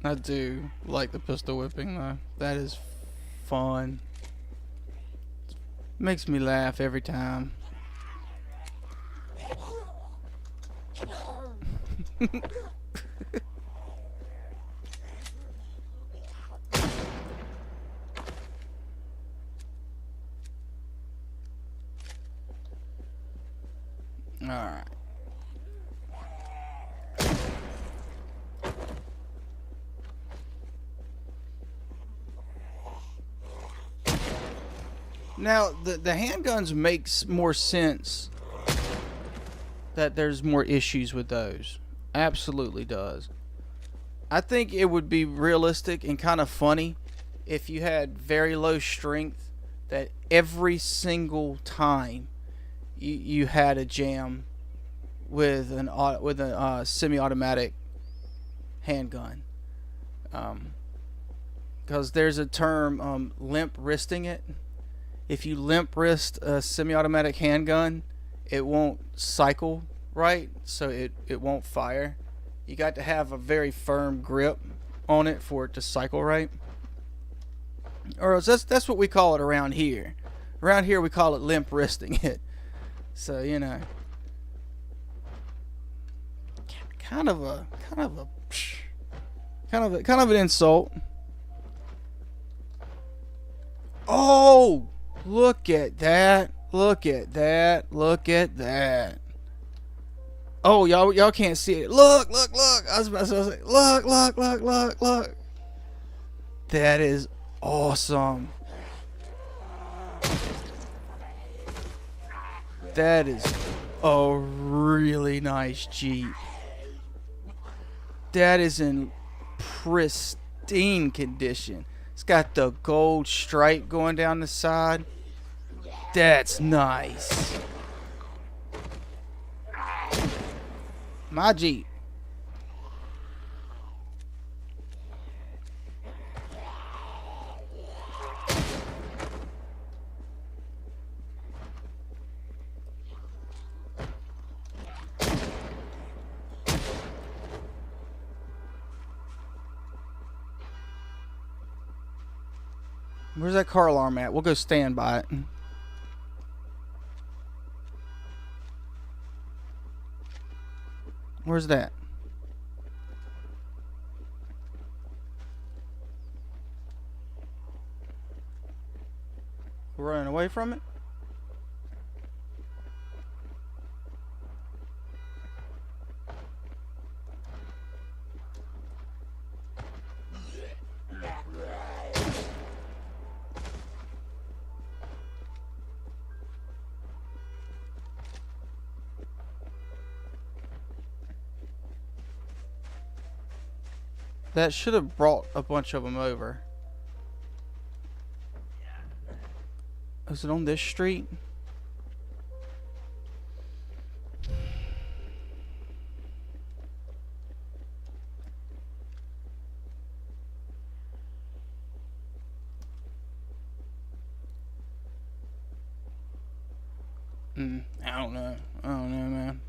I do like the pistol whipping though. That is fun. Makes me laugh every time. Alright. Now, the handguns makes more sense that there's more issues with those. Absolutely does. I think it would be realistic and kind of funny if you had very low strength that every single time you had a jam with a semi-automatic handgun. Because there's a term, limp wristing it. If you limp wrist a semi-automatic handgun, it won't cycle right, so it won't fire. You got to have a very firm grip on it for it to cycle right. Or else that's what we call it around here. Around here we call it limp wristing it. So, you know, kind of an insult. Oh! Look at that. Look at that. Look at that. Oh, y'all can't see it. Look. I was about to say, look. That is awesome. That is a really nice Jeep. That is in pristine condition. It's got the gold stripe going down the side. That's nice. My Jeep. Where's that car alarm at? We'll go stand by it. Where's that? We're running away from it? That should have brought a bunch of them over. Is it on this street? I don't know. I don't know, man.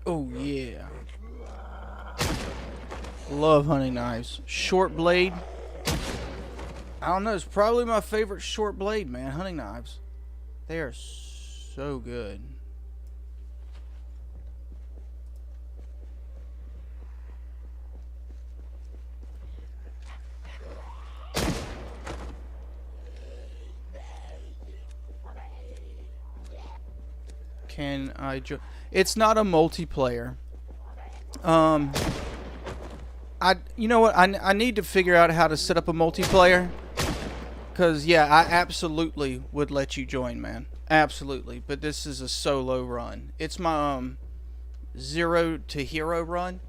Oh yeah. Love hunting knives. Short blade. I don't know, it's probably my favorite short blade, man. Hunting knives. They are so good. Can I join? It's not a multiplayer. You know what? I need to figure out how to set up a multiplayer. Cause yeah, I absolutely would let you join, man. Absolutely. But this is a solo run. It's my 0 to hero run.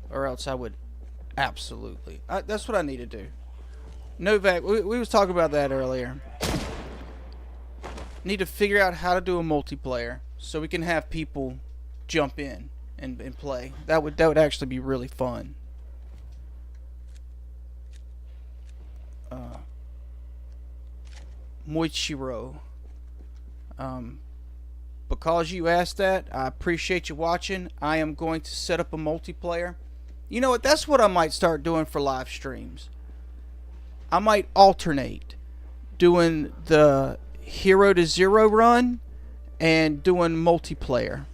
Or else I would absolutely. That's what I need to do. Novak, we was talking about that earlier. Need to figure out how to do a multiplayer so we can have people jump in and play. That would actually be really fun. Moichiro. Because you asked that, I appreciate you watching. I am going to set up a multiplayer. You know what? That's what I might start doing for live streams. I might alternate doing the 0 to 0 run and doing multiplayer.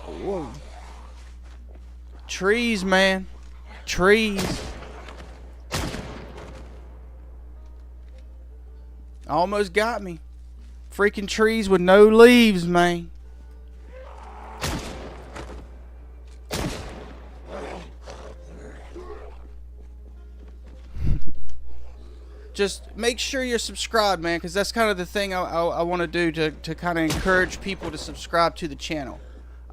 Whoa. Trees, man. Trees. Almost got me. Freaking trees with no leaves, man. Just make sure you're subscribed, man, because that's kind of the thing I want to do to kind of encourage people to subscribe to the channel.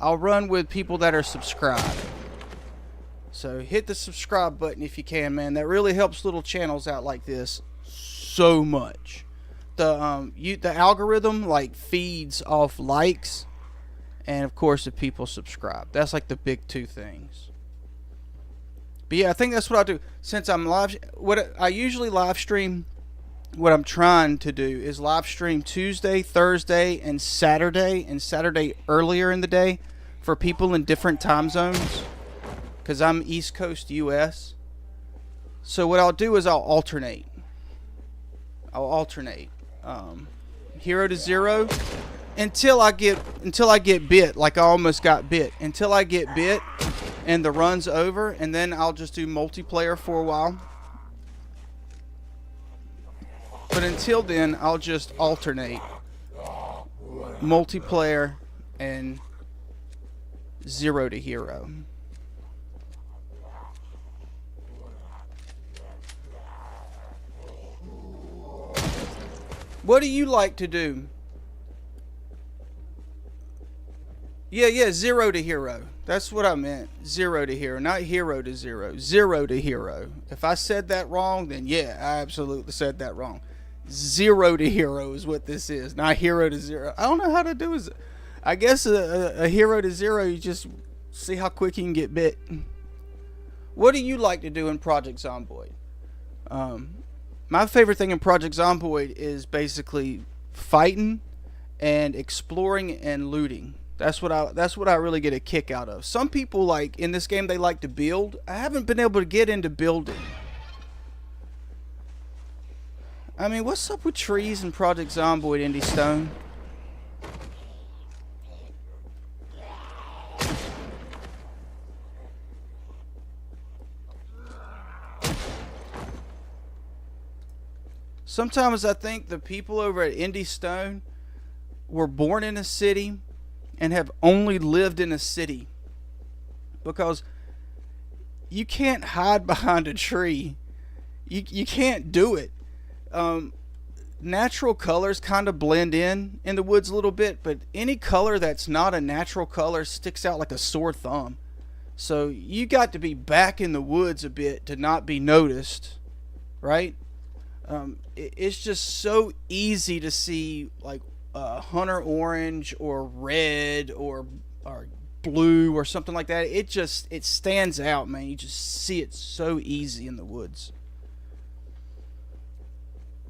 I'll run with people that are subscribed. So hit the subscribe button if you can, man. That really helps little channels out like this so much. The algorithm like feeds off likes, and of course if people subscribe. That's like the big two things. But yeah, I think that's what I'll do. Since I'm live, what I usually live stream, what I'm trying to do is live stream Tuesday, Thursday, and Saturday earlier in the day for people in different time zones. Because I'm East Coast US. So what I'll do is I'll alternate. Hero to 0 until I get bit, like I almost got bit. Until I get bit and the run's over, and then I'll just do multiplayer for a while. But until then, I'll just alternate multiplayer and 0 to hero. What do you like to do? Yeah, 0 to hero. That's what I meant. 0 to hero, not hero to 0. 0 to hero. If I said that wrong, then yeah, I absolutely said that wrong. 0 to hero is what this is, not hero to 0. I don't know how to do it. I guess a hero to 0, you just see how quick you can get bit. What do you like to do in Project Zomboid? My favorite thing in Project Zomboid is basically fighting and exploring and looting. That's what I really get a kick out of. Some people, like in this game, they like to build. I haven't been able to get into building. I mean, what's up with trees and Project Zomboid Indie Stone? Sometimes I think the people over at Indie Stone were born in a city and have only lived in a city, because you can't hide behind a tree. You can't do it. Natural colors kind of blend in the woods a little bit, but any color that's not a natural color sticks out like a sore thumb. So you got to be back in the woods a bit to not be noticed, right? It's just so easy to see like hunter orange or red or blue or something like that. It stands out, man. You just see it so easy in the woods.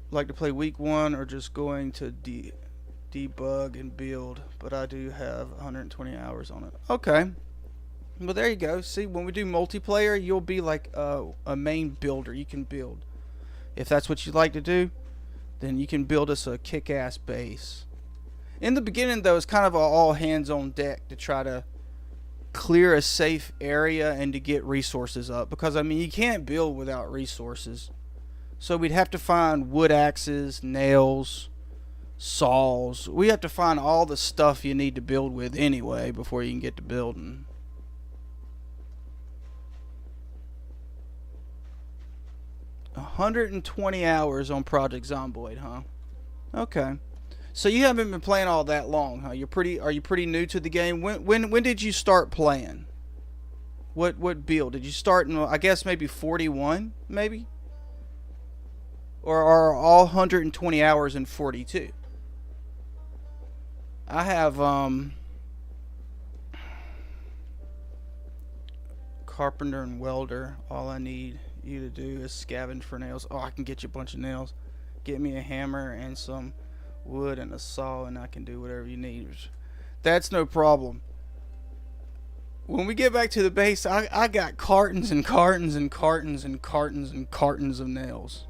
Like to play week 1 or just going to debug and build, but I do have 120 hours on it. Okay. Well, there you go. See, when we do multiplayer, you'll be like a main builder. You can build. If that's what you'd like to do, then you can build us a kick-ass base. In the beginning, though, it's kind of all hands on deck to try to clear a safe area and to get resources up. Because, I mean, you can't build without resources. So we'd have to find wood axes, nails, saws. We have to find all the stuff you need to build with anyway before you can get to building. $120 hours on Project Zomboid, huh? Okay. So you haven't been playing all that long, huh? Are you pretty new to the game? When did you start playing? What build? Did you start in, I guess maybe 41, maybe? Or are all 120 hours in 42? I have carpenter and welder. All I need you to do is scavenge for nails. Oh, I can get you a bunch of nails. Get me a hammer and some wood and a saw, and I can do whatever you need. That's no problem. When we get back to the base, I got cartons and cartons and cartons and cartons and cartons of nails.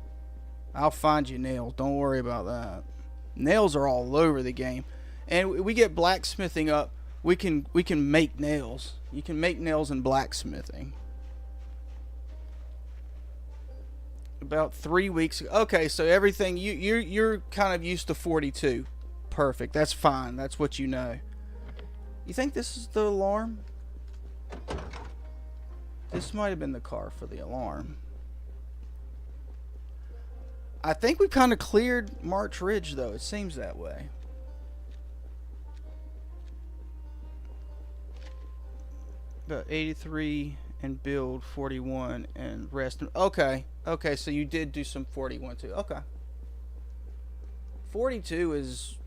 I'll find you nails. Don't worry about that. Nails are all over the game. And we get blacksmithing up. We can make nails. You can make nails in blacksmithing. About 3 weeks ago. Okay, so everything you're kind of used to 42. Perfect. That's fine. That's what you know. You think this is the alarm? This might have been the car for the alarm. I think we kind of cleared March Ridge, though. It seems that way. About 83 and build 41 and rest. Okay. Okay, so you did do some 41 too. Okay. 42 is...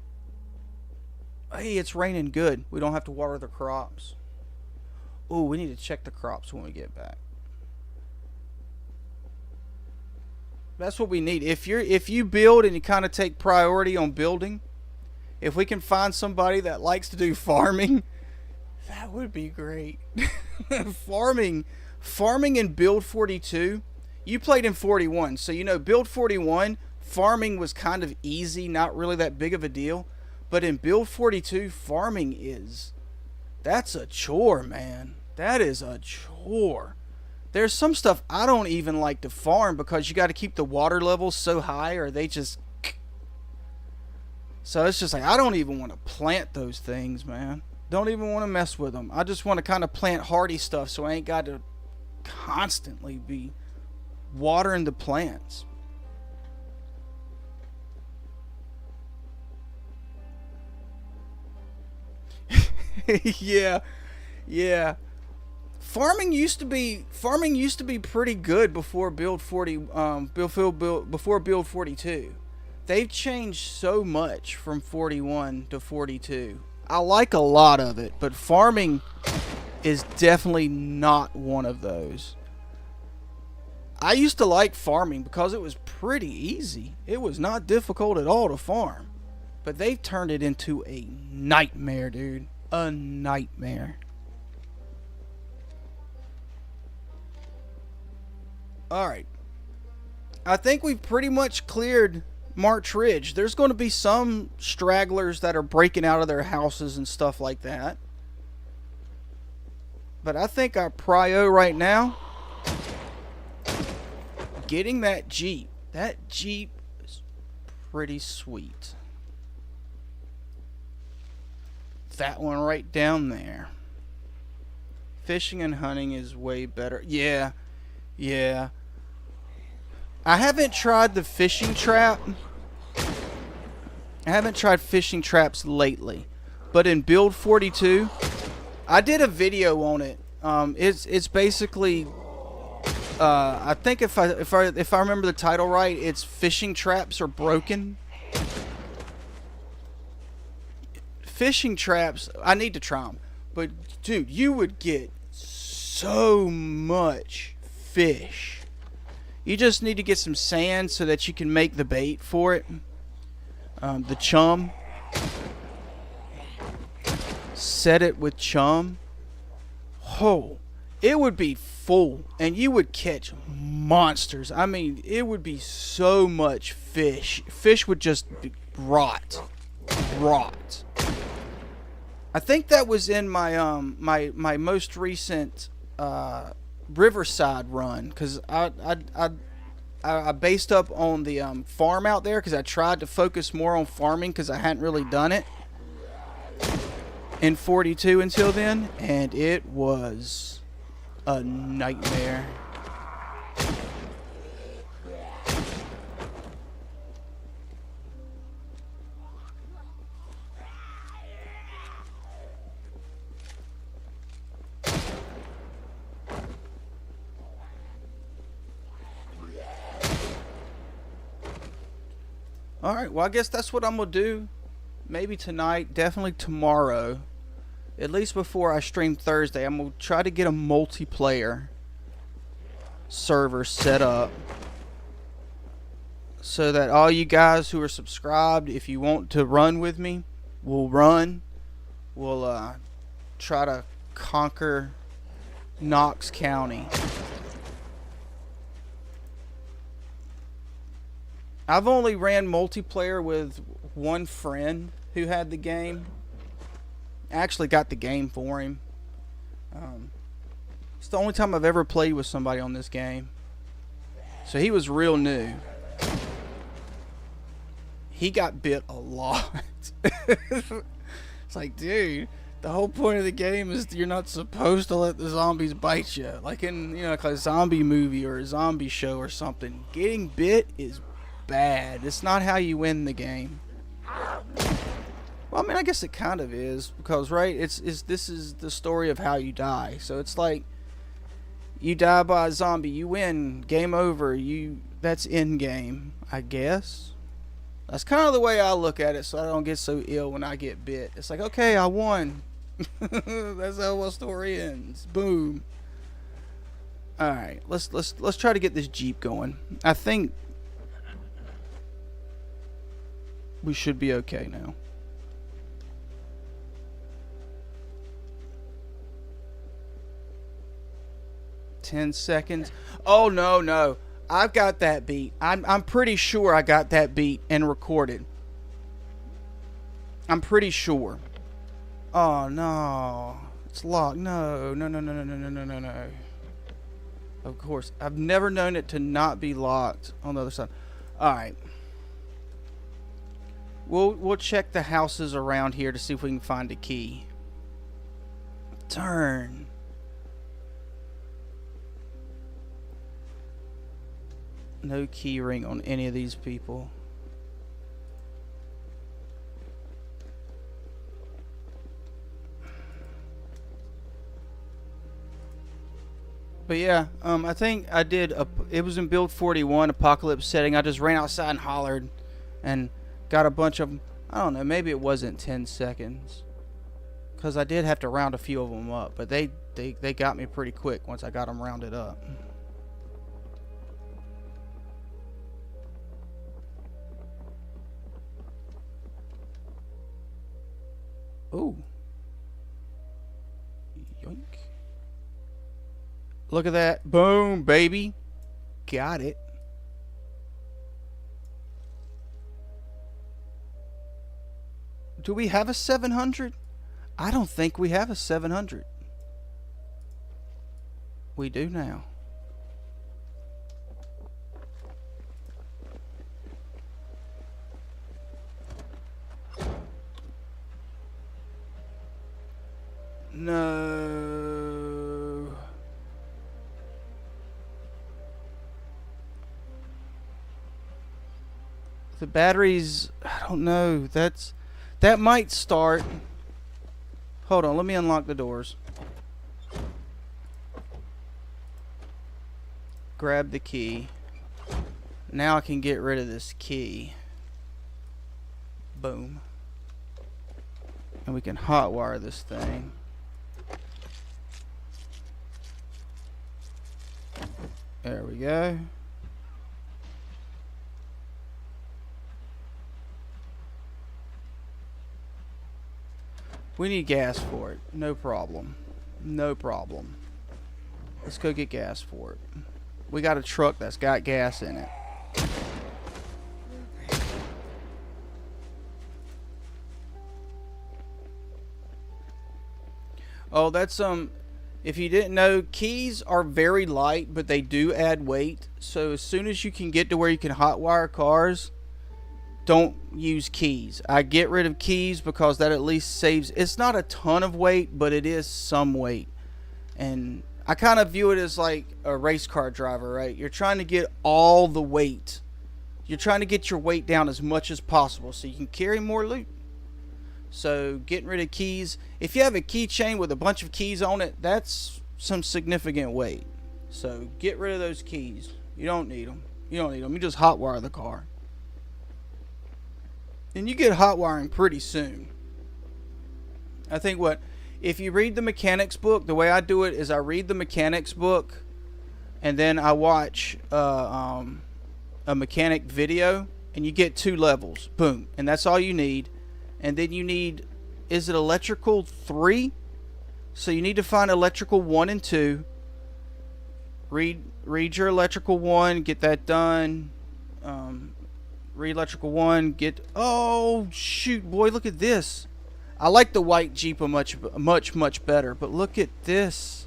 Hey, it's raining good. We don't have to water the crops. Ooh, we need to check the crops when we get back. That's what we need. If you build and you kind of take priority on building, if we can find somebody that likes to do farming, that would be great. Farming in build 42. You played in 41, so you know build 41, farming was kind of easy, not really that big of a deal. But in build 42, farming that's a chore, man. That is a chore. There's some stuff I don't even like to farm because you got to keep the water levels so high or they just... So it's just like, I don't even want to plant those things, man. Don't even want to mess with them. I just want to kind of plant hardy stuff so I ain't got to constantly be watering the plants. Yeah. Farming used to be pretty good before build 40 before build 42. They've changed so much from 41 to 42. I like a lot of it, but farming is definitely not one of those. I used to like farming because it was pretty easy. It was not difficult at all to farm. But they've turned it into a nightmare, dude. a nightmare. Alright. I think we've pretty much cleared March Ridge. There's going to be some stragglers that are breaking out of their houses and stuff like that. But I think our prio right now, getting that Jeep. That Jeep is pretty sweet. That one right down there. Fishing and hunting is way better. Yeah. Yeah. I haven't tried the fishing trap. I haven't tried fishing traps lately. But in Build 42, I did a video on it. It's basically I think if I remember the title right, it's fishing traps are broken. Fishing traps, I need to try them. But dude, you would get so much fish. You just need to get some sand so that you can make the bait for it. The chum. Set it with chum. Oh, it would be full. And you would catch monsters. I mean, it would be so much fish. Fish would just rot. Rot. I think that was in my my most recent Riverside run, because I based up on the farm out there, because I tried to focus more on farming because I hadn't really done it in 42 until then, and it was a nightmare. Alright, well I guess that's what I'm going to do. Maybe tonight, definitely tomorrow. At least before I stream Thursday, I'm going to try to get a multiplayer server set up. So that all you guys who are subscribed, if you want to run with me, we'll run. We'll try to conquer Knox County. I've only ran multiplayer with one friend who had the game. I actually got the game for him. It's the only time I've ever played with somebody on this game. So he was real new. He got bit a lot. It's like, dude, the whole point of the game is you're not supposed to let the zombies bite you. Like in, you know, like a zombie movie or a zombie show or something. Getting bit is bad. It's not how you win the game. Well, I mean, I guess it kind of is, because right, this is the story of how you die. So it's like you die by a zombie, you win, game over. That's end game, I guess. That's kind of the way I look at it, so I don't get so ill when I get bit. It's like, okay, I won. That's how my story ends. Boom. All right, let's try to get this Jeep going. I think we should be okay now. $10 seconds. Oh no. I've got that beat. I'm pretty sure I got that beat and recorded. I'm pretty sure. Oh no. It's locked. No. Of course. I've never known it to not be locked on the other side. Alright. We'll check the houses around here to see if we can find a key. Turn. No key ring on any of these people. But yeah, I think I did it was in build 41 apocalypse setting. I just ran outside and hollered and got a bunch of them. I don't know, maybe it wasn't 10 seconds, because I did have to round a few of them up, but they got me pretty quick once I got them rounded up. Ooh. Wink. Look at that. Boom, baby. Got it. Do we have a 700? I don't think we have a 700. We do now. No. The batteries, I don't know. That might start. Hold on, let me unlock the doors. Grab the key. Now I can get rid of this key. Boom. And we can hotwire this thing. There we go. We need gas for it. No problem. No problem. Let's go get gas for it. We got a truck that's got gas in it. Oh, that's if you didn't know, keys are very light, but they do add weight. So as soon as you can get to where you can hotwire cars, don't use keys. I get rid of keys because that at least saves. It's not a ton of weight, but it is some weight. And I kind of view it as like a race car driver, right? You're trying to get all the weight. You're trying to get your weight down as much as possible so you can carry more loot. So getting rid of keys. If you have a keychain with a bunch of keys on it, that's some significant weight. So get rid of those keys. You don't need them. You don't need them. You just hotwire the car. And you get hot wiring pretty soon. I think if you read the mechanics book, the way I do it is I read the mechanics book and then I watch a mechanic video, and you get 2 levels. Boom. And that's all you need. And then you need, is it electrical 3? So you need to find electrical 1 and 2. Read your electrical 1, get that done. Read electrical 1, oh shoot, boy, look at this. I like the white Jeep much better, but look at this.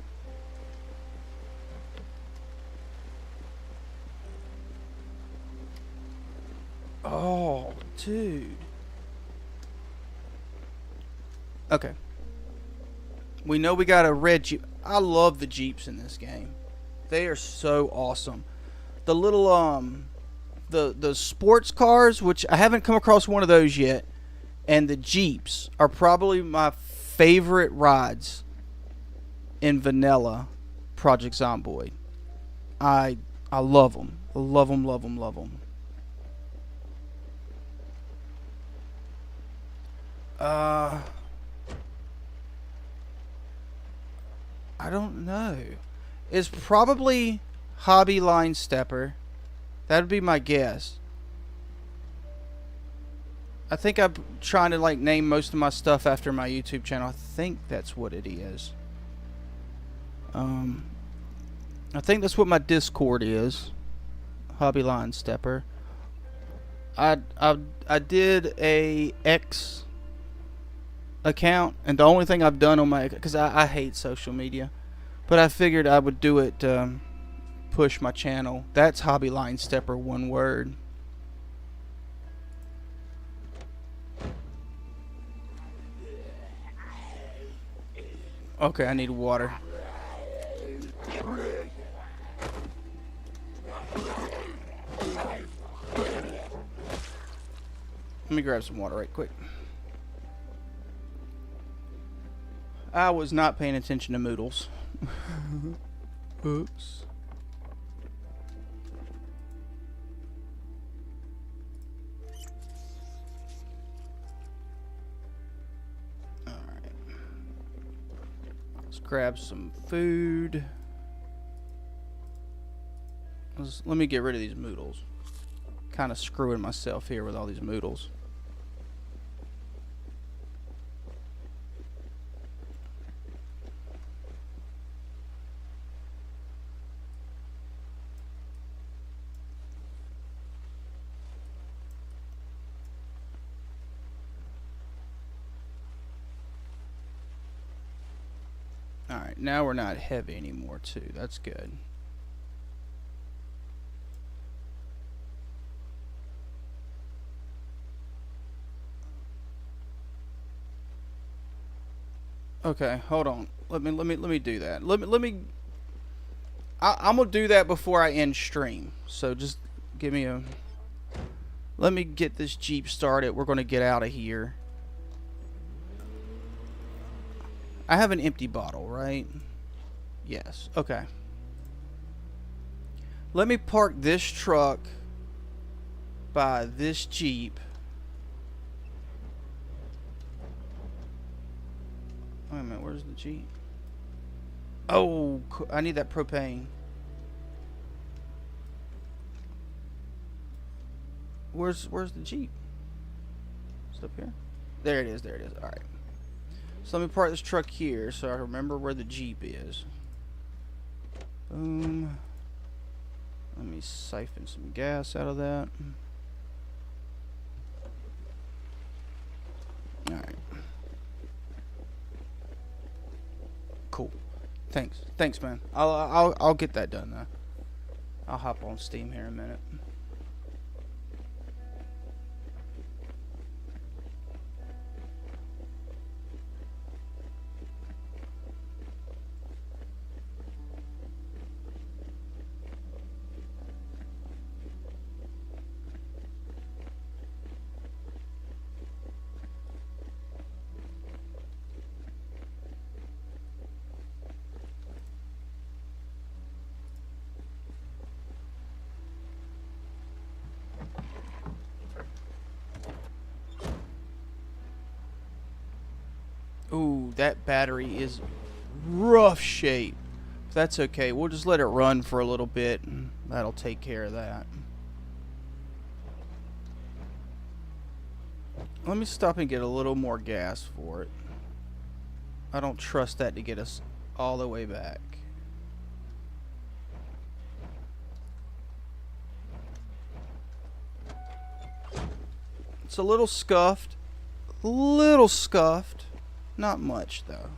Oh, dude. Okay. We know we got a red Jeep. I love the Jeeps in this game. They are so awesome. The little the sports cars, which I haven't come across one of those yet, and the Jeeps are probably my favorite rides in vanilla Project Zomboid. I love them. Love them, love them, love them. I don't know. It's probably Hobby Line Stepper. That would be my guess. I think I'm trying to like name most of my stuff after my YouTube channel. I think that's what it is. I think that's what my Discord is. Hobby Line Stepper. I did a X account, and the only thing I've done on my, because I hate social media, but I figured I would do it push my channel. That's Hobby Line Stepper, one word. Okay, I need water. Let me grab some water right quick. I was not paying attention to Moodles. Oops. Grab some food. Let me get rid of these Moodles. Kind of screwing myself here with all these Moodles. Alright, now we're not heavy anymore, too. That's good. Okay, hold on. Let me do that. I'm gonna do that before I end stream. So just give me a. Let me get this Jeep started. We're gonna get out of here. I have an empty bottle, right? Yes. Okay. Let me park this truck by this Jeep. Wait a minute, where's the Jeep? Oh, I need that propane. Where's the Jeep? It's up here. There it is. There it is. All right. So let me park this truck here so I remember where the Jeep is. Boom. Let me siphon some gas out of that. All right. Cool. Thanks, man. I'll get that done though. I'll hop on Steam here in a minute. Ooh, that battery is rough shape. That's okay. We'll just let it run for a little bit. And that'll take care of that. Let me stop and get a little more gas for it. I don't trust that to get us all the way back. It's a little scuffed. Little scuffed. Not much, though.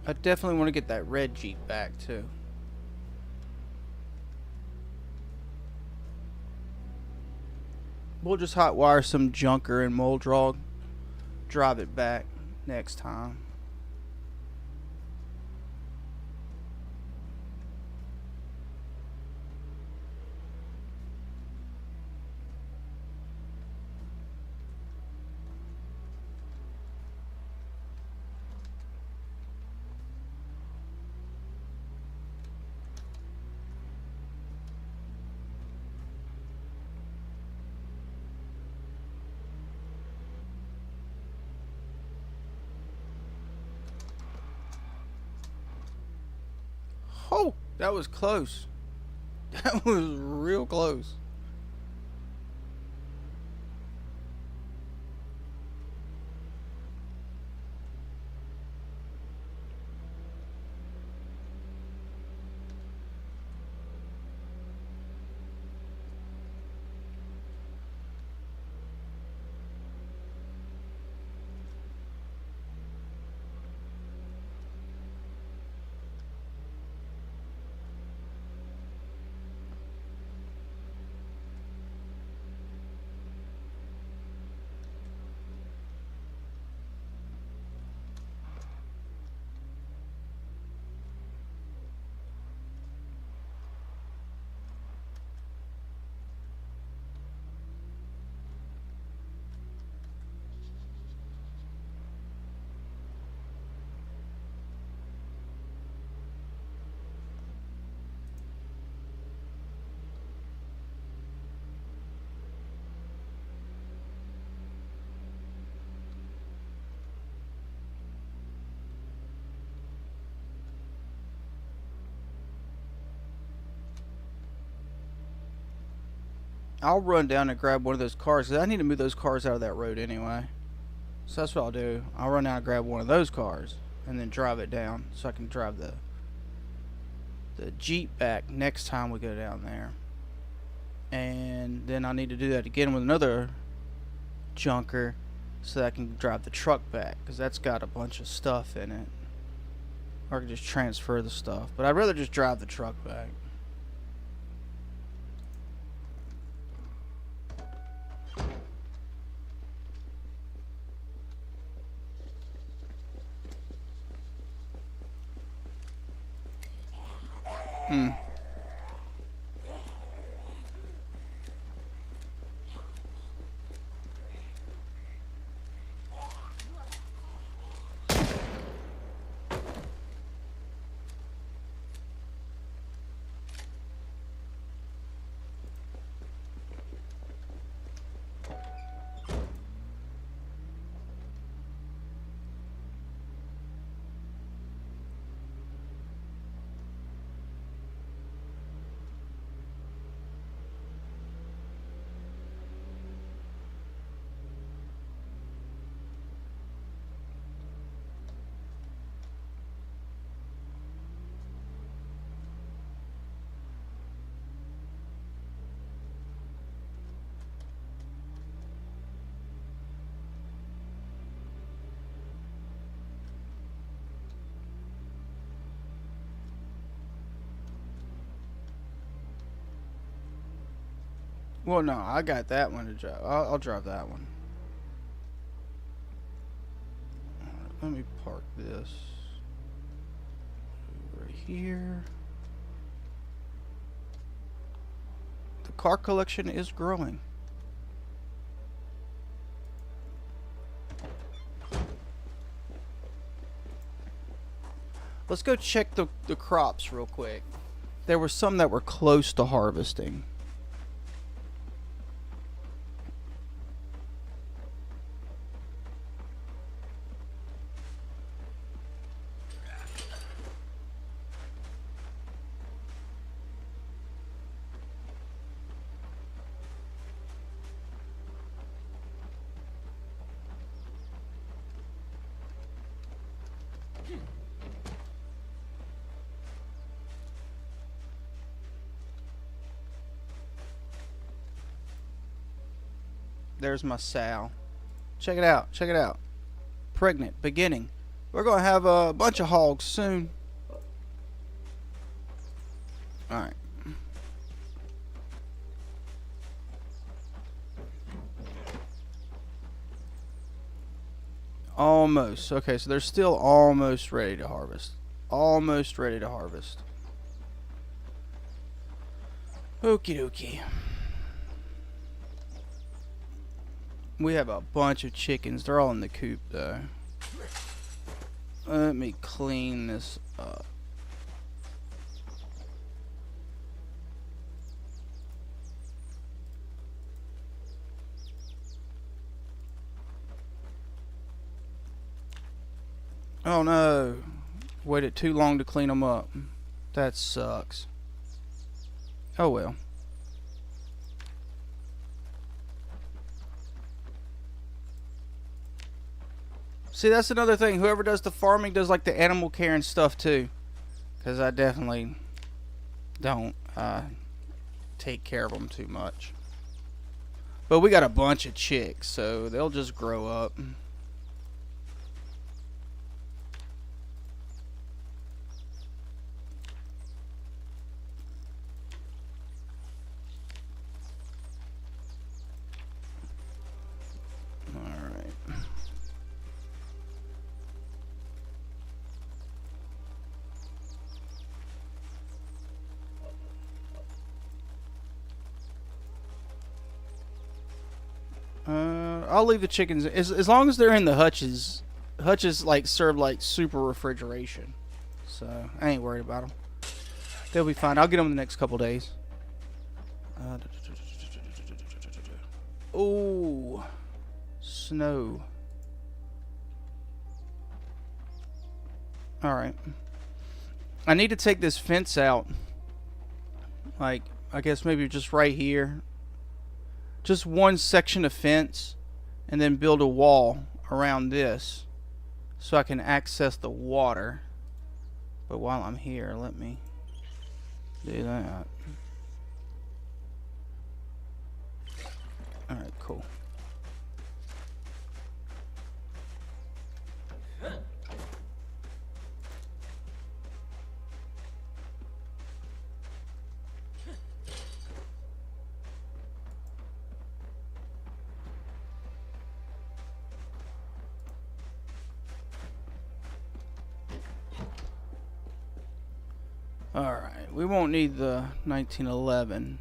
I definitely want to get that red Jeep back, too. We'll just hotwire some junker and Moldrog. Drive it back next time. Oh, that was close. That was real close. I'll run down and grab one of those cars, 'cause I need to move those cars out of that road anyway. So that's what I'll do. I'll run down and grab one of those cars and then drive it down so I can drive the Jeep back next time we go down there. And then I need to do that again with another junker so that I can drive the truck back, because that's got a bunch of stuff in it. Or I can just transfer the stuff, but I'd rather just drive the truck back. Well, no, I got that one to drive. I'll drive that one. Alright, let me park this over here. The car collection is growing. Let's go check the crops real quick. There were some that were close to harvesting. There's my sow. Check it out. Check it out. Pregnant. Beginning. We're going to have a bunch of hogs soon. Alright. Almost. Okay, so they're still almost ready to harvest. Almost ready to harvest. Okie dokie. We have a bunch of chickens. They're all in the coop, though. Let me clean this up. Oh no. Waited too long to clean them up. That sucks. Oh well. See, that's another thing. Whoever does the farming does like the animal care and stuff too. Because I definitely don't take care of them too much. But we got a bunch of chicks, so they'll just grow up. I'll leave the chickens as long as they're in the hutches. Hutches like serve like super refrigeration, so I ain't worried about them. They'll be fine. I'll get them in the next couple days. Oh, snow. All right. I need to take this fence out. Like, I guess maybe just right here. just one section of fence and then build a wall around this so I can access the water. But while I'm here, let me do that. Alright, cool. Alright, we won't need the 1911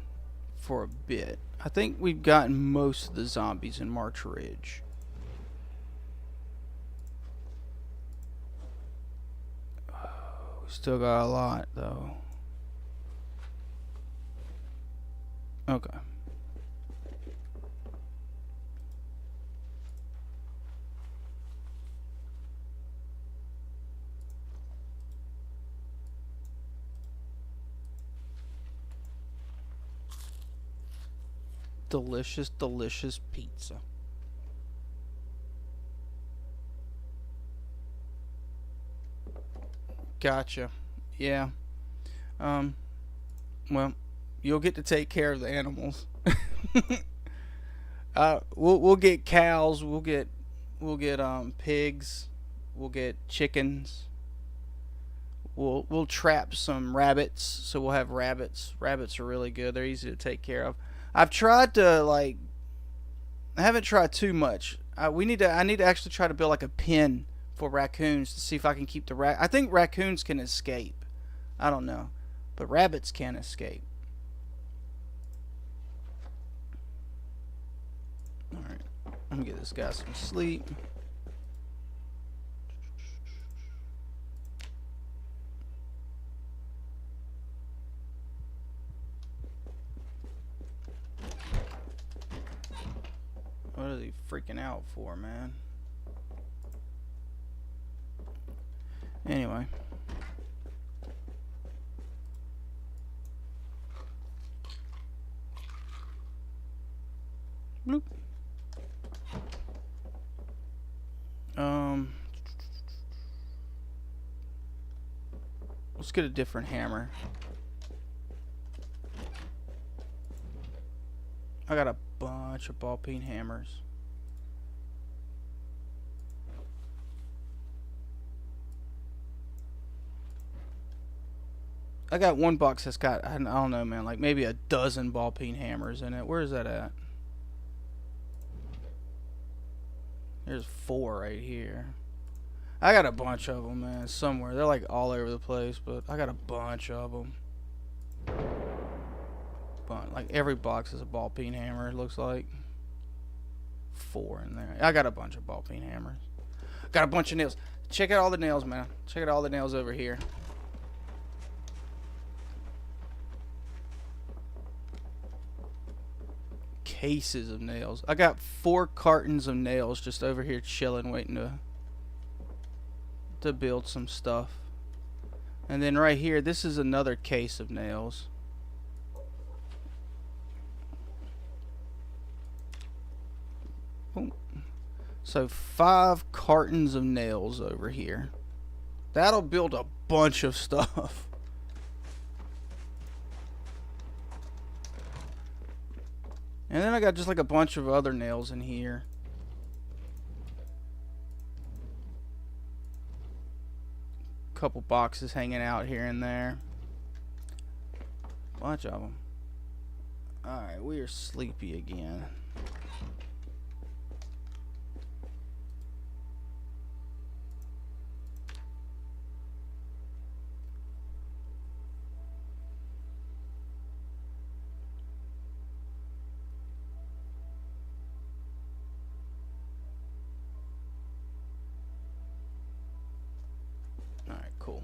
for a bit. I think we've gotten most of the zombies in March Ridge. Oh, we still got a lot though. Okay. Delicious, delicious pizza. Gotcha. Yeah. Well, you'll get to take care of the animals. We'll get cows. We'll get pigs. We'll get chickens. We'll trap some rabbits. So we'll have rabbits. Rabbits are really good. They're easy to take care of. I've tried to I haven't tried too much. I need to actually try to build like a pen for raccoons to see if I can keep the I think raccoons can escape. I don't know, but rabbits can't escape. All right, I'm gonna get this guy some sleep. What is he freaking out for, man? Anyway. Bloop. Let's get a different hammer. I got a bunch of ball peen hammers. I got one box that's got, I don't know, man, like maybe a dozen ball peen hammers in it. Where is that at? There's 4 right here. I got a bunch of them, man, somewhere. They're like all over the place, but I got a bunch of them. Like every box is a ball peen hammer, it looks like. 4 in there. I got a bunch of ball peen hammers. Got a bunch of nails. Check out all the nails, man. Check out all the nails over here. Cases of nails. I got 4 cartons of nails just over here chilling, waiting to build some stuff. And then right here, this is another case of nails. Boom. So 5 cartons of nails over here. That'll build a bunch of stuff. And then I got just like a bunch of other nails in here. Couple boxes hanging out here and there. Bunch of them. Alright, we are sleepy again. Cool.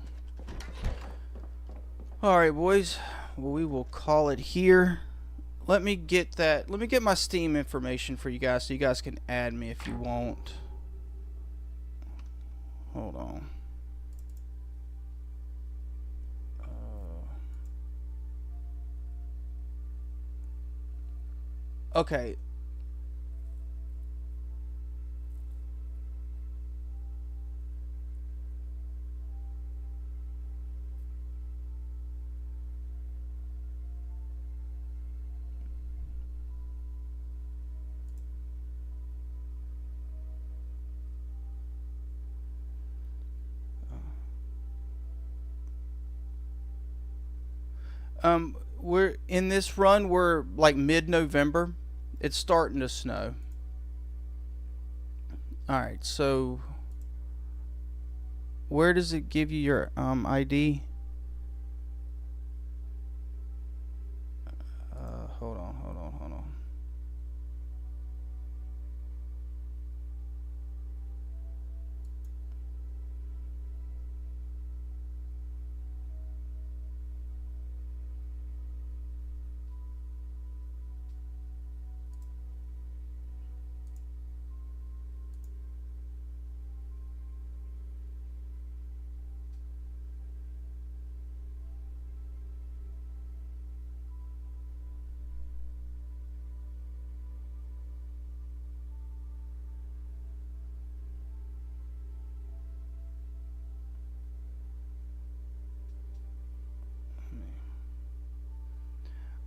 Alright, boys. Well, we will call it here. Let me get my Steam information for you guys so you guys can add me if you want. Hold on. Okay. We're in this run. We're like mid-November. It's starting to snow. All right. So where does it give you your ID? Hold on.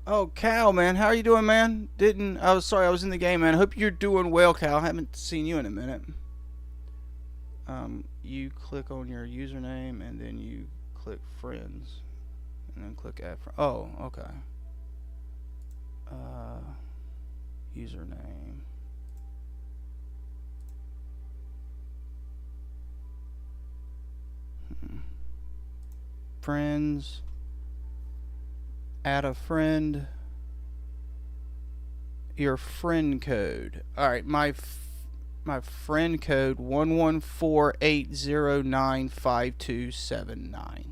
Oh, Cal, man, how are you doing, man? Didn't I was sorry I was in the game, man. Hope you're doing well, Cal. I haven't seen you in a minute. You click on your username and then you click friends and then click add friend. Oh, okay. Uh, Username. Friends. Add a friend. Your friend code. All right, my friend code 114809527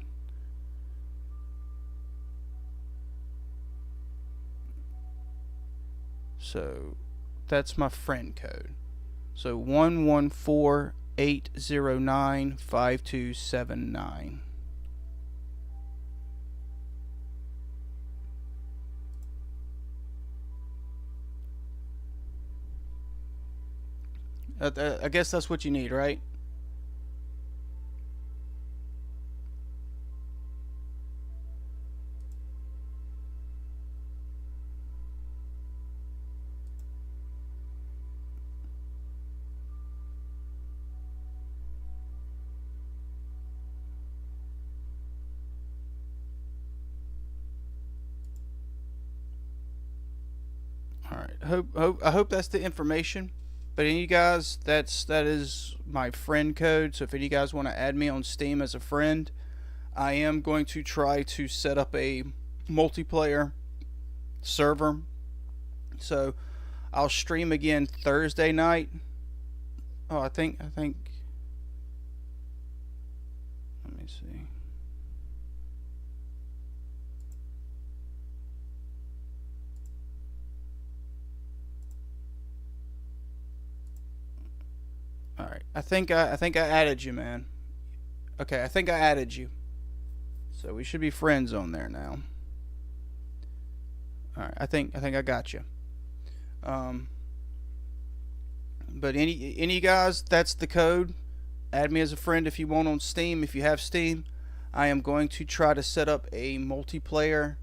So that's my friend code. So 114809527. I guess that's what you need, right? All right. I hope that's the information. But any of you guys, that is my friend code. So if any of you guys want to add me on Steam as a friend, I am going to try to set up a multiplayer server. So I'll stream again Thursday night. Oh, I think. Let me see. All right. I think I added you, man. Okay, I think I added you. So we should be friends on there now. All right. I think I got you. Um, but any guys, that's the code. Add me as a friend if you want on Steam. If you have Steam, I am going to try to set up a multiplayer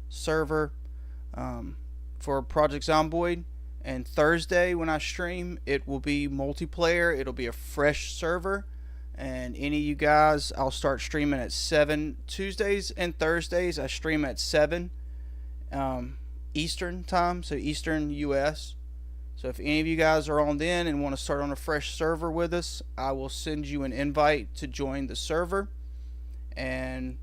server for Project Zomboid. And Thursday when I stream, it will be multiplayer. It'll be a fresh server. And any of you guys, I'll start streaming at 7. Tuesdays and Thursdays, I stream at 7 Eastern time, so Eastern US. So if any of you guys are on then and want to start on a fresh server with us, I will send you an invite to join the server. And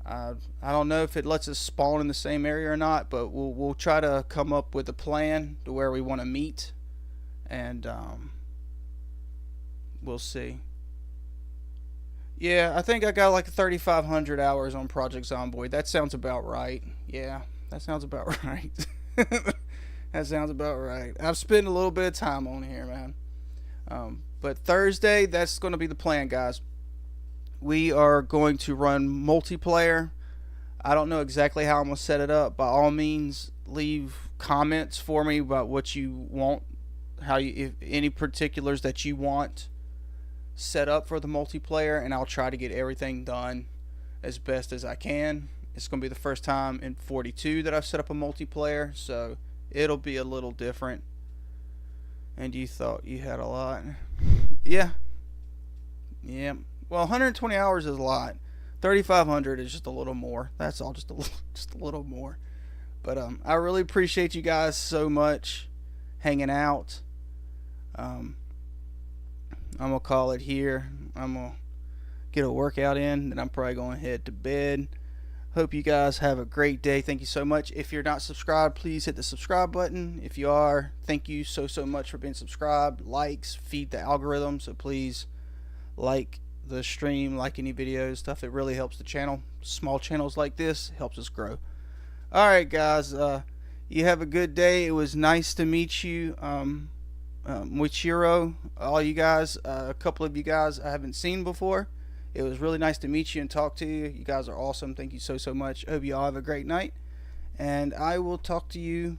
I don't know if it lets us spawn in the same area or not, but we'll try to come up with a plan to where we want to meet, and we'll see. Yeah, I think I got like 3,500 hours on Project Zomboid. That sounds about right. Yeah, that sounds about right. That sounds about right. I've spent a little bit of time on here, man. But Thursday, that's going to be the plan, guys. We are going to run multiplayer. I don't know exactly how I'm going to set it up. By all means, leave comments for me about what you want, how you, if any particulars that you want set up for the multiplayer, and I'll try to get everything done as best as I can. It's going to be the first time in 42 that I've set up a multiplayer, so it'll be a little different. And you thought you had a lot. Yeah. Well, 120 hours is a lot. 3,500 is just a little more. That's all, just a little more. But I really appreciate you guys so much hanging out. I'm gonna call it here. I'm gonna get a workout in, then I'm probably gonna head to bed. Hope you guys have a great day. Thank you so much. If you're not subscribed, please hit the subscribe button. If you are, thank you so much for being subscribed. Likes feed the algorithm, so please like the stream, like any videos, stuff. It really helps the channel. Small channels like this helps us grow. Alright guys, you have a good day. It was nice to meet you. Muichiro, all you guys, a couple of you guys I haven't seen before. It was really nice to meet you and talk to you. You guys are awesome. Thank you so much. Hope you all have a great night, and I will talk to you